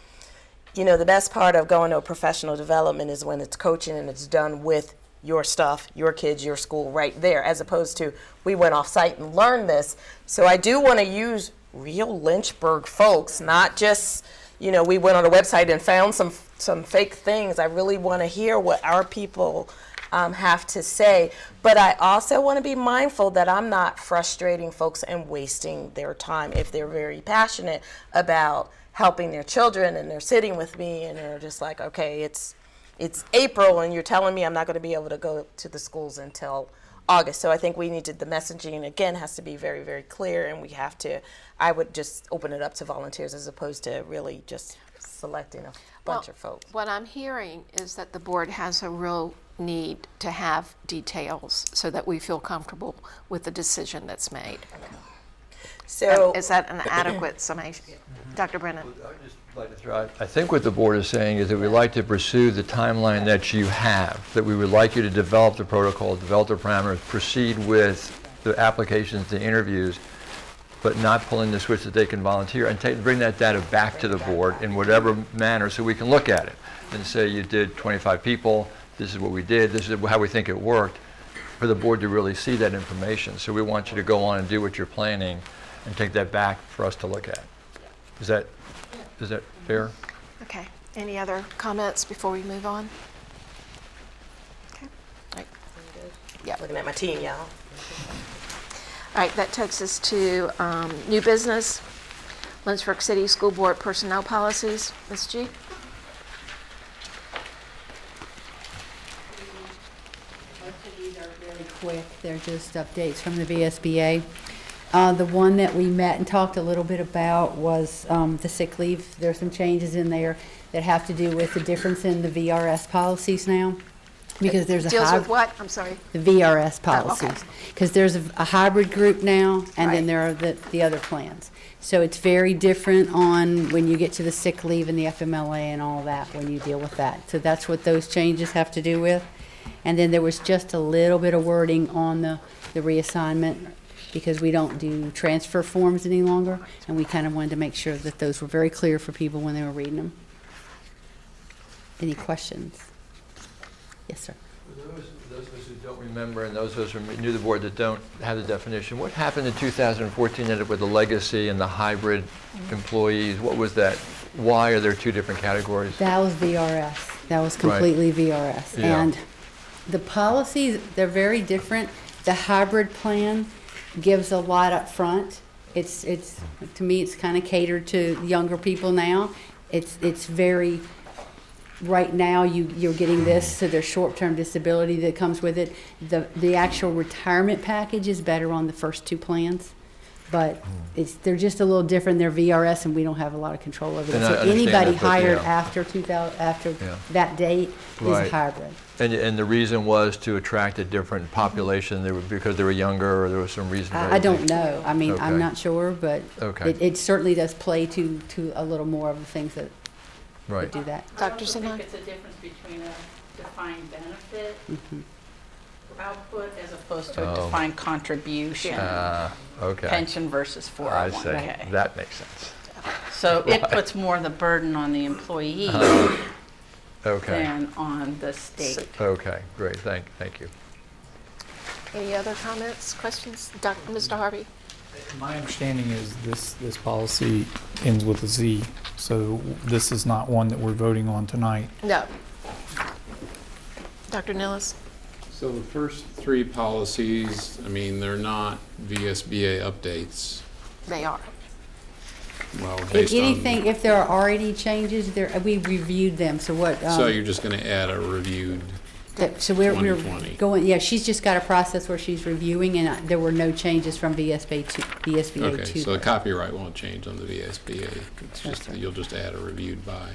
the best part of going to a professional development is when it's coaching and it's done with your stuff, your kids, your school right there, as opposed to we went off site and learned this. So I do want to use real Lynchburg folks, not just, we went on a website and found some fake things. I really want to hear what our people have to say. But I also want to be mindful that I'm not frustrating folks and wasting their time if they're very passionate about helping their children and they're sitting with me and they're just like, okay, it's April and you're telling me I'm not going to be able to go to the schools until August. So I think the messaging again has to be very, very clear, and I would just open it up to volunteers as opposed to really just selecting a bunch of folks. What I'm hearing is that the board has a real need to have details so that we feel comfortable with the decision that's made. So is that an adequate summation? Dr. Brennan? I'd just like to throw out, I think what the board is saying is that we'd like to pursue the timeline that you have, that we would like you to develop the protocol, develop the parameters, proceed with the applications, the interviews, but not pulling the switch that they can volunteer, and bring that data back to the board in whatever manner so we can look at it and say, you did 25 people, this is what we did, this is how we think it worked, for the board to really see that information. So we want you to go on and do what you're planning and take that back for us to look at. Is that fair? Okay. Any other comments before we move on? Okay. All right. Yeah, looking at my team, y'all. All right, that takes us to new business, Lynchburg City School Board personnel policies. Ms. G? Most of these are very quick. They're just updates from the VSBA. The one that we met and talked a little bit about was the sick leave. There's some changes in there that have to do with the difference in the VRS policies now. Because there's a Deals with what? I'm sorry. The VRS Oh, okay. policies. Because there's a hybrid group now, and then there are the other plans. So it's very different on when you get to the sick leave and the FMLA and all that, when you deal with that. So that's what those changes have to do with. And then there was just a little bit of wording on the reassignment, because we don't do transfer forms any longer, and we kind of wanted to make sure that those were very clear for people when they were reading them. Any questions? Yes, sir. For those of us who don't remember, and those of us who are new to the board that don't have the definition, what happened in 2014 ended up with the legacy and the hybrid employees? What was that? Why are there two different categories? That was VRS. That was completely VRS. Yeah. And the policies, they're very different. The hybrid plan gives a lot up front. It's to me, it's kind of catered to younger people now. It's very, right now you're getting this, so there's short-term disability that comes with it. The actual retirement package is better on the first two plans, but they're just a little different. They're VRS, and we don't have a lot of control over them. And I So understand anybody that, but, hired yeah. after that date is a Right. hybrid. And the reason was to attract a different population, because they were younger, or there was some reason? I don't know. I mean, I'm Okay. not sure, but Okay. it certainly does play to a little more of the things that Right. do that. I also think it's a difference between a defined benefit output as opposed to a Oh. defined contribution. Okay. Pension versus I 401k. see. That makes sense. So it puts more of the burden on the employee Okay. than on the state. Okay, great, thank you. Any other comments, questions? Mr. Harvey? My understanding is this policy ends with a Z, so this is not one that we're voting on tonight. No. Dr. Nilles? So the first three policies, I mean, they're not VSBA updates. They are. Well, based on, Anything, if there are already changes, we reviewed them, so what? so you're just going to add a reviewed So we're 2020. going, yeah, she's just got a process where she's reviewing, and there were no changes from VSBA to Okay, so the her. copyright won't change on the VSBA. It's just, you'll just add a reviewed by.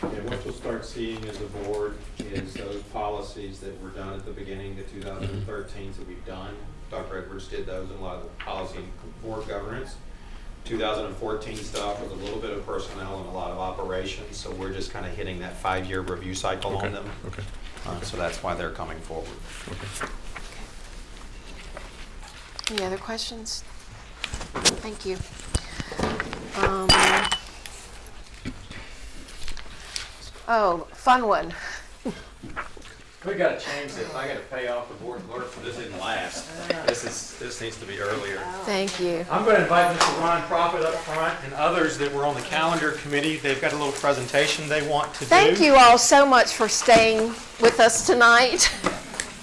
Yeah, what you'll start seeing as a board is those policies that were done at the beginning of 2013 that we've done. Dr. Edwards did those in a lot of the policy and board governance. 2014 stuff with a little bit of personnel and a lot of operations, so we're just kind of hitting that 5-year review cycle on them. Okay. So that's why they're coming forward. Any other questions? Thank you. Oh, fun one. We gotta change this. I gotta pay off the board clerk, so this didn't last. This needs to be earlier. Thank you. I'm going to invite Mr. Ron Prophet up front and others that were on the calendar committee. They've got a little presentation they want to do. Thank you all so much for staying with us tonight.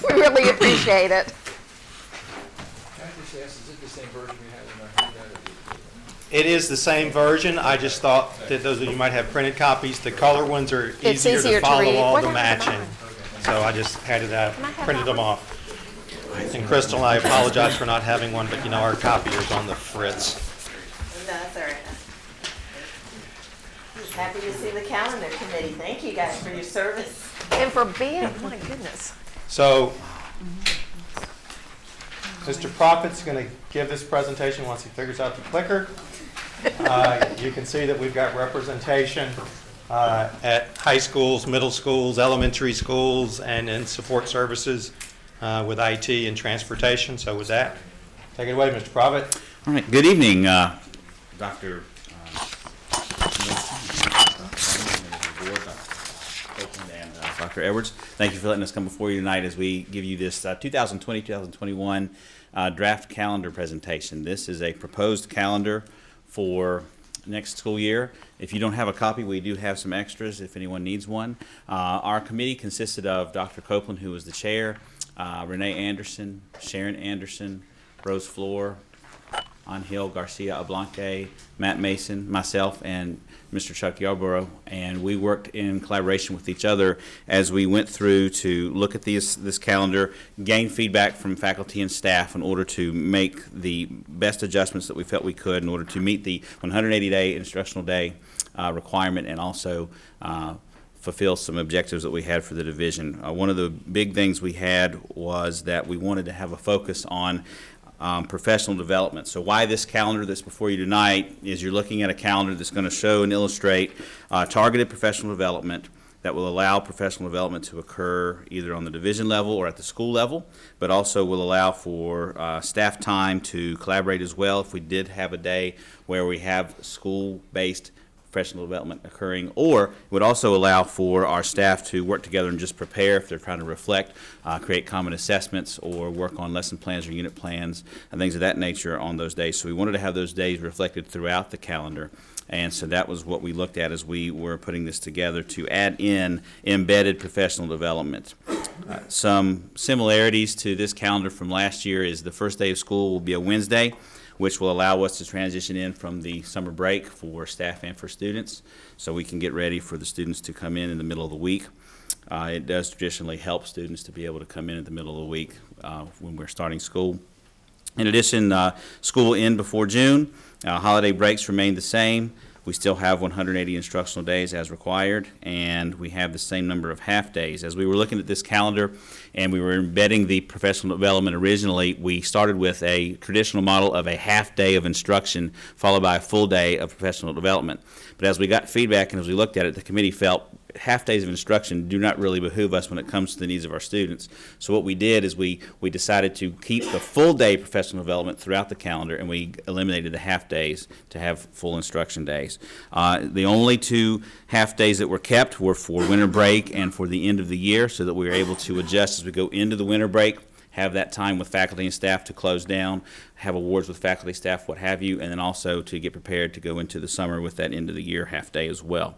We really appreciate it. Can I just ask, is it the same version we had in our handout? It is the same version. I just thought that those of you might have printed copies. The color ones are It's easier easier to to follow read. all What the happened to matching. So I just handed that, printed them off. And Crystal, I apologize for not having one, but you know, our copier's on the fritz. That's all right. Just happy to see the calendar committee. Thank you guys for your service. And for being, my goodness. So, Mr. Prophet's going to give this presentation once he figures out the clicker. You can see that we've got representation at high schools, middle schools, elementary schools, and in support services with IT and transportation. So with that, take it away, Mr. Prophet. All right, good evening, Dr. and Dr. Edwards. Thank you for letting us come before you tonight as we give you this 2020-2021 draft calendar presentation. This is a proposed calendar for next school year. If you don't have a copy, we do have some extras if anyone needs one. Our committee consisted of Dr. Copeland, who was the chair, Renee Anderson, Sharon Anderson, Rose Floor, Angel Garcia Ablanque, Matt Mason, myself, and Mr. Chuck Yarborough, and we worked in collaboration with each other as we went through to look at this calendar, gain feedback from faculty and staff in order to make the best adjustments that we felt we could in order to meet the 180-day instructional day requirement and also fulfill some objectives that we had for the division. One of the big things we had was that we wanted to have a focus on professional development. So why this calendar that's before you tonight is you're looking at a calendar that's going to show and illustrate targeted professional development that will allow professional development to occur either on the division level or at the school level, but also will allow for staff time to collaborate as well if we did have a day where we have school-based professional development occurring, or it would also allow for our staff to work together and just prepare if they're trying to reflect, create common assessments, or work on lesson plans or unit plans and things of that nature on those days. So we wanted to have those days reflected throughout the calendar. And so that was what we looked at as we were putting this together to add in embedded professional development. Some similarities to this calendar from last year is the first day of school will be a Wednesday, which will allow us to transition in from the summer break for staff and for students, so we can get ready for the students to come in the middle of the week. It does traditionally help students to be able to come in at the middle of the week when we're starting school. In addition, school will end before June. Holiday breaks remain the same. We still have 180 instructional days as required, and we have the same number of half days. As we were looking at this calendar and we were embedding the professional development originally, we started with a traditional model of a half day of instruction followed by a full day of professional development. But as we got feedback and as we looked at it, the committee felt half days of instruction do not really behoove us when it comes to the needs of our students. So what we did is we decided to keep the full day professional development throughout the calendar, and we eliminated the half days to have full instruction days. The only two half days that were kept were for winter break and for the end of the year, so that we were able to adjust as we go into the winter break, have that time with faculty and staff to close down, have awards with faculty, staff, what have you, and then also to get prepared to go into the summer with that end of the year half day as well.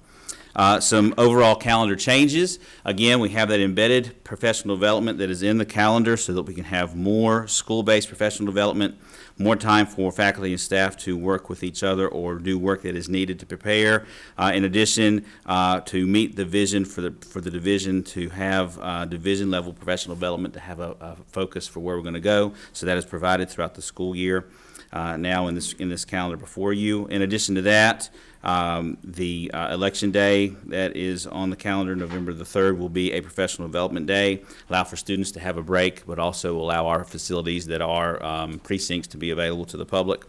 Some overall calendar changes. Again, we have that embedded professional development that is in the calendar so that we can have more school-based professional development, more time for faculty and staff to work with each other or do work that is needed to prepare. In addition, to meet the vision for the division, to have division-level professional development, to have a focus for where we're going to go. So that is provided throughout the school year. Now in this calendar before you. In addition to that, the election day that is on the calendar, November the 3rd, will be a professional development day, allow for students to have a break, but also allow our facilities that are precincts to be available to the public.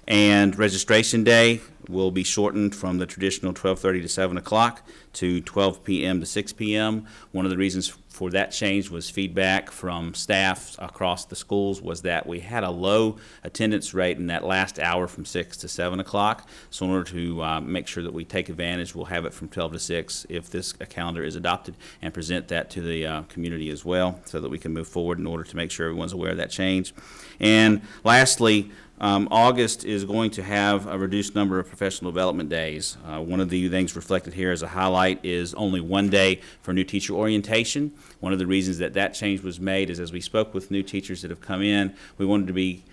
And registration day will be shortened from the traditional 12:30 to 7 o'clock to 12 p.m. to 6 p.m. One of the reasons for that change was feedback from staff across the schools was that we had a low attendance rate in that last hour from 6 to 7 o'clock. So in order to make sure that we take advantage, we'll have it from 12 to 6 if this calendar is adopted, and present that to the community as well so that we can move forward in order to make sure everyone's aware of that change. And lastly, August is going to have a reduced number of professional development days. One of the things reflected here as a highlight is only one day for new teacher orientation. One of the reasons that change was made is as we spoke with new teachers that have come in, we wanted to be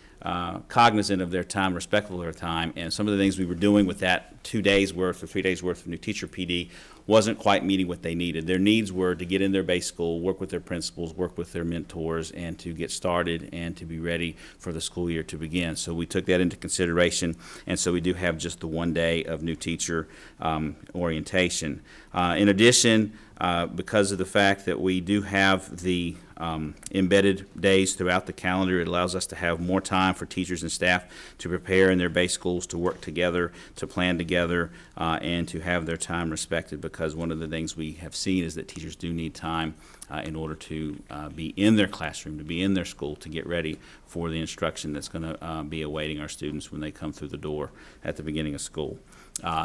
cognizant of their time, respectful of their time, and some of the things we were doing with that 2 days worth or 3 days worth of new teacher PD wasn't quite meeting what they needed. Their needs were to get in their base school, work with their principals, work with their mentors, and to get started and to be ready for the school year to begin. So we took that into consideration, and so we do have just the 1 day of new teacher orientation. In addition, Because of the fact that we do have the embedded days throughout the calendar, it allows us to have more time for teachers and staff to prepare in their base schools, to work together, to plan together, and to have their time respected, because one of the things we have seen is that teachers do need time in order to be in their classroom, to be in their school, to get ready for the instruction that's going to be awaiting our students when they come through the door at the beginning of school.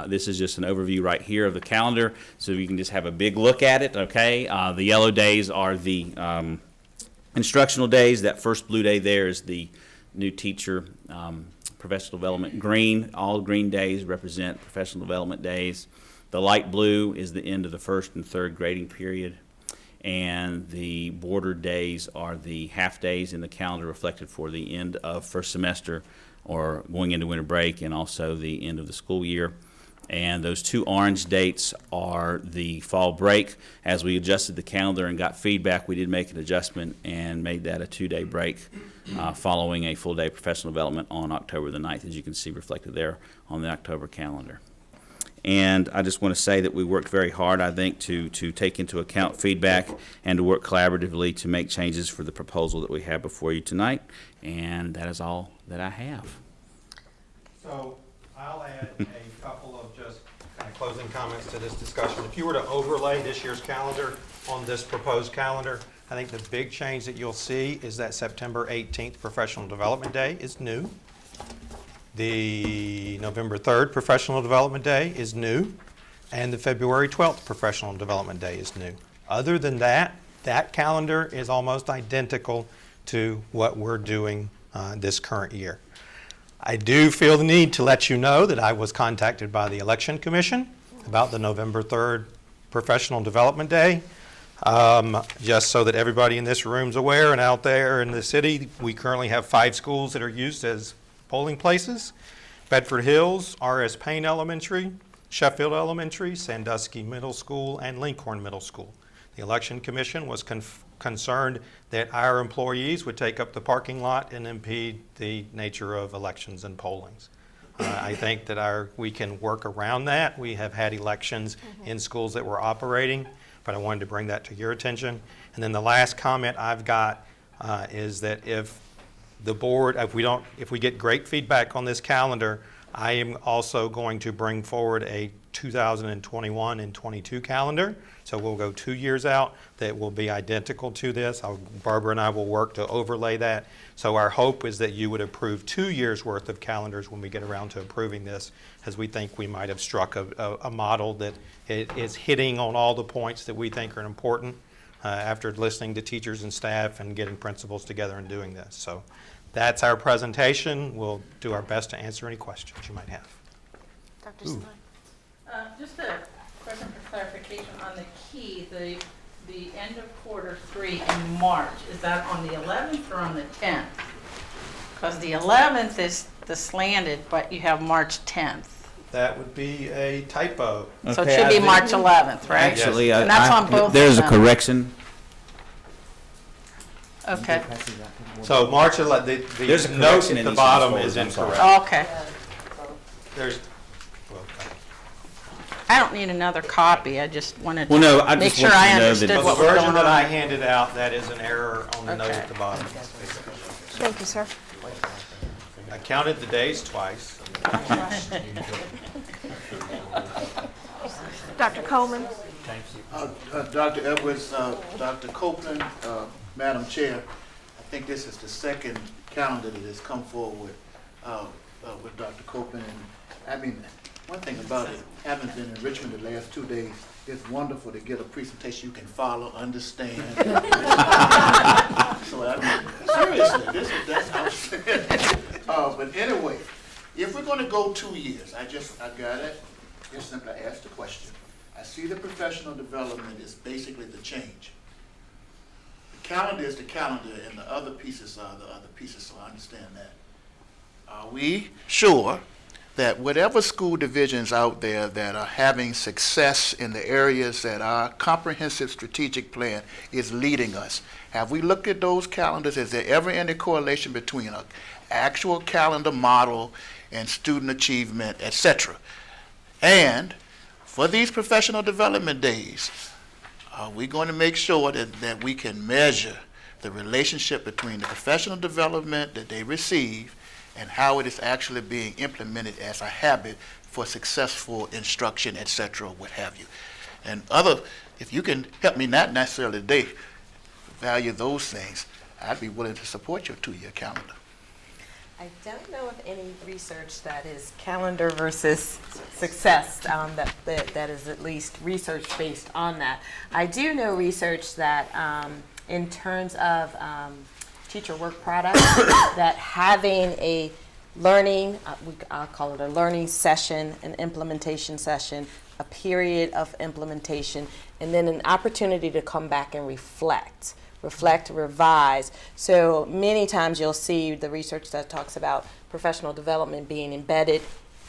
This is just an overview right here of the calendar, so you can just have a big look at it, okay? The yellow days are the instructional days. That first blue day there is the new teacher professional development. Green, all green days represent professional development days. The light blue is the end of the first and third grading period. And the bordered days are the half days in the calendar reflected for the end of first semester or going into winter break, and also the end of the school year. And those two orange dates are the fall break. As we adjusted the calendar and got feedback, we did make an adjustment and made that a 2-day break following a full day professional development on October the 9th, as you can see reflected there on the October calendar. And I just want to say that we worked very hard, I think, to take into account feedback and to work collaboratively to make changes for the proposal that we have before you tonight. And that is all that I have. So I'll add a couple of just kind of closing comments to this discussion. If you were to overlay this year's calendar on this proposed calendar, I think the big change that you'll see is that September 18th Professional Development Day is new. The November 3rd Professional Development Day is new, and the February 12th Professional Development Day is new. Other than that, that calendar is almost identical to what we're doing this current year. I do feel the need to let you know that I was contacted by the Election Commission about the November 3rd Professional Development Day. Just so that everybody in this room's aware, and out there in the city, we currently have 5 schools that are used as polling places: Bedford Hills, R.S. Payne Elementary, Sheffield Elementary, Sandusky Middle School, and Lincoln Middle School. The Election Commission was concerned that our employees would take up the parking lot and impede the nature of elections and pollings. I think that we can work around that. We have had elections in schools that were operating, but I wanted to bring that to your attention. And then the last comment I've got is that if the board, if we get great feedback on this calendar, I am also going to bring forward a 2021 and 22 calendar. So we'll go 2 years out that will be identical to this. Barbara and I will work to overlay that. So our hope is that you would approve 2 years worth of calendars when we get around to approving this, as we think we might have struck a model that is hitting on all the points that we think are important after listening to teachers and staff and getting principals together and doing this. So that's our presentation. We'll do our best to answer any questions you might have. Dr. Stein? Just a question for clarification on the key, the end of quarter 3 in March, is that on the 11th or on the 10th? Because the 11th is the slanted, but you have March 10th. That would be a typo. So it should be March 11th, right? Actually, and that's on both there's of a them. correction. Okay. So March 11th, There's a the note correction at in the these bottom folders, is I'm sorry. incorrect. Okay. There's, I don't need another copy. I just wanted Well, no, to I make just sure want you I to know that understood the what the was version going that I on. handed out, that is an error on the note at the bottom. Thank you, sir. I counted the days twice. Dr. Coleman? Dr. Edwards, Dr. Copeland, Madam Chair, I think this is the second calendar that has come forward with Dr. Copeland. And I mean, one thing about it, having been in Richmond the last 2 days, it's wonderful to get a presentation you can follow, understand. So I mean, seriously, that's outstanding. But anyway, if we're going to go 2 years, I got it. Just simply ask the question. I see the professional development is basically the change. The calendar is the calendar, and the other pieces are the other pieces, so I understand that. Are we sure that whatever school divisions out there that are having success in the areas that our comprehensive strategic plan is leading us, have we looked at those calendars? Is there ever any correlation between an actual calendar model and student achievement, etc.? And for these professional development days, are we going to make sure that we can measure the relationship between the professional development that they receive and how it is actually being implemented as a habit for successful instruction, et cetera, what have you. And if you can help me, not necessarily today, value those things, I'd be willing to support your 2-year calendar. I don't know of any research that is calendar versus success, that is at least research based on that. I do know research that in terms of teacher work products, that having a learning, I'll call it a learning session, an implementation session, a period of implementation, and then an opportunity to come back and reflect, revise. So many times you'll see the research that talks about professional development being embedded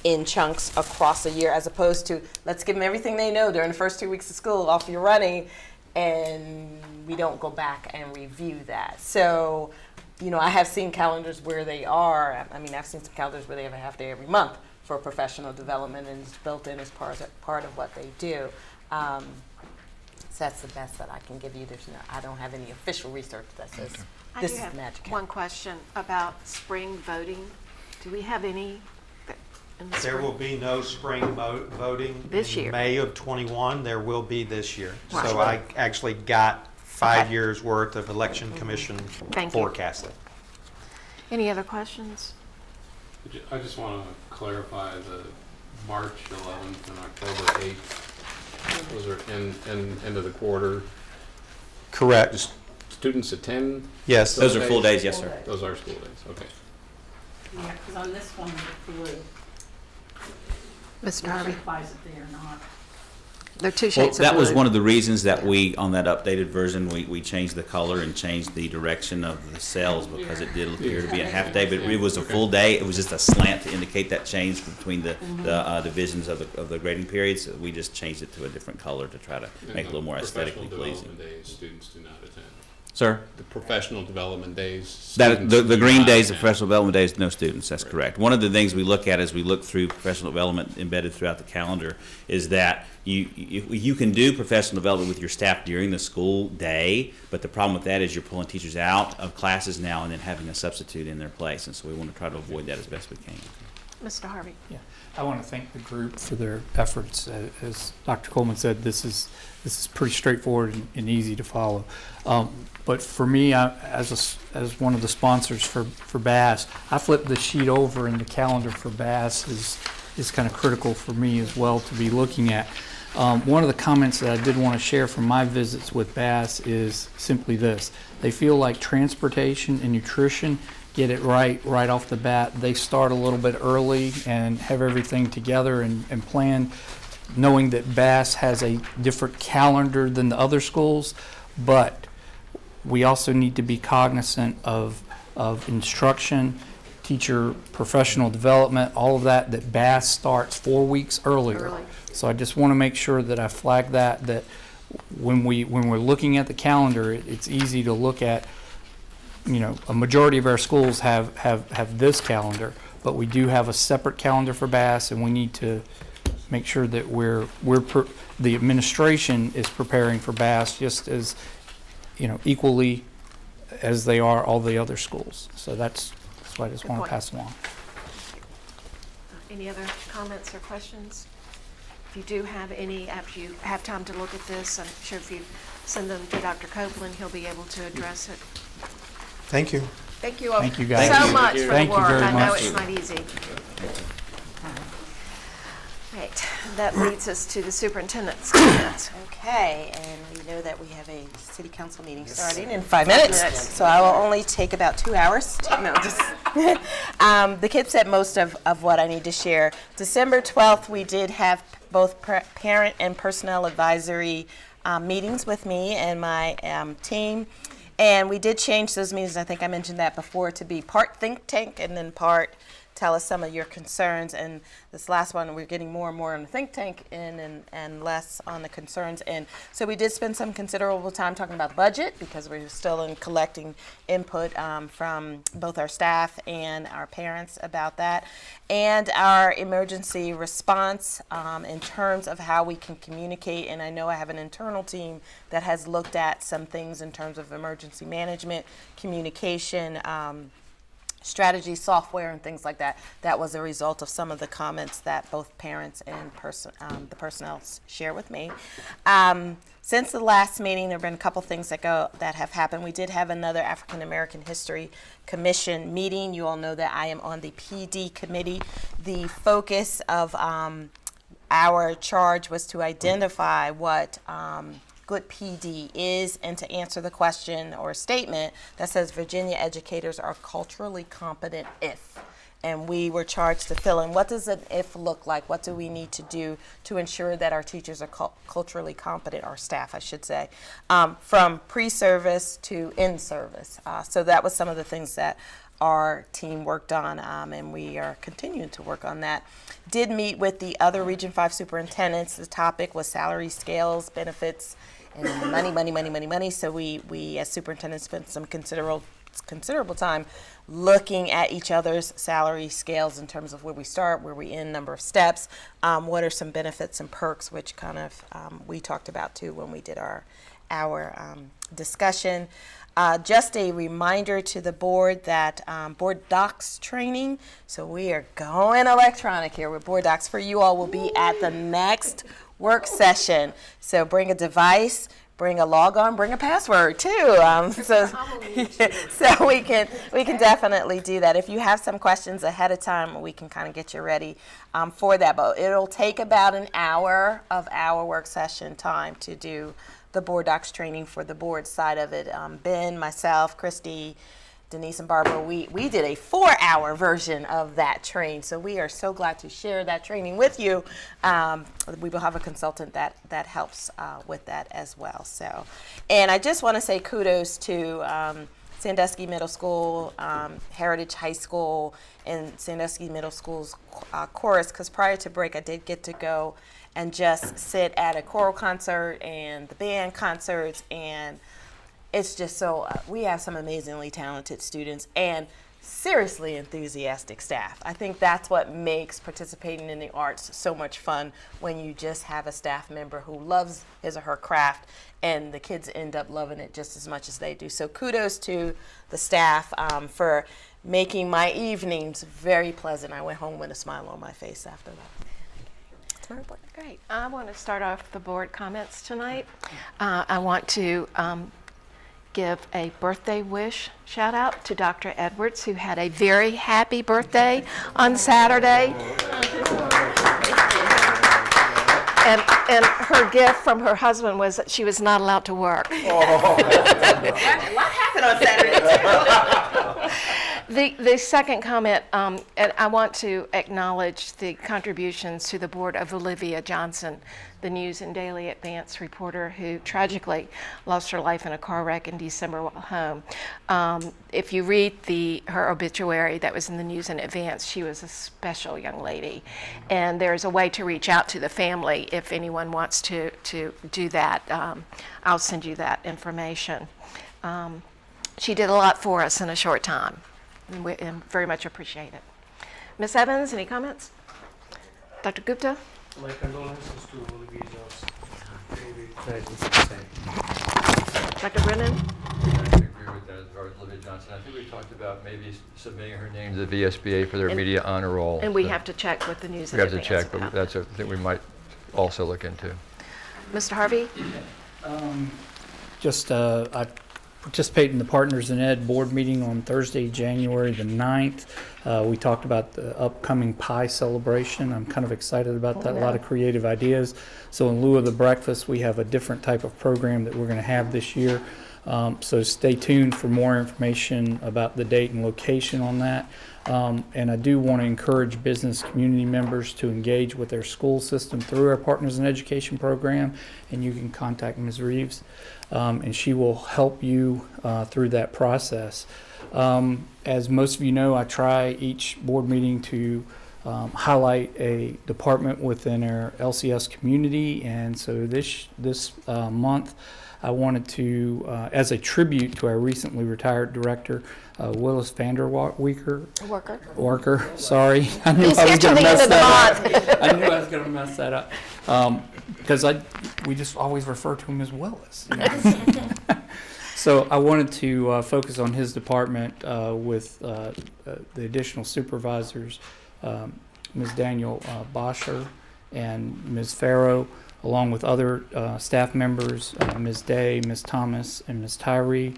in chunks across a year, as opposed to let's give them everything they know during the first 2 weeks of school, off you're running, and we don't go back and review that. So, you know, I have seen calendars where they are, I mean, I've seen some calendars where they have a half day every month for professional development, and it's built in as part of what they do. So that's the best that I can give you. I don't have any official research that says this is magic. One question about spring voting. Do we have any in the There spring? will be no spring voting This in year. May of '21. There will be this year. Right. So I actually got 5 Okay. years worth of election commission Thank you. forecasting. Any other questions? I just want to clarify the March 11th and October 8th. Those are end of the quarter. Correct. Just students attend? Yes. Those are full days, yes, sir. Those are school days, okay. Yeah, because on this one, the blue. Mr. Harvey? Implies that they are not. They're two Well, shades of that was blue. one of the reasons that we, on that updated version, we changed the color and changed the direction of the cells, because it did appear to be a half day, but it was a full day. It was just a slant to indicate that change between the divisions of the grading periods. We just changed it to a different color to try to make it a little more aesthetically pleasing. Professional development days, students do not attend. Sir? The professional development days. That, students the do green not days, the attend. professional development days, no students, that's correct. One of the things we look at as we look through professional development embedded throughout the calendar is that you can do professional development with your staff during the school day, but the problem with that is you're pulling teachers out of classes now and then having a substitute in their place, and so we want to try to avoid that as best we can. Mr. Harvey? Yeah, I want to thank the group for their efforts. As Dr. Coleman said, this is pretty straightforward and easy to follow. But for me, as one of the sponsors for BASS, I flipped the sheet over, and the calendar for BASS is kind of critical for me as well to be looking at. One of the comments that I did want to share from my visits with BASS is simply this: they feel like transportation and nutrition get it right off the bat. They start a little bit early and have everything together and planned, knowing that BASS has a different calendar than the other schools, but we also need to be cognizant of instruction, teacher professional development, all of that BASS starts 4 weeks earlier. So I just want to make sure that I flag that when we're looking at the calendar, it's easy to look at. You know, a majority of our schools have this calendar, but we do have a separate calendar for BASS, and we need to make sure that the administration is preparing for BASS just as, you know, equally as they are all the other schools. So that's what I just want to pass along. Any other comments or questions? If you do have any, after you have time to look at this, I'm sure if you send them to Dr. Copeland, he'll be able to address it. Thank you. Thank you all Thank you, guys. so much for Thank the you work. very I know much. it's not easy. Right, that leads us to the superintendent's comments. Okay, and we know that we have a city council meeting starting in 5 minutes, so I will only take about 2 hours. No, just the kids said most of what I need to share. December 12th, we did have both parent and personnel advisory meetings with me and my team. And we did change those meetings, I think I mentioned that before, to be part think tank and then part tell us some of your concerns. And this last one, we're getting more and more on the think tank and less on the concerns. And so we did spend some considerable time talking about budget because we're still in collecting input from both our staff and our parents about that. And our emergency response in terms of how we can communicate. And I know I have an internal team that has looked at some things in terms of emergency management, communication, strategy, software, and things like that. That was a result of some of the comments that both parents and the personnel share with me. Since the last meeting, there have been a couple things that have happened. We did have another African American History Commission meeting. You all know that I am on the PD committee. The focus of our charge was to identify what good PD is and to answer the question or statement that says Virginia educators are culturally competent if. And we were charged to fill in what does an if look like? What do we need to do to ensure that our teachers are culturally competent, our staff, I should say, from pre-service to in-service. So that was some of the things that our team worked on, and we are continuing to work on that. Did meet with the other Region 5 superintendents. The topic was salary scales, benefits, and money. So we as superintendents spent some considerable time looking at each other's salary scales in terms of where we start, where we end, number of steps, what are some benefits and perks, which kind of we talked about too when we did our discussion. Just a reminder to the board that board docs training, so we are going electronic here with board docs for you all, will be at the next work session. So bring a device, bring a logon, bring a password too. So we can definitely do that. If you have some questions ahead of time, we can kind of get you ready for that. But it'll take about an hour of our work session time to do the board docs training for the board side of it. Ben, myself, Christy, Denise, and Barbara, we did a 4-hour version of that train. So we are so glad to share that training with you. We will have a consultant that helps with that as well. So, and I just want to say kudos to Sandusky Middle School, Heritage High School, and Sandusky Middle School's chorus, because prior to break I did get to go and just sit at a choral concert and the band concerts, and it's just so, we have some amazingly talented students and seriously enthusiastic staff. I think that's what makes participating in the arts so much fun, when you just have a staff member who loves his or her craft and the kids end up loving it just as much as they do. So kudos to the staff for making my evenings very pleasant. I went home with a smile on my face after that. Great. I want to start off the board comments tonight. I want to give a birthday wish shout out to Dr. Edwards, who had a very happy birthday on Saturday. And her gift from her husband was that she was not allowed to work. What happened on Saturday? The second comment, and I want to acknowledge the contributions to the board of Olivia Johnson, the News and Daily Advance reporter who tragically lost her life in a car wreck in December while home. If you read her obituary that was in the News and Advance, she was a special young lady. And there's a way to reach out to the family if anyone wants to do that. I'll send you that information. She did a lot for us in a short time. And we very much appreciate it. Ms. Evans, any comments? Dr. Gupta? My condolences to Olivia Johnson. Very tragic to say. Dr. Brennan? I agree with that as far as Olivia Johnson. I think we talked about maybe submitting her name to the VSBA for their media honor roll. And we have to check with the News and We have to Advance check, but about that's a thing we might also look into. Mr. Harvey? I participate in the Partners in Ed board meeting on Thursday, January the 9th. We talked about the upcoming pie celebration. I'm kind of excited about that, a lot of creative ideas. So in lieu of the breakfast, we have a different type of program that we're going to have this year. So stay tuned for more information about the date and location on that. And I do want to encourage business community members to engage with their school system through our Partners in Education program, and you can contact Ms. Reeves, and she will help you through that process. As most of you know, I try each board meeting to highlight a department within our LCS community, and so this month I wanted to, as a tribute to our recently retired director, Willis Walker, sorry. I knew I was going to mess that up. I knew I was going to mess that up. Because we just always refer to him as Willis. You know? So I wanted to focus on his department with the additional supervisors, Ms. Daniel Bosher and Ms. Farrow, along with other staff members, Ms. Day, Ms. Thomas, and Ms. Tyree.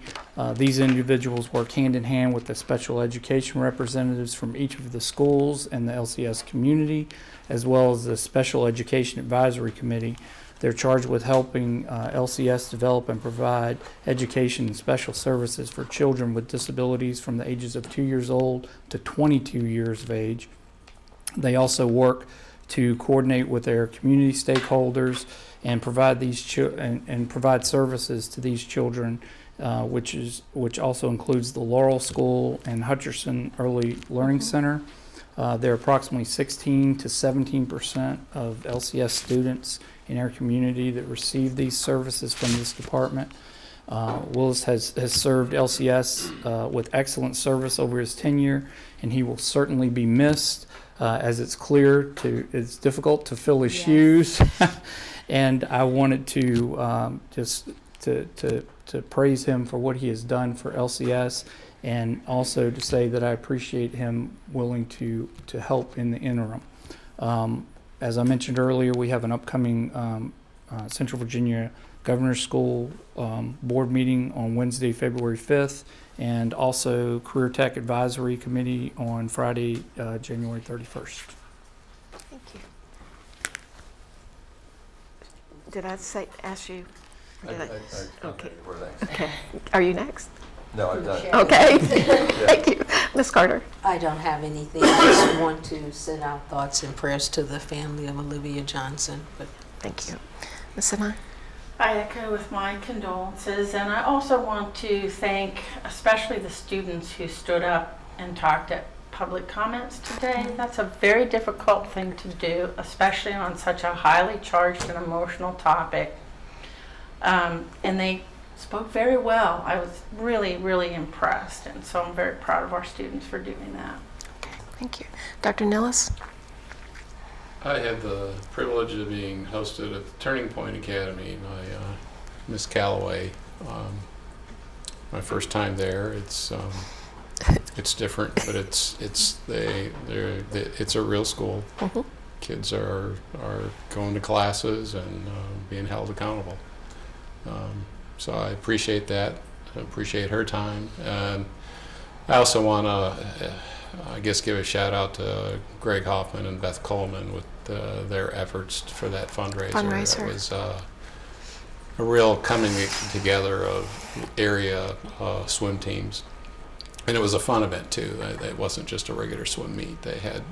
These individuals work hand in hand with the special education representatives from each of the schools and the LCS community, as well as the Special Education Advisory Committee. They're charged with helping LCS develop and provide education and special services for children with disabilities from the ages of 2 years old to 22 years of age. They also work to coordinate with their community stakeholders and provide provide services to these children, which also includes the Laurel School and Hutcherson Early Learning Center. There are approximately 16 to 17% of LCS students in our community that receive these services from this department. Willis has served LCS with excellent service over his tenure, and he will certainly be missed. As it's difficult to fill his shoes, and I wanted to just to praise him for what he has done for LCS, and also to say that I appreciate him willing to help in the interim. As I mentioned earlier, we have an upcoming Central Virginia Governor's School board meeting on Wednesday, February 5th, and also Career Tech Advisory Committee on Friday, January 31st. Thank you. Did I ask you? Okay. Okay. Are you next? No, I'm done. Okay. Thank you. Ms. Carter. I don't have anything. I just want to send out thoughts and prayers to the family of Olivia Johnson. Thank you. Ms. Sinai? I echo with my condolences, and I also want to thank especially the students who stood up and talked at public comments today. That's a very difficult thing to do, especially on such a highly charged and emotional topic. And they spoke very well. I was really, really impressed, and so I'm very proud of our students for doing that. Okay, thank you. Dr. Nillis? I had the privilege of being hosted at the Turning Point Academy by Miss Calloway. My first time there. It's different, but it's a real school. Mm-hmm. Kids are going to classes and being held accountable. So I appreciate that. I appreciate her time. And I also want to, give a shout out to Greg Hoffman and Beth Coleman with their efforts for that fundraiser. It was a real coming together of area swim teams. And it was a fun event too. It wasn't just a regular swim meet. They had,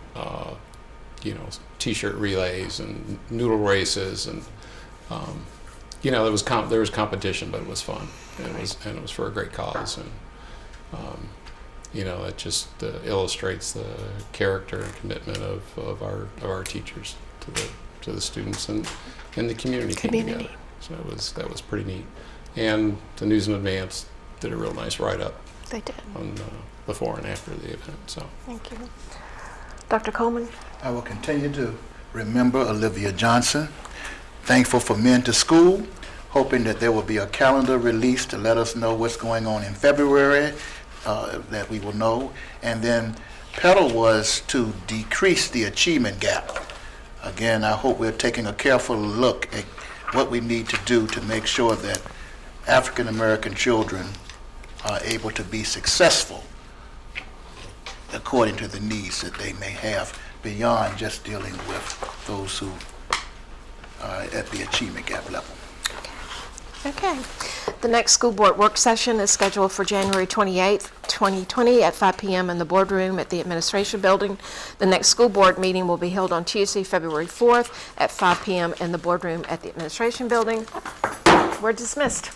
t-shirt relays and noodle races, and there was competition, but it was fun. It was for a great cause, and it just illustrates the character and commitment of our teachers to the students and the community. Came together. So that was pretty neat. And the News and Advance did a real nice write-up. They did. On before and after the event. So thank you. Dr. Coleman? I will continue to remember Olivia Johnson. Thankful for Men to School. Hoping that there will be a calendar released to let us know what's going on in February, that we will know. And then Pedal was to decrease the achievement gap. Again, I hope we're taking a careful look at what we need to do to make sure that African American children are able to be successful according to the needs that they may have beyond just dealing with those who are at the achievement gap level. Okay. The next school board work session is scheduled for January 28th, 2020 at 5 p.m. in the boardroom at the administration building. The next school board meeting will be held on Tuesday, February 4th at 5 p.m. in the boardroom at the administration building. We're dismissed.